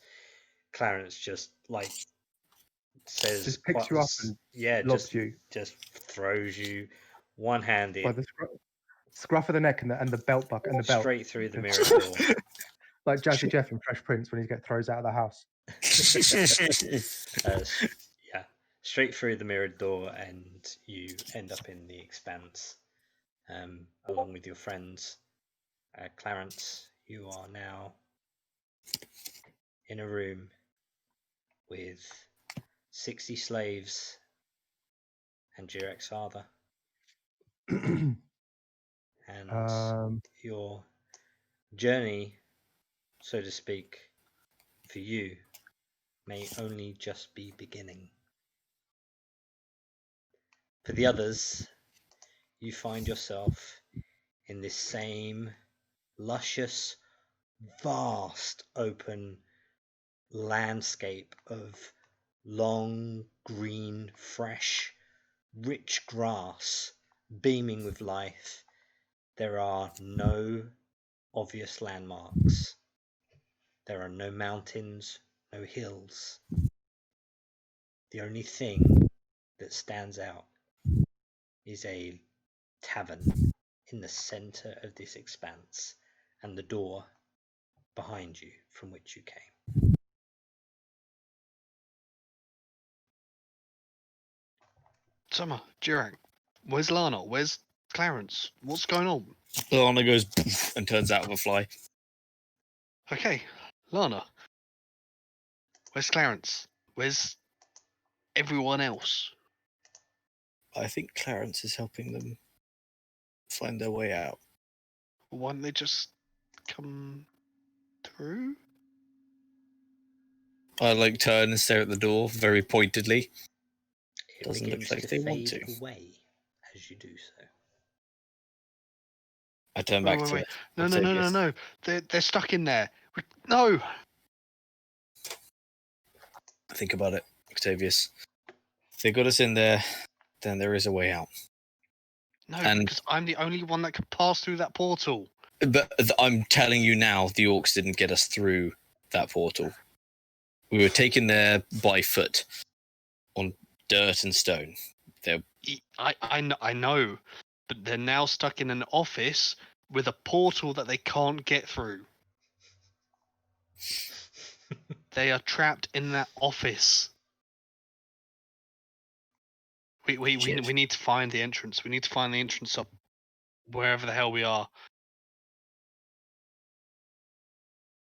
[SPEAKER 1] just like says,
[SPEAKER 2] just picks you up and lobs you.
[SPEAKER 1] Just throws you one-handed
[SPEAKER 2] by the scruff of the neck and the belt buckle and the belt
[SPEAKER 1] straight through the mirror door,
[SPEAKER 2] like Jazzy Jeff in Fresh Prince when he gets throws out of the house.
[SPEAKER 1] Yeah, straight through the mirrored door, and you end up in the expanse, along with your friends. Clarence, you are now in a room with 60 slaves and Jirak's father. And your journey, so to speak, for you may only just be beginning. For the others, you find yourself in this same luscious, vast, open landscape of long, green, fresh, rich grass beaming with life. There are no obvious landmarks. There are no mountains, no hills. The only thing that stands out is a tavern in the center of this expanse, and the door behind you from which you came.
[SPEAKER 4] Summer, Jirak, where's Lana? Where's Clarence? What's going on?
[SPEAKER 3] Lana goes and turns out of a fly.
[SPEAKER 4] Okay, Lana, where's Clarence? Where's everyone else?
[SPEAKER 3] I think Clarence is helping them find their way out.
[SPEAKER 4] Why don't they just come through?
[SPEAKER 3] I like turn and stare at the door very pointedly.
[SPEAKER 1] It
[SPEAKER 3] Doesn't look
[SPEAKER 1] begins
[SPEAKER 3] like
[SPEAKER 1] to
[SPEAKER 3] they want
[SPEAKER 1] fade
[SPEAKER 3] to.
[SPEAKER 1] away as you do so.
[SPEAKER 3] I turn back to
[SPEAKER 4] No. They're stuck in there. No.
[SPEAKER 3] Think about it, Octavius. If they got us in there, then there is a way out.
[SPEAKER 4] No, because I'm the only one that could pass through that portal.
[SPEAKER 3] But I'm telling you now, the orcs didn't get us through that portal. We were taken there by foot, on dirt and stone.
[SPEAKER 4] I know, but they're now stuck in an office with a portal that they can't get through. They are trapped in that office. We need to find the entrance. We need to find the entrance up wherever the hell we are.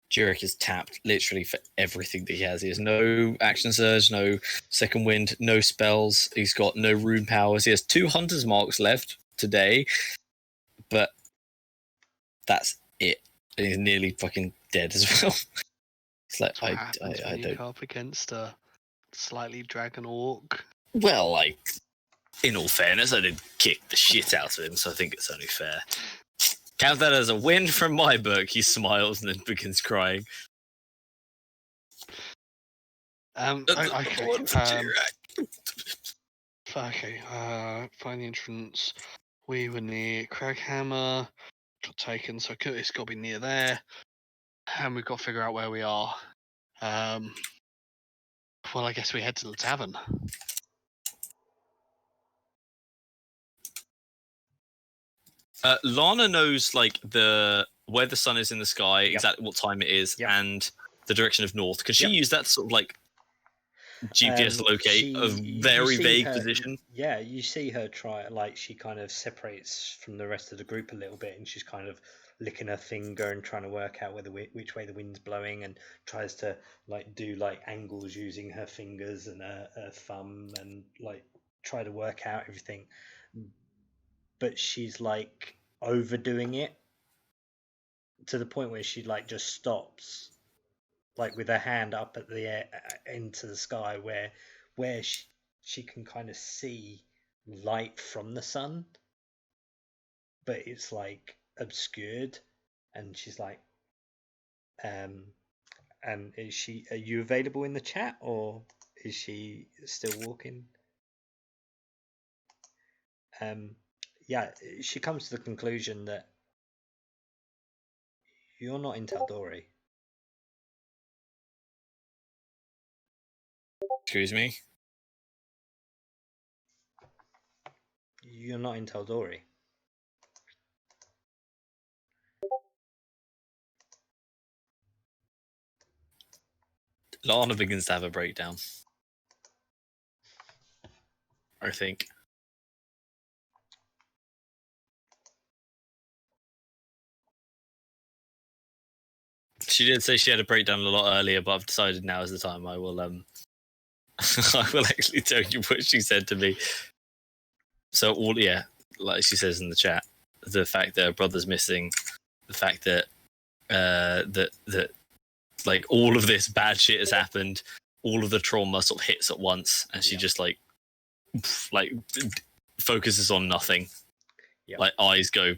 [SPEAKER 3] Jirak is tapped literally for everything that he has. He has no action surge, no second wind, no spells. He's got no rune powers. He has 2 hunter's marks left today, but that's it. And he's nearly fucking dead as well. It's like,
[SPEAKER 4] That's what happens when you
[SPEAKER 3] don't.
[SPEAKER 4] go up against a slightly dragon orc.
[SPEAKER 3] Well, like, in all fairness, I did kick the shit out of him, so I think it's only fair. Count that as a win from my book. He smiles and then begins crying.
[SPEAKER 4] Okay. Find the entrance. We were near Craghammer. Got taken, so it's got to be near there. And we've got to figure out where we are. Well, I guess we head to the tavern.
[SPEAKER 3] Lana knows like where the sun is in the sky,
[SPEAKER 1] Yep.
[SPEAKER 3] exactly what time it is,
[SPEAKER 1] Yep.
[SPEAKER 3] and the direction of north. Could she
[SPEAKER 1] Yep.
[SPEAKER 3] use that to sort of like GPS locate a very vague position?
[SPEAKER 1] Yeah, you see her try, like she kind of separates from the rest of the group a little bit, and she's kind of licking her finger and trying to work out which way the wind's blowing, and tries to like do like angles using her fingers and her thumb, and like try to work out everything. But she's like overdoing it to the point where she like just stops, like with her hand up at the air into the sky, where she can kind of see light from the sun, but it's like obscured, and she's like, and are you available in the chat, or is she still walking? Yeah, she comes to the conclusion that you're not in Tal'Dorei.
[SPEAKER 3] Excuse me?
[SPEAKER 1] You're not in Tal'Dorei.
[SPEAKER 3] Lana begins to have a breakdown. I think. She did say she had a breakdown a lot earlier, but I've decided now is the time. I will I will actually tell you what she said to me. So like she says in the chat, the fact that her brother's missing, the fact that that like all of this bad shit has happened, all of the trauma sort of hits at once, and she just like focuses on nothing.
[SPEAKER 1] Yep.
[SPEAKER 3] Like eyes go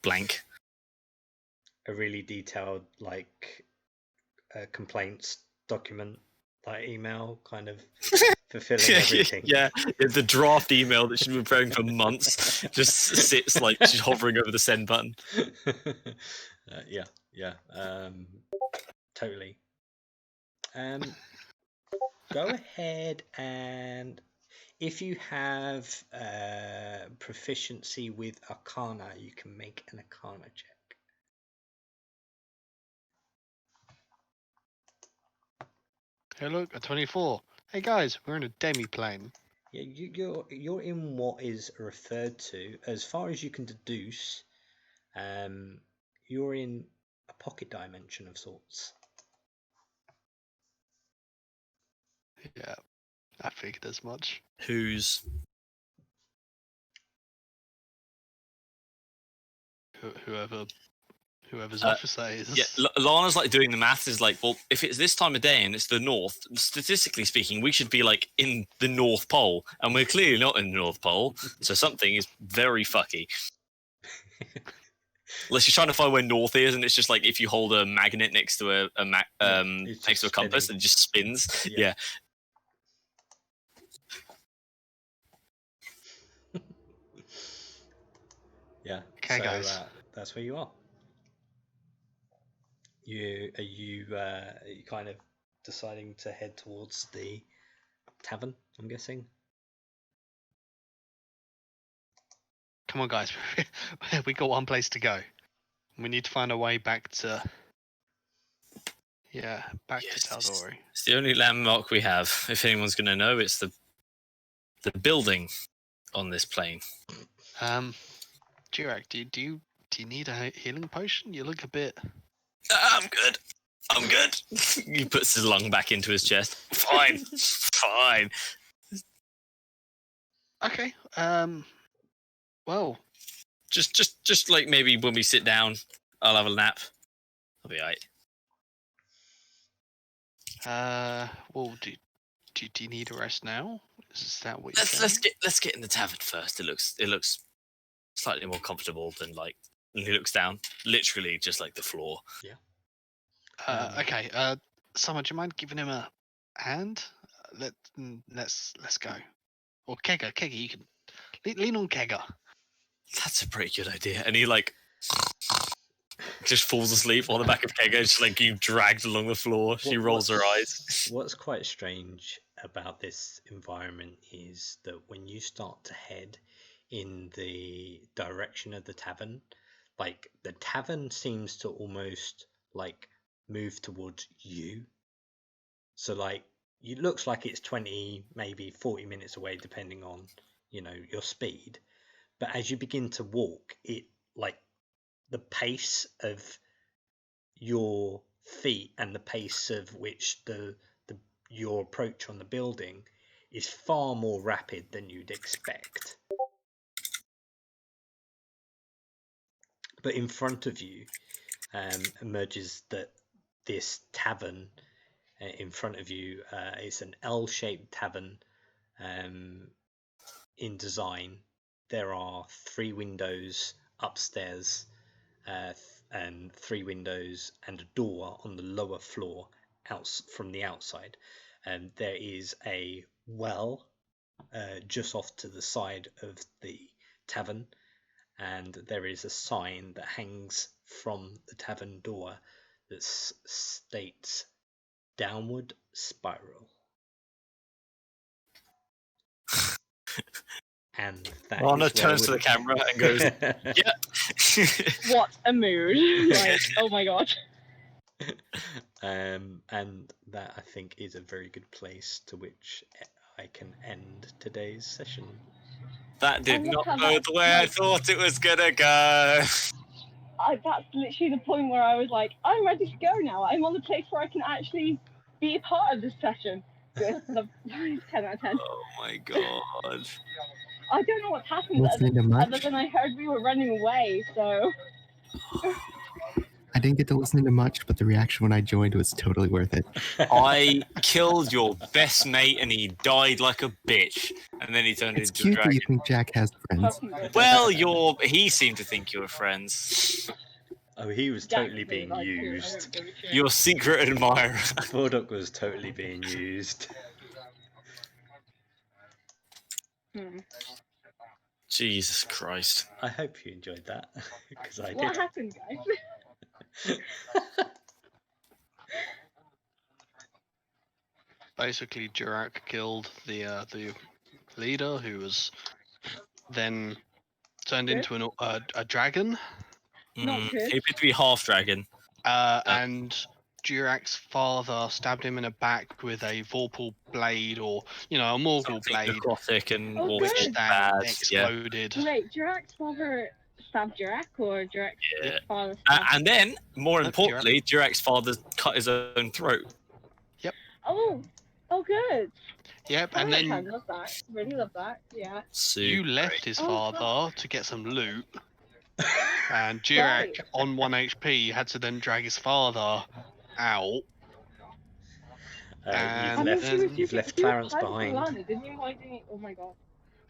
[SPEAKER 3] blank.
[SPEAKER 1] A really detailed like complaints document, like email, kind of fulfilling everything.
[SPEAKER 3] Yeah, the draft email that she's been preparing for months just sits like she's hovering over the send button.
[SPEAKER 1] Yeah, totally. Go ahead, and if you have proficiency with Arcana, you can make an Arcana check.
[SPEAKER 4] Hey, look, a 24. Hey guys, we're in a demi-plane.
[SPEAKER 1] Yeah, you're in what is referred to, as far as you can deduce, you're in a pocket dimension of sorts.
[SPEAKER 4] Yeah, I figured as much.
[SPEAKER 3] Who's
[SPEAKER 4] Whoever's office that is.
[SPEAKER 3] Yeah, Lana's like doing the maths. Is like, well, if it's this time of day and it's the north, statistically speaking, we should be like in the North Pole, and we're clearly not in the North Pole. So something is very fucky. Unless you're trying to find where north is, and it's just like if you hold a magnet next to next to a compass,
[SPEAKER 1] spinning.
[SPEAKER 3] it just spins.
[SPEAKER 1] Yeah. Yeah.
[SPEAKER 4] Okay,
[SPEAKER 1] so,
[SPEAKER 4] guys.
[SPEAKER 1] That's where you are. Are you kind of deciding to head towards the tavern, I'm guessing?
[SPEAKER 4] Come on, guys. We got one place to go. We need to find a way back to... Yeah, back to Tal'Dorei.
[SPEAKER 3] It's the only landmark we have. If anyone's going to know, it's the building on this plane.
[SPEAKER 4] Jirak, do you need a healing potion? You look a bit...
[SPEAKER 3] I'm good. I'm good. He puts his lung back into his chest. Fine. Fine.
[SPEAKER 4] Okay. Well,
[SPEAKER 3] Just like maybe when we sit down, I'll have a nap. I'll be alright.
[SPEAKER 4] well, do you need a rest now? Is that what you're saying?
[SPEAKER 3] Let's get in the tavern first. It looks slightly more comfortable than like. And he looks down, literally just like the floor.
[SPEAKER 1] Yeah.
[SPEAKER 4] Okay. Summer, do you mind giving him a hand? Let's go. Or Kegger, you can lean on Kegger.
[SPEAKER 3] That's a pretty good idea. And he like just falls asleep on the back of Kegger, just like you dragged along the floor. She rolls her eyes.
[SPEAKER 1] What's quite strange about this environment is that when you start to head in the direction of the tavern, like the tavern seems to almost like move towards you. So like it looks like it's 20, maybe 40 minutes away, depending on, your speed. But as you begin to walk, it like the pace of your feet and the pace of which your approach on the building is far more rapid than you'd expect. But in front of you emerges that this tavern in front of you is an L-shaped tavern in design. There are 3 windows upstairs and 3 windows and a door on the lower floor from the outside. There is a well just off to the side of the tavern, and there is a sign that hangs from the tavern door that states downward spiral. And that
[SPEAKER 3] Lana
[SPEAKER 1] is
[SPEAKER 3] turns to the camera and goes, "Yeah."
[SPEAKER 7] What a mood! Like, oh my god.
[SPEAKER 1] And that I think is a very good place to which I can end today's session.
[SPEAKER 3] That did
[SPEAKER 7] look
[SPEAKER 3] not
[SPEAKER 7] how
[SPEAKER 3] go
[SPEAKER 7] that,
[SPEAKER 3] the way I
[SPEAKER 7] like-
[SPEAKER 3] thought it was gonna go.
[SPEAKER 7] That's literally the point where I was like, I'm ready to go now. I'm on the place where I can actually be a part of this session. Good. 10 out of 10.
[SPEAKER 3] Oh my god.
[SPEAKER 7] I don't know what's happened
[SPEAKER 8] Listening to much?
[SPEAKER 7] other than I heard we were running away, so...
[SPEAKER 8] I didn't get to listen to much, but the reaction when I joined was totally worth it.
[SPEAKER 3] I killed your best mate and he died like a bitch. And then he turned
[SPEAKER 8] It's
[SPEAKER 3] into a
[SPEAKER 8] cute that
[SPEAKER 3] dragon.
[SPEAKER 8] you think Jack has friends.
[SPEAKER 7] Fucking good.
[SPEAKER 3] Well, he seemed to think you were friends.
[SPEAKER 1] Oh, he was
[SPEAKER 7] Jack
[SPEAKER 1] totally being
[SPEAKER 7] like,
[SPEAKER 1] used.
[SPEAKER 7] I don't give a shit.
[SPEAKER 3] Your secret admirer.
[SPEAKER 1] Bordock was totally being used.
[SPEAKER 3] Jesus Christ.
[SPEAKER 1] I hope you enjoyed that, because I
[SPEAKER 7] What
[SPEAKER 1] did.
[SPEAKER 7] happened, guys?
[SPEAKER 4] Basically, Jirak killed the leader, who was then turned
[SPEAKER 7] Good.
[SPEAKER 4] into a dragon.
[SPEAKER 7] Not good.
[SPEAKER 3] He appeared to be half dragon.
[SPEAKER 4] And Jirak's father stabbed him in the back with a Vorpal blade, or a Morgul blade,
[SPEAKER 3] Necrotic and
[SPEAKER 7] Oh,
[SPEAKER 3] all
[SPEAKER 7] good.
[SPEAKER 3] this
[SPEAKER 4] which
[SPEAKER 3] bad.
[SPEAKER 4] then exploded.
[SPEAKER 7] Wait, Jirak's father stabbed Jirak, or Jirak's
[SPEAKER 3] Yeah.
[SPEAKER 7] father stabbed...
[SPEAKER 3] And then, more
[SPEAKER 4] Jirak.
[SPEAKER 3] importantly, Jirak's father cut his own throat.
[SPEAKER 7] Oh, good.
[SPEAKER 4] Yep, and
[SPEAKER 7] I
[SPEAKER 4] then
[SPEAKER 7] love that. Really love that. Yeah.
[SPEAKER 4] you left his
[SPEAKER 7] Oh,
[SPEAKER 4] father to get some loot, and Jirak,
[SPEAKER 7] Right.
[SPEAKER 4] on 1 HP, had to then drag his father out. And
[SPEAKER 1] You've left Clarence behind.
[SPEAKER 7] Oh my god.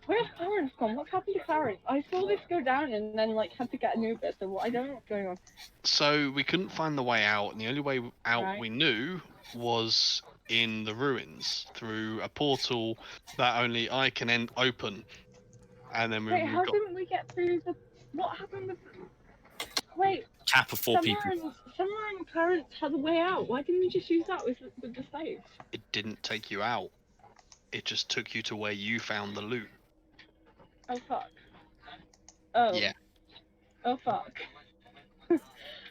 [SPEAKER 7] Where's Clarence gone? What's happened to Clarence? I saw this go down and then had to get a new bit, so I don't know what's going on.
[SPEAKER 4] So we couldn't find the way out, and the only way out
[SPEAKER 7] Right.
[SPEAKER 4] we knew was in the ruins through a portal that only I can open. And then
[SPEAKER 7] Wait, how
[SPEAKER 4] got
[SPEAKER 7] didn't we get through the... What happened with... Wait,
[SPEAKER 3] Cap of 4 people.
[SPEAKER 7] Summer and Clarence had a way out. Why didn't we just use that with the slaves?
[SPEAKER 4] it didn't take you out. It just took you to where you found the loot.
[SPEAKER 7] Oh, fuck. Oh.
[SPEAKER 4] Yeah.
[SPEAKER 7] Oh, fuck.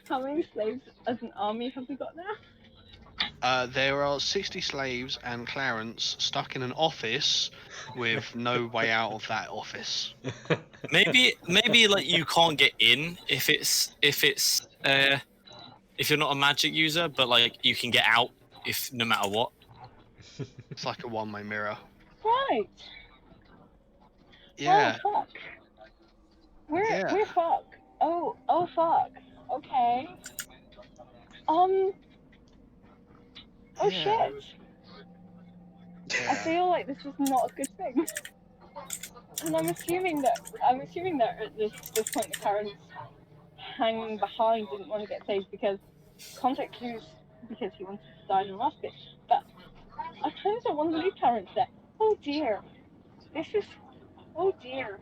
[SPEAKER 7] How many slaves as an army have we got now?
[SPEAKER 4] There are 60 slaves and Clarence stuck in an office with no way out of that office.
[SPEAKER 3] Maybe like you can't get in if it's if you're not a magic user, but like you can get out if no matter what.
[SPEAKER 4] It's like a one-way mirror.
[SPEAKER 7] Right.
[SPEAKER 4] Yeah.
[SPEAKER 7] Oh fuck. We're fucked. Oh fuck. Okay. Oh
[SPEAKER 4] Yeah.
[SPEAKER 7] shit. I feel like this is not a good thing. And I'm assuming that at this point the Karen's hanging behind, didn't want to get saved because contact clues because he wanted to die in the last bit. But I kind of don't want to leave Karen there. Oh dear. This is oh dear.